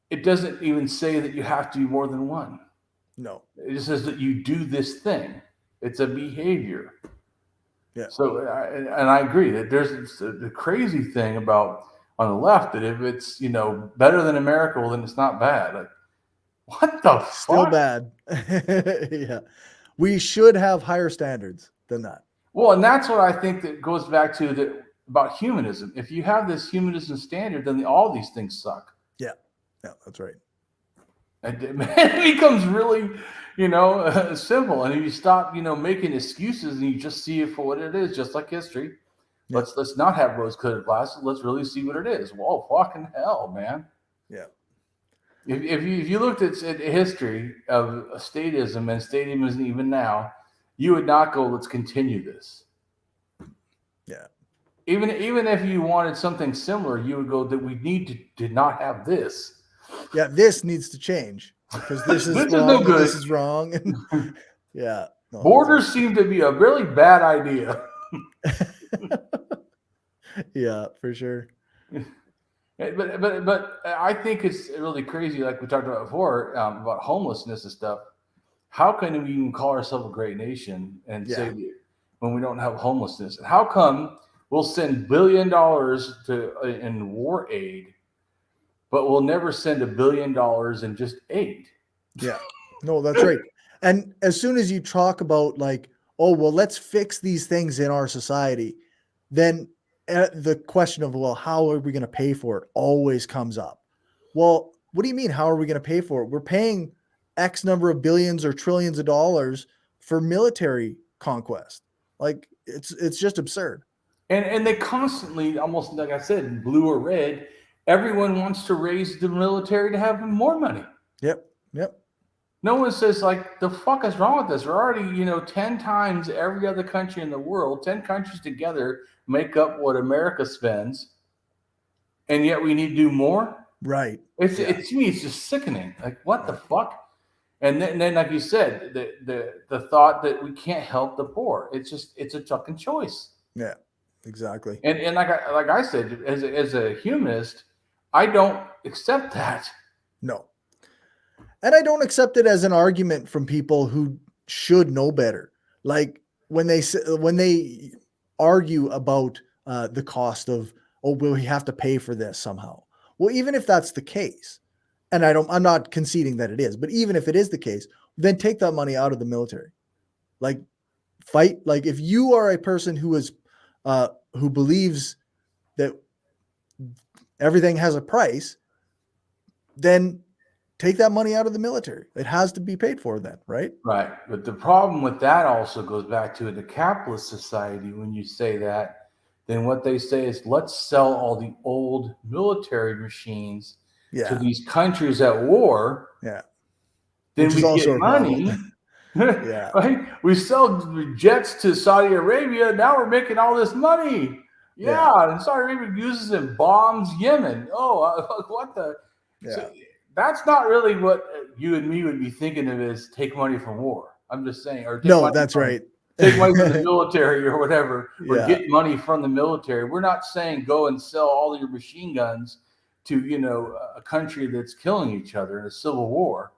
it doesn't even say that you have to be more than one. No. It just says that you do this thing. It's a behavior. Yeah. So, and I agree that there's the crazy thing about on the left that if it's better than America, well then it's not bad. Like, what the fuck? Still bad. Yeah. We should have higher standards than that. Well, and that's what I think that goes back to about humanism. If you have this humanism standard, then all these things suck. Yeah. Yeah, that's right. And it becomes really, simple. And if you stop, making excuses and you just see it for what it is, just like history. Yeah. Let's not have rose-colored glasses. Let's really see what it is. Whoa, fucking hell, man. Yeah. If you looked at history of statism and statism even now, you would not go, let's continue this. Yeah. Even if you wanted something similar, you would go that we need to not have this. Yeah, this needs to change because this is wrong. No good. This is wrong. Yeah. No, borders seem to be a really bad idea. Yeah, for sure. But I think it's really crazy, like we talked about before, about homelessness and stuff. How can we even call ourselves a great nation and say when we don't have homelessness? And how come we'll send $1 billion in war aid, but we'll never send $1 billion in just aid? Yeah, no, that's right. And as soon as you talk about like, oh, well, let's fix these things in our society, then the question of, well, how are we going to pay for it always comes up. Well, what do you mean? How are we going to pay for it? We're paying X number of billions or trillions of dollars for military conquest. Like it's just absurd. And they constantly, almost like I said, blue or red, everyone wants to raise the military to have more money. Yep. No one says, like, the fuck is wrong with this? We're already, 10 times every other country in the world. 10 countries together make up what America spends, and yet we need to do more? Right. To me, it's just sickening. Like, what the fuck? And then, like you said, the thought that we can't help the poor. It's a fucking choice. Yeah, exactly. And like I said, as a humanist, I don't accept that. No. And I don't accept it as an argument from people who should know better. Like when they argue about the cost of, we have to pay for this somehow. Well, even if that's the case, and I'm not conceding that it is, but even if it is the case, then take that money out of the military. Like fight. Like if you are a person who believes that everything has a price, then take that money out of the military. It has to be paid for then, right? Right. But the problem with that also goes back to the capitalist society. When you say that, then what they say is, let's sell all the old military machines to these countries at war. Yeah. Then we get money. Yeah. Right? We sell jets to Saudi Arabia. Now we're making all this money. Yeah. And Saudi Arabia uses and bombs Yemen. Oh, what the? Yeah. So, that's not really what you and me would be thinking of as take money from war. I'm just saying. Or that's right. Take money from the military or whatever, or get money from the military. We're not saying go and sell all your machine guns to, a country that's killing each other in a civil war.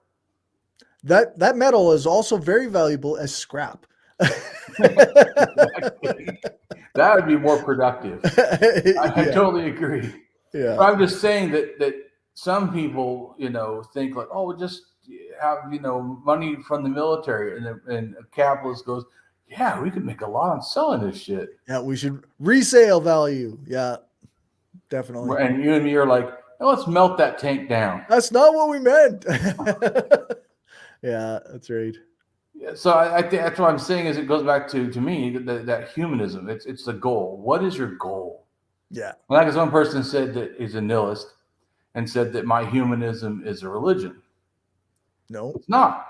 That metal is also very valuable as scrap. Exactly. That would be more productive. I totally agree. Yeah. But I'm just saying that some people, think like, we'll just have, money from the military. And a capitalist goes, yeah, we could make a lot on selling this shit. Yeah, we should resale value. Yeah, definitely. And you and me are like, let's melt that tank down. That's not what we meant. Yeah, that's right. Yeah, so I think that's what I'm saying is it goes back to me, that humanism. It's the goal. What is your goal? Yeah. Like as one person said that is a nihilist and said that my humanism is a religion. No, it's not.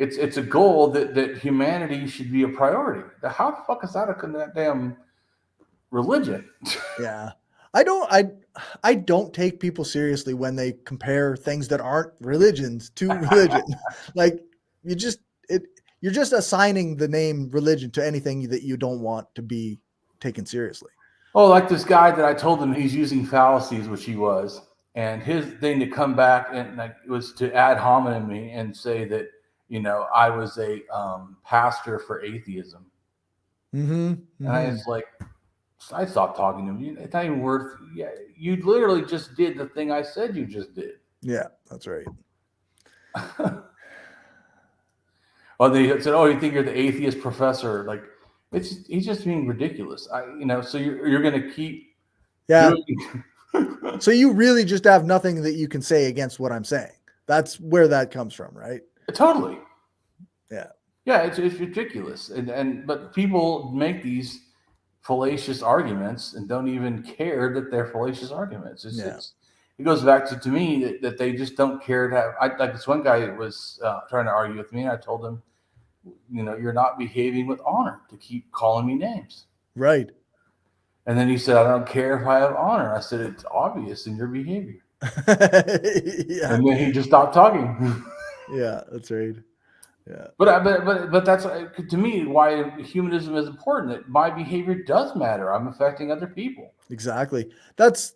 It's a goal that humanity should be a priority. How the fuck is that a damn religion? Yeah. I don't take people seriously when they compare things that aren't religions to religion. Like you're just assigning the name religion to anything that you don't want to be taken seriously. Oh, like this guy that I told him he's using fallacies, which he was. And his thing to come back and was to ad hominem me and say that, I was a pastor for atheism. Mm-hmm. And I was like, I stopped talking to him. It's not even worth. Yeah, you literally just did the thing I said you just did. Yeah, that's right. They said, you think you're the atheist professor? Like, he's just being ridiculous. So you're going to keep. Yeah. So you really just have nothing that you can say against what I'm saying. That's where that comes from, right? Totally. Yeah. Yeah, it's ridiculous. But people make these fallacious arguments and don't even care that they're fallacious arguments. It goes back to me that they just don't care to have. Like this one guy was trying to argue with me, and I told him, you're not behaving with honor to keep calling me names. Right. And then he said, I don't care if I have honor. I said, it's obvious in your behavior. Yeah. And then he just stopped talking. Yeah, that's right. Yeah. But that's to me why humanism is important. That my behavior does matter. I'm affecting other people. Exactly. That's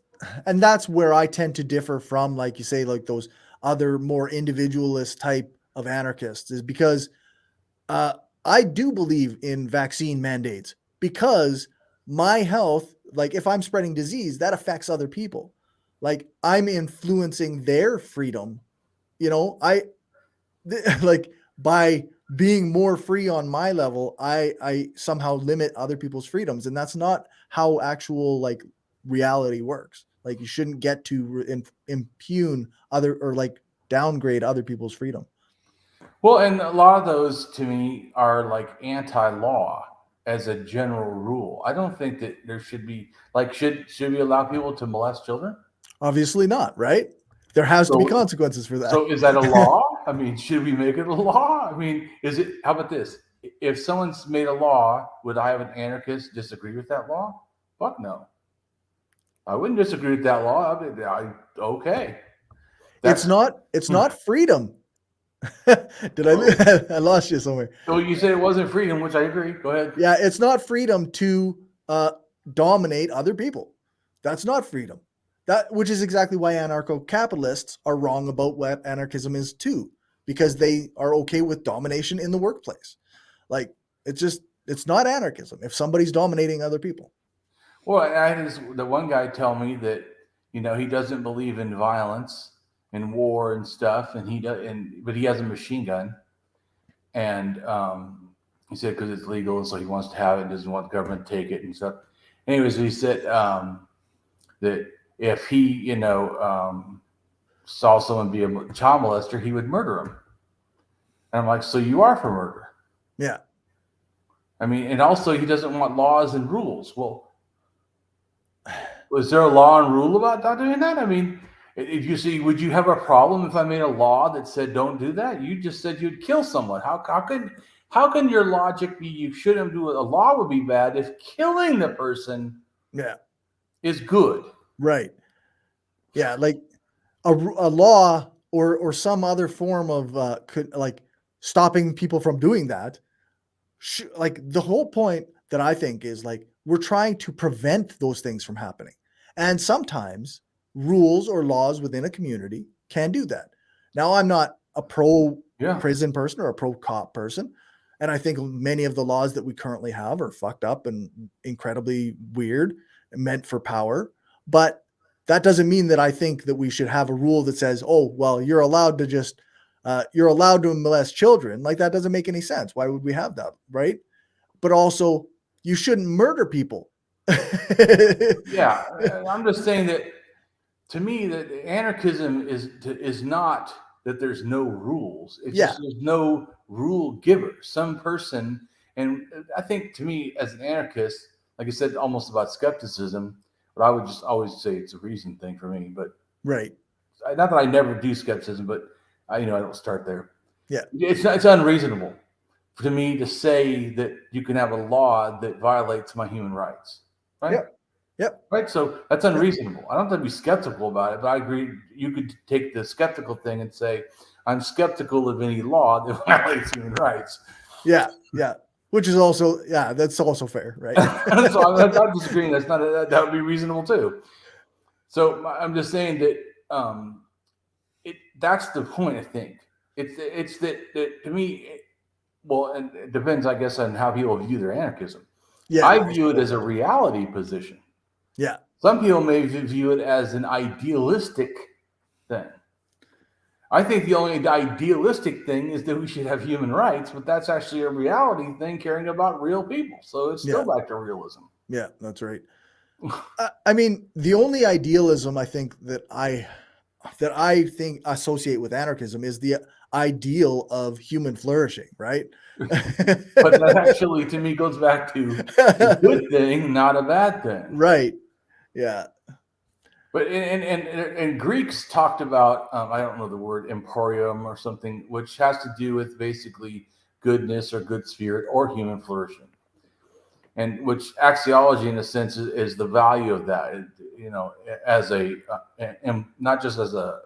where I tend to differ from, like you say, like those other more individualist type of anarchists, is because I do believe in vaccine mandates, because my health, like if I'm spreading disease, that affects other people. Like I'm influencing their freedom. Like by being more free on my level, I somehow limit other people's freedoms. And that's not how actual like reality works. Like you shouldn't get to impugn other or like downgrade other people's freedom. Well, and a lot of those to me are like anti-law as a general rule. I don't think that there should be like should we allow people to molest children? Obviously not, right? There has to be consequences for that. So is that a law? I mean, should we make it a law? I mean, is it? How about this? If someone's made a law, would I have an anarchist disagree with that law? Fuck no. I wouldn't disagree with that law. Okay. It's not freedom. Did I lost you somewhere? So you said it wasn't freedom, which I agree. Go ahead. Yeah, it's not freedom to dominate other people. That's not freedom. Which is exactly why anarcho-capitalists are wrong about what anarchism is too, because they are okay with domination in the workplace. Like it's not anarchism if somebody's dominating other people. Well, I had the one guy tell me that he doesn't believe in violence and war and stuff, but he has a machine gun, and he said because it's legal, and so he wants to have it, and doesn't want the government to take it and stuff. Anyways, he said that if he saw someone be a child molester, he would murder him. And I'm like, so you are for murder? Yeah. I mean, and also he doesn't want laws and rules. Well, was there a law and rule about not doing that? I mean, if you see, would you have a problem if I made a law that said don't do that? You just said you'd kill someone. How can your logic be you shouldn't do it? A law would be bad if killing the person is good. Right. Yeah, like a law or some other form of like stopping people from doing that. Like the whole point that I think is like we're trying to prevent those things from happening. And sometimes rules or laws within a community can do that. Now, I'm not a pro-prison person or a pro-cop person. And I think many of the laws that we currently have are fucked up and incredibly weird and meant for power. But that doesn't mean that I think that we should have a rule that says, oh, well, you're allowed to molest children. Like that doesn't make any sense. Why would we have that? Right. But also you shouldn't murder people. Yeah. I'm just saying that to me that anarchism is not that there's no rules. It's just there's no rule giver. Some person, and I think to me as an anarchist, like I said, almost about skepticism, but I would just always say it's a reason thing for me. But right. Not that I never do skepticism, but I don't start there. Yeah. It's unreasonable to me to say that you can have a law that violates my human rights. Right? Yep. Right. So that's unreasonable. I don't have to be skeptical about it, but I agree. You could take the skeptical thing and say, I'm skeptical of any law that violates human rights. Yeah. Yeah. Which is also, that's also fair. Right. So I'm not disagreeing. That would be reasonable too. So I'm just saying that that's the point. I think it's that to me, well, and it depends, I guess, on how people view their anarchism. Yeah, I view it as a reality position. Yeah. Some people may view it as an idealistic thing. I think the only idealistic thing is that we should have human rights, but that's actually a reality thing, caring about real people. So it's still back to realism. Yeah, that's right. I mean, the only idealism I think that I think associate with anarchism is the ideal of human flourishing, right? But that actually, to me, goes back to a good thing, not a bad thing. Right. Yeah. But and Greeks talked about, I don't know the word, emporium or something, which has to do with basically goodness or good spirit or human flourishing. And which axiology, in a sense, is the value of that, as and not just as a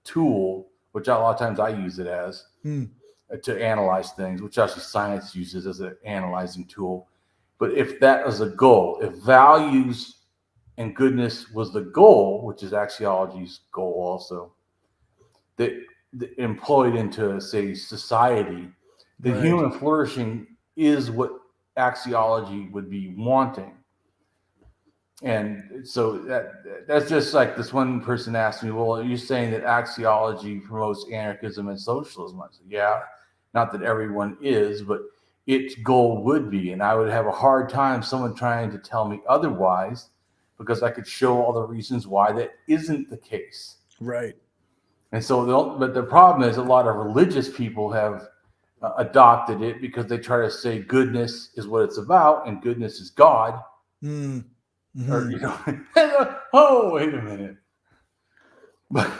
tool, which a lot of times I use it as to analyze things, which actually science uses as an analyzing tool. But if that was a goal, if values and goodness was the goal, which is axiology's goal also, that employed into, say, society, the human flourishing is what axiology would be wanting. And so that's just like this one person asked me, well, are you saying that axiology promotes anarchism and socialism? I said, yeah, not that everyone is, but its goal would be. And I would have a hard time someone trying to tell me otherwise, because I could show all the reasons why that isn't the case. Right. And so, but the problem is a lot of religious people have adopted it because they try to say goodness is what it's about and goodness is God. Mm-hmm. Or, you know, oh, wait a minute. But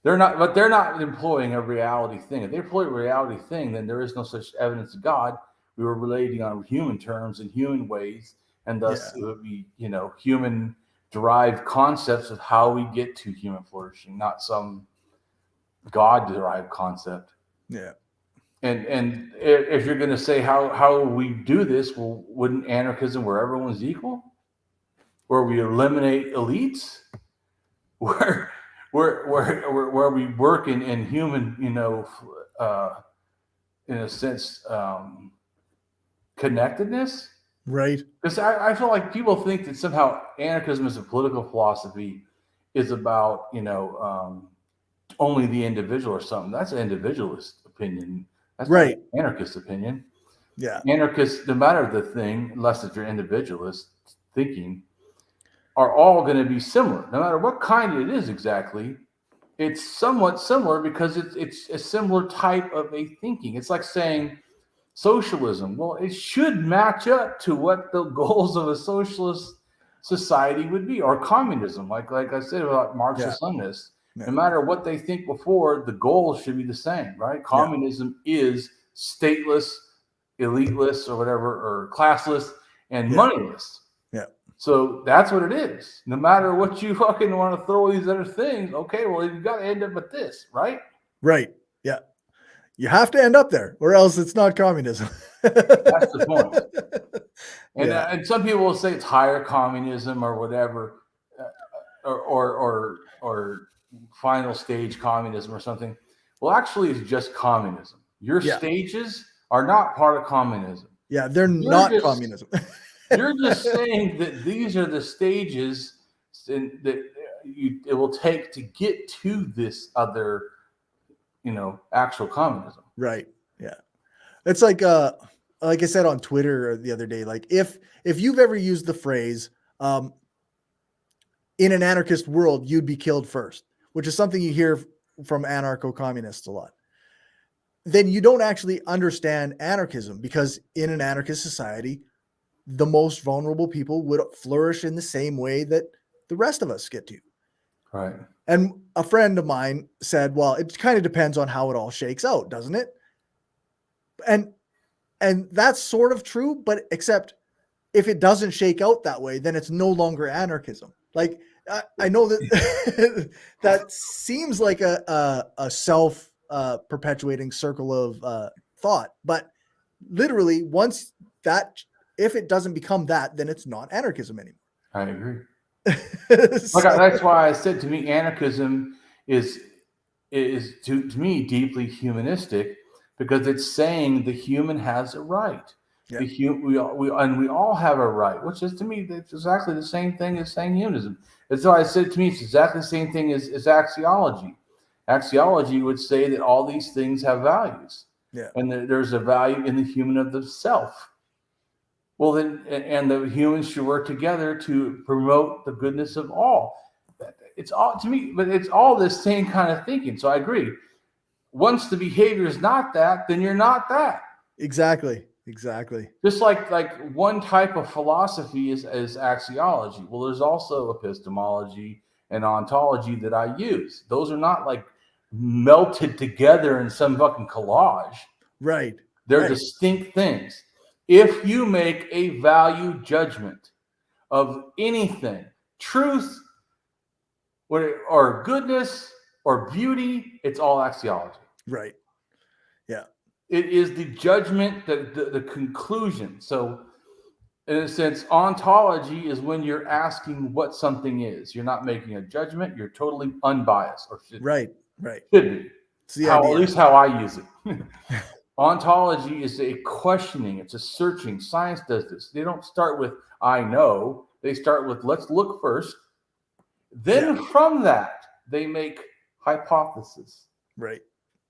they're not employing a reality thing. If they employ a reality thing, then there is no such evidence of God. We were relating on human terms in human ways, and thus it would be, you know, human derived concepts of how we get to human flourishing, not some God derived concept. Yeah. And if you're going to say how we do this, well, wouldn't anarchism where everyone's equal, where we eliminate elites, where we work in human, you know, in a sense, connectedness? Right. Because I feel like people think that somehow anarchism as a political philosophy is about, you know, only the individual or something. That's an individualist opinion. That's right. Not an anarchist opinion. Yeah. Anarchists, no matter the thing, unless it's your individualist thinking, are all going to be similar. No matter what kind it is exactly, it's somewhat similar because it's a similar type of a thinking. It's like saying socialism. Well, it should match up to what the goals of a socialist society would be, or communism. Like I said about Marxist-Leninists. Yeah. No matter what they think before, the goals should be the same, right? Communism is stateless, eliteless, or whatever, or classless and moneyless. Yeah. So that's what it is. No matter what you fucking want to throw these other things, okay, well, you've got to end up with this, right? Right. Yeah. You have to end up there, or else it's not communism. That's the point. And some people will say it's higher communism or whatever, or final stage communism or something. Well, actually, it's just communism. Your stages are not part of communism. Yeah, they're not communism. You're just saying that these are the stages that it will take to get to this other, you know, actual communism. Right. Yeah. It's like I said on Twitter the other day, like if you've ever used the phrase, in an anarchist world, you'd be killed first, which is something you hear from anarcho-communists a lot, then you don't actually understand anarchism, because in an anarchist society, the most vulnerable people would flourish in the same way that the rest of us get to. Right. And a friend of mine said, well, it kind of depends on how it all shakes out, doesn't it? And that's sort of true, but except if it doesn't shake out that way, then it's no longer anarchism. Like, I know that that seems like a self perpetuating circle of thought, but literally once that, if it doesn't become that, then it's not anarchism anymore. I agree. That's why I said, to me, anarchism is to me deeply humanistic, because it's saying the human has a right. Yeah. We all have a right, which is, to me, it's exactly the same thing as saying humanism. And so I said, to me, it's exactly the same thing as axiology. Axiology would say that all these things have values. Yeah. And there's a value in the human of the self. Well, then, and the humans should work together to promote the goodness of all. It's all, to me, but it's all this same kind of thinking. So I agree. Once the behavior is not that, then you're not that. Exactly. Just like one type of philosophy is axiology. Well, there's also epistemology and ontology that I use. Those are not like melted together in some fucking collage. Right. They're distinct things. If you make a value judgment of anything, truth or goodness or beauty, it's all axiology. Right. Yeah. It is the judgment, the conclusion. So, in a sense, ontology is when you're asking what something is. You're not making a judgment. You're totally unbiased. Or should Right. Should be. At least how I use it. Ontology is a questioning. It's a searching. Science does this. They don't start with, I know. They start with, let's look first. Then from that, they make hypothesis. Right.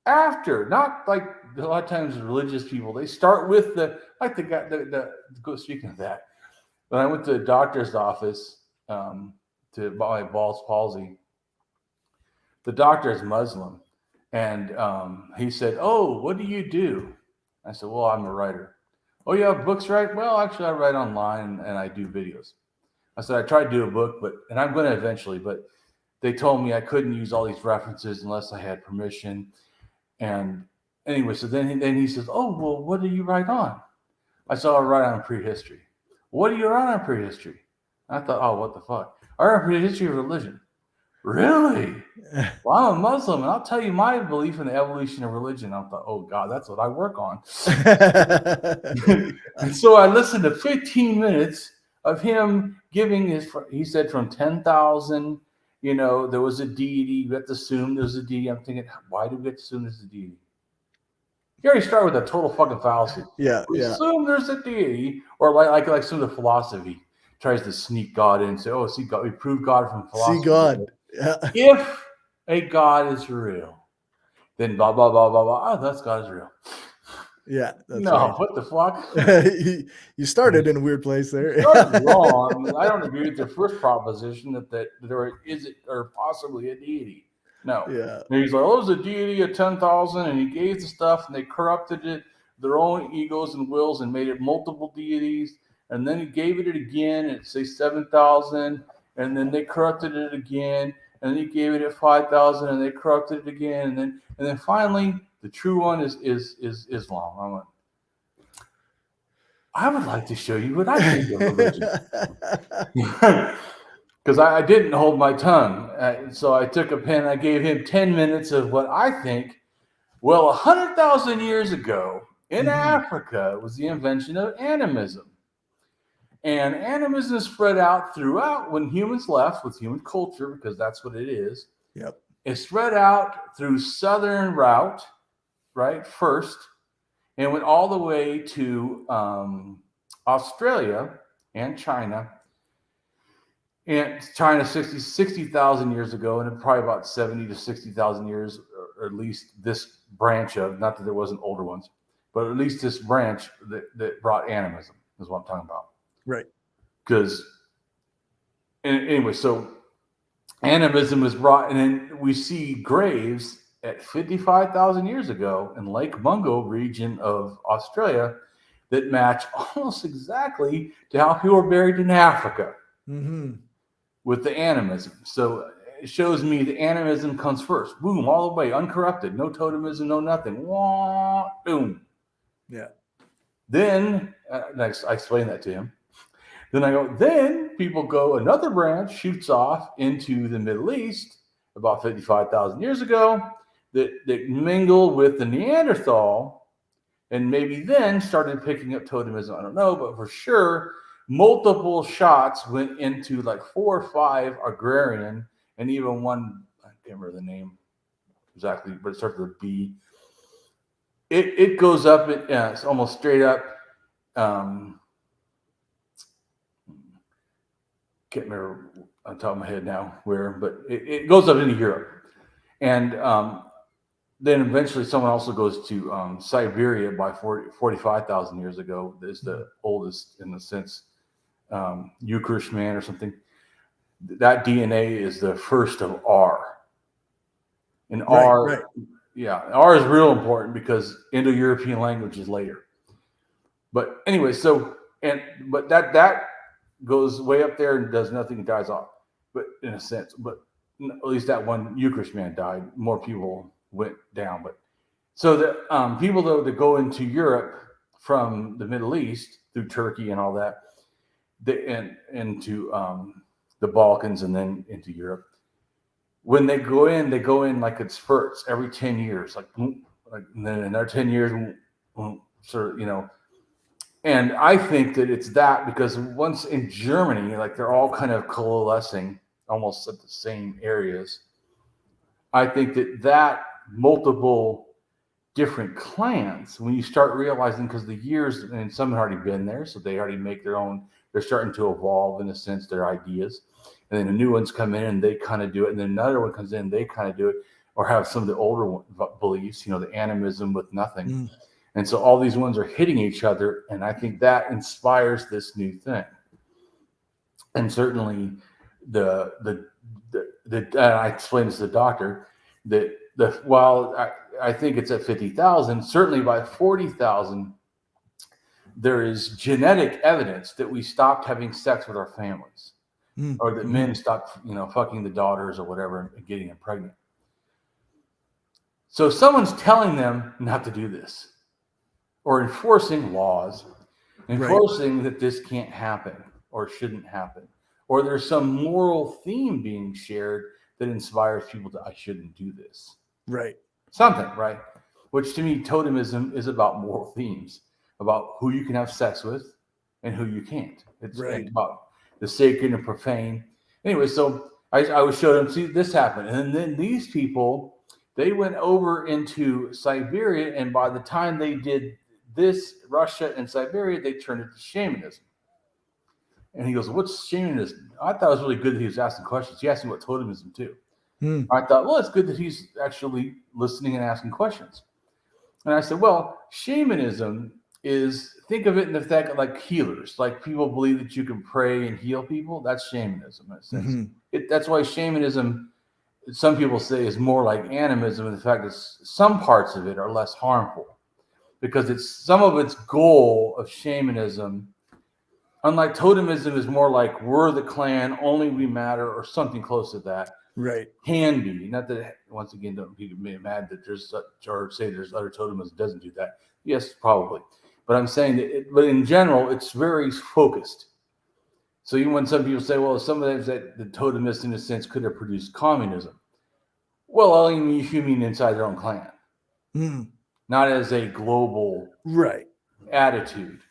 After, not like a lot of times religious people, they start with the guy, speaking of that, when I went to the doctor's office, to my Bell's palsy. The doctor is Muslim, and he said, "Oh, what do you do?" I said, "Well, I'm a writer." "Oh, you have books, right?" "Well, actually, I write online and I do videos." I said, "I tried to do a book, and I'm going to eventually, but they told me I couldn't use all these references unless I had permission." And anyway, so then he says, "Oh, well, what do you write on?" I said, "I write on prehistory." "What do you write on prehistory?" I thought, "Oh, what the fuck? I write on prehistory of religion." "Really?" "Well, I'm a Muslim, and I'll tell you my belief in the evolution of religion." I thought, "Oh God, that's what I work on." And so I listened to 15 minutes of him giving he said from 10,000, there was a deity. You have to assume there's a deity. I'm thinking, why do we have to assume there's a deity? You already start with a total fucking fallacy. We assume there's a deity, or like some of the philosophy tries to sneak God in and say, "Oh, see God, we prove God from philosophy." See God. Yeah. If a God is real, then blah blah blah blah blah. Oh, that's God is real. Yeah, that's no, right. what the fuck? You started in a weird place there. Started wrong. I don't agree with your first proposition that there is or possibly a deity. No. Yeah. And he's like, "Oh, there's a deity of 10,000, and he gave the stuff, and they corrupted it, their own egos and wills, and made it multiple deities. And then he gave it again, and say 7,000, and then they corrupted it again, and then he gave it at 5,000, and they corrupted it again, and then finally the true one is Islam." I went, "I would like to show you what I think of religion." Because I didn't hold my tongue. So I took a pen. I gave him 10 minutes of what I think. Well, 100,000 years ago in Africa was the invention of animism. And animism spread out throughout when humans left with human culture, because that's what it is. Yep. It spread out through southern route, right, first, and went all the way to Australia and China. And China 60,000 years ago, and probably about 70 to 60,000 years, or at least this branch of, not that there wasn't older ones, but at least this branch that brought animism is what I'm talking about. Right. Because, anyway, so animism was brought, and then we see graves at 55,000 years ago in Lake Mungo region of Australia that match almost exactly to how people are buried in Africa. With the animism. So it shows me the animism comes first. Boom, all the way, uncorrupted. No totemism, no nothing. Wah, boom. Yeah. Then, I explain that to him. Then I go, then people go, another branch shoots off into the Middle East about 55,000 years ago that mingled with the Neanderthal, and maybe then started picking up totemism. I don't know, but for sure, multiple shots went into like 4 or 5 agrarian, and even one, I can't remember the name exactly, but it starts with a B. It goes up, it's almost straight up. Can't remember on top of my head now where, but it goes up into Europe. And then eventually someone also goes to Siberia by 45,000 years ago. Is the oldest in the sense. Eucharist man or something. That DNA is the first of R. And R, right. Yeah, R is real important because Indo-European language is later. But anyway, but that goes way up there and does nothing and dies off. But in a sense, but at least that one Eucharist man died. More people went down. But so the people though that go into Europe from the Middle East through Turkey and all that, into the Balkans and then into Europe. When they go in like it's spurts every 10 years, like and then another 10 years, sort of, And I think that it's that because once in Germany, like they're all kind of coalescing almost at the same areas. I think that multiple different clans, when you start realizing, because the years, and some have already been there, so they already make their own. They're starting to evolve in a sense, their ideas. And then the new ones come in and they kind of do it. And then another one comes in, they kind of do it, or have some of the older beliefs, the animism with nothing. And so all these ones are hitting each other. And I think that inspires this new thing. And certainly I explained this to the doctor that while I think it's at 50,000, certainly by 40,000, there is genetic evidence that we stopped having sex with our families, or that men stopped, fucking the daughters or whatever and getting them pregnant. So someone's telling them not to do this, or enforcing laws, enforcing that this can't happen or shouldn't happen, or there's some moral theme being shared that inspires people to, I shouldn't do this. Right. Something, right? Which to me, totemism is about moral themes, about who you can have sex with and who you can't. It's about the sacred and profane. Anyway, so I would show them, see, this happened. And then these people, they went over into Siberia, and by the time they did this, Russia and Siberia, they turned it to shamanism. And he goes, what's shamanism? I thought it was really good that he was asking questions. He asked me what totemism too. I thought, well, it's good that he's actually listening and asking questions. And I said, well, shamanism is, think of it in the fact like healers, like people believe that you can pray and heal people. That's shamanism in a sense. That's why shamanism, some people say, is more like animism, in the fact that some parts of it are less harmful, because it's some of its goal of shamanism, unlike totemism, is more like we're the clan, only we matter, or something close to that. Right. Can be. Not that, once again, don't be mad that there's such, or say there's other totemism that doesn't do that. Yes, probably. But I'm saying that, but in general, it's very focused. So even when some people say, well, some of that the totemists, in a sense, could have produced communism. Well, I mean, you mean inside their own clan, not as a global attitude.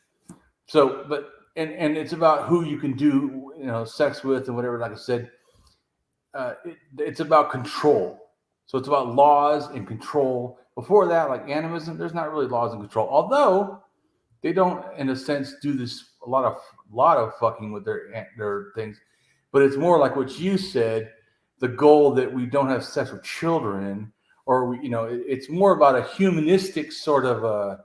So, but and it's about who you can do, sex with and whatever. Like I said, it's about control. So it's about laws and control. Before that, like animism, there's not really laws and control. Although they don't, in a sense, do this a lot of fucking with their things. But it's more like what you said, the goal that we don't have sex with children, or it's more about a humanistic sort of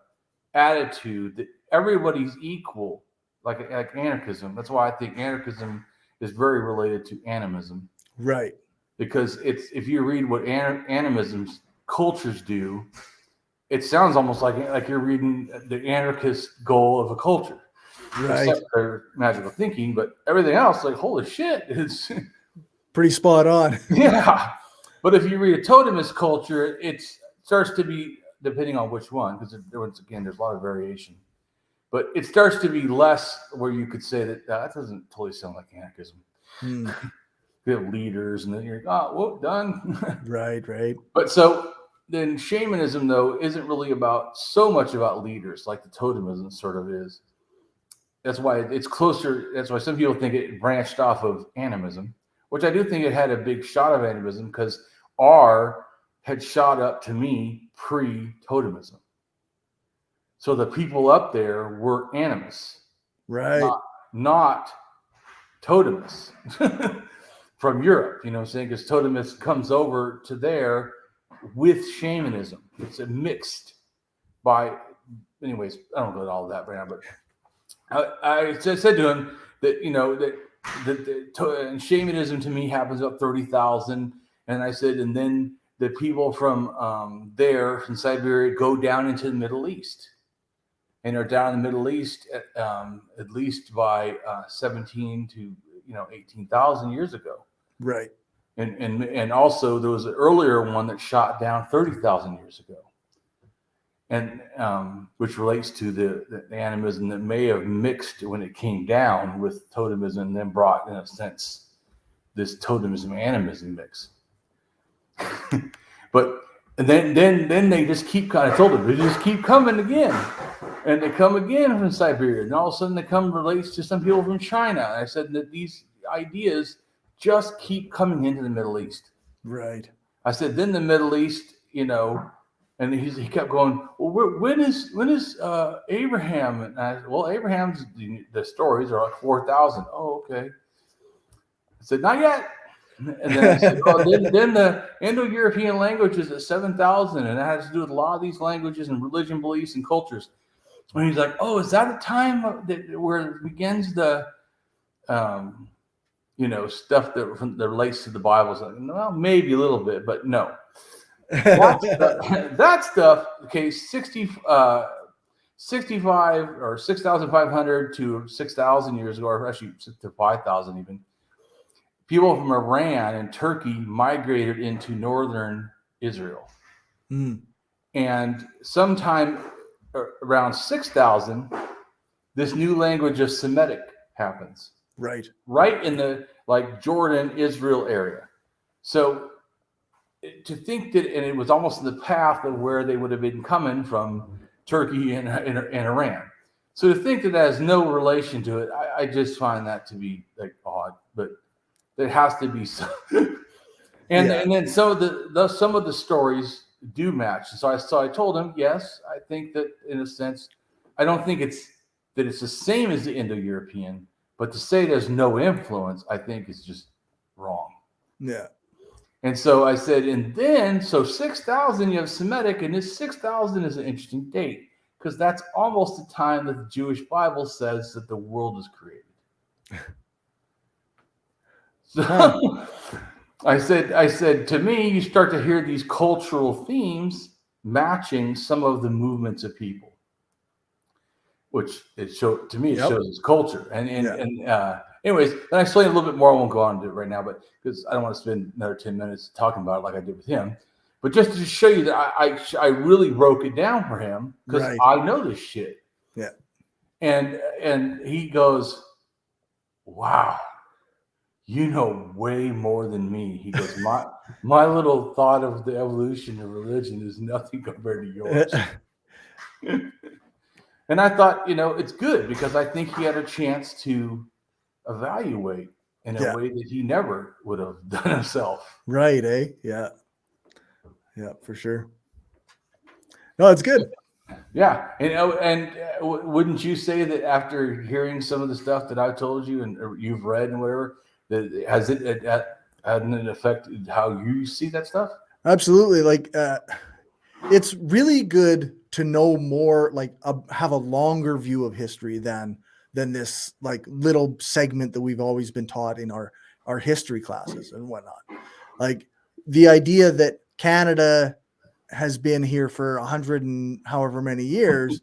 attitude that everybody's equal, like anarchism. That's why I think anarchism is very related to animism. Right. Because it's, if you read what animism's cultures do, it sounds almost like you're reading the anarchist goal of a culture. Right. Except for magical thinking, but everything else, like, holy shit, it's pretty spot on. Yeah. But if you read a totemist culture, it starts to be, depending on which one, because once again, there's a lot of variation. But it starts to be less where you could say that doesn't totally sound like anarchism. We have leaders, and then you're like, oh, well, done. Right. But so then shamanism, though, isn't really so much about leaders like the totemism sort of is. That's why it's closer. That's why some people think it branched off of animism, which I do think it had a big shot of animism, because R had shot up, to me, pre-totemism. So the people up there were animists, right? Not totemists from Europe. You know what I'm saying? Because totemist comes over to there with shamanism. It's a mixed by. Anyways, I don't go into all of that right now, but I said to him that that shamanism to me happens about 30,000, and I said, and then the people from there from Siberia go down into the Middle East, and are down in the Middle East at least by 17 to 18,000 years ago, right? And also there was an earlier one that shot down 30,000 years ago. And which relates to the animism that may have mixed when it came down with totemism, and then brought, in a sense, this totemism animism mix. But then they just keep kind of told them they just keep coming again, and they come again from Siberia, and all of a sudden they come relates to some people from China. And I said that these ideas just keep coming into the Middle East. Right. I said then the Middle East, and he kept going, well, when is Abraham? And I said, well, Abraham's, the stories are like 4,000. Oh, okay. I said, not yet. And then I said, then the Indo-European language is at 7,000, and that has to do with a lot of these languages and religion, beliefs, and cultures. And he's like, oh, is that a time where it begins the stuff that relates to the Bible. Is like, well, maybe a little bit, but no. That stuff, okay, 65 or 6,500 to 6,000 years ago, or actually to 5,000 even, people from Iran and Turkey migrated into northern Israel. And sometime around 6,000, this new language of Semitic happens. Right in the Jordan, Israel area. So to think that, and it was almost in the path of where they would have been coming from Turkey and Iran. So to think that has no relation to it, I just find that to be odd, but there has to be some. And then some of the stories do match. So I told him, yes, I think that in a sense, I don't think it's the same as the Indo-European, but to say there's no influence, I think is just wrong. Yeah. And so I said, and then, so 6,000, you have Semitic, and this 6,000 is an interesting date because that's almost the time that the Jewish Bible says that the world is created. So I said, to me, you start to hear these cultural themes matching some of the movements of people, which shows it's culture. Anyways, and I explain a little bit more. I won't go on to it right now, but because I don't want to spend another 10 minutes talking about it like I did with him. But just to show you that I really broke it down for him because I know this shit. Yeah. And he goes, wow, you know way more than me. He goes, my little thought of the evolution of religion is nothing compared to yours. And I thought, it's good because I think he had a chance to evaluate in a way that he never would have done himself. Right, eh? Yeah. Yeah, for sure. No, it's good. Yeah. And wouldn't you say that after hearing some of the stuff that I've told you and you've read and whatever, that has it hadn't it affected how you see that stuff? Absolutely. It's really good to know more, have a longer view of history than this little segment that we've always been taught in our history classes and whatnot. The idea that Canada has been here for 100 and however many years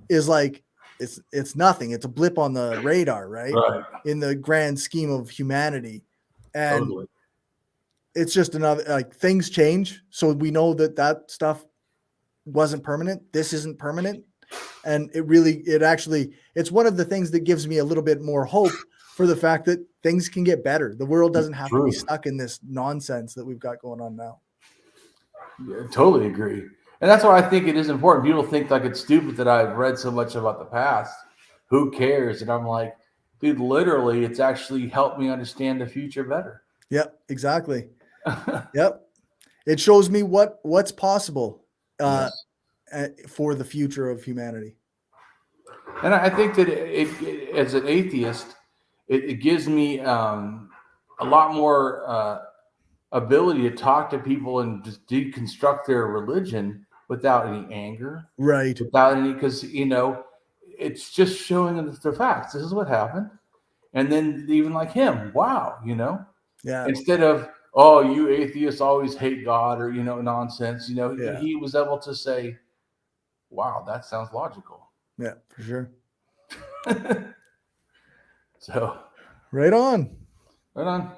is it's nothing. It's a blip on the radar, right? In the grand scheme of humanity. And it's just another, things change. So we know that stuff wasn't permanent. This isn't permanent. And it's one of the things that gives me a little bit more hope for the fact that things can get better. The world doesn't have to be stuck in this nonsense that we've got going on now. Yeah, totally agree. And that's why I think it is important. People think it's stupid that I've read so much about the past. Who cares? And I'm like, dude, literally, it's actually helped me understand the future better. Yep, exactly. Yep. It shows me what's possible for the future of humanity. And I think that as an atheist, it gives me a lot more ability to talk to people and just deconstruct their religion without any anger, right? Without any, because it's just showing them the facts. This is what happened, and then even like him, wow, yeah. Instead of you atheists always hate God or nonsense, he was able to say, wow, that sounds logical. Yeah, for sure. So, right on. Well,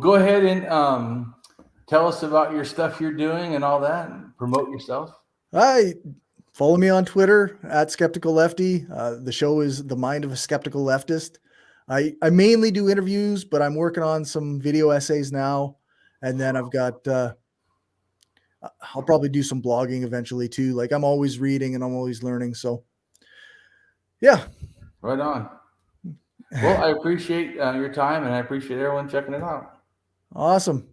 go ahead and tell us about your stuff you're doing and all that, and promote yourself. Follow me on Twitter @SkepticalLefty. The show is The Mind of a Skeptical Leftist. I mainly do interviews, but I'm working on some video essays now. And then I've got, I'll probably do some blogging eventually too. I'm always reading and I'm always learning. So yeah. Right on. Well, I appreciate your time and I appreciate everyone checking it out. Awesome.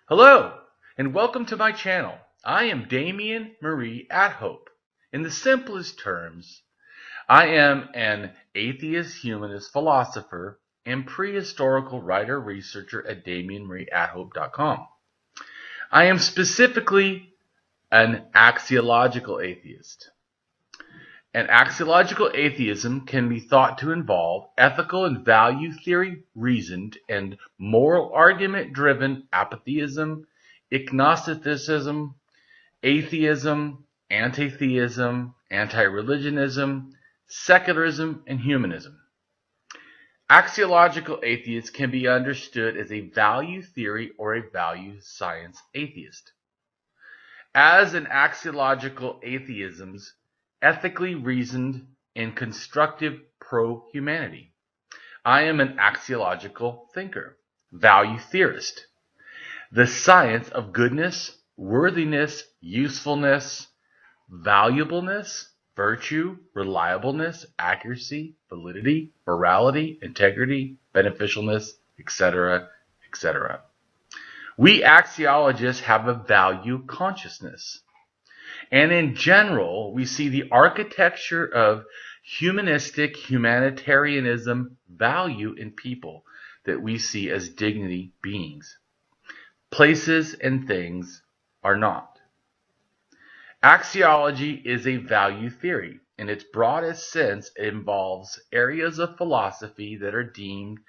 Hello, and welcome to my channel. I am Damien Marie AtHope. In the simplest terms, I am an atheist-humanist philosopher and prehistorical writer-researcher at DamienMarieAtHope.com. I am specifically an axiological atheist. An axiological atheism can be thought to involve ethical and value theory reasoned and moral argument driven apatheism, agnosticism, atheism, antitheism, antireligionism, secularism, and humanism. Axiological atheists can be understood as a value theory or a value science atheist. As an axiological atheism's ethically reasoned and constructive pro-humanity. I am an axiological thinker, value theorist. The science of goodness, worthiness, usefulness, valuableness, virtue, reliableness, accuracy, validity, morality, integrity, beneficialness, etc., etc. We axiologists have a value consciousness. And in general, we see the architecture of humanistic humanitarianism value in people that we see as dignity beings. Places and things are not. Axiology is a value theory. In its broadest sense, it involves areas of philosophy that are deemed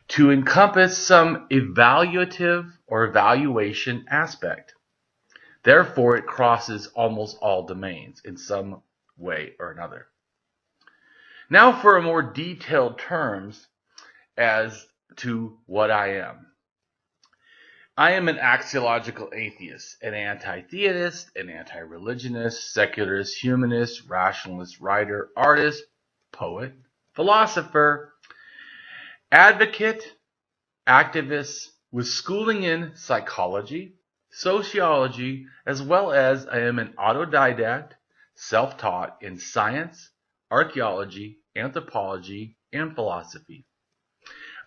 to encompass some evaluative or evaluation aspect. Therefore, it crosses almost all domains in some way or another. Now for a more detailed terms as to what I am. I am an axiological atheist, an anti-theist, an anti-religionist, secularist, humanist, rationalist, writer, artist, poet, philosopher, advocate, activist with schooling in psychology, sociology, as well as I am an autodidact, self-taught in science, archaeology, anthropology, and philosophy.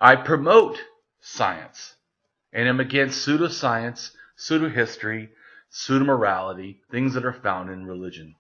I promote science and am against pseudoscience, pseudohistory, pseudomorality, things that are found in religion.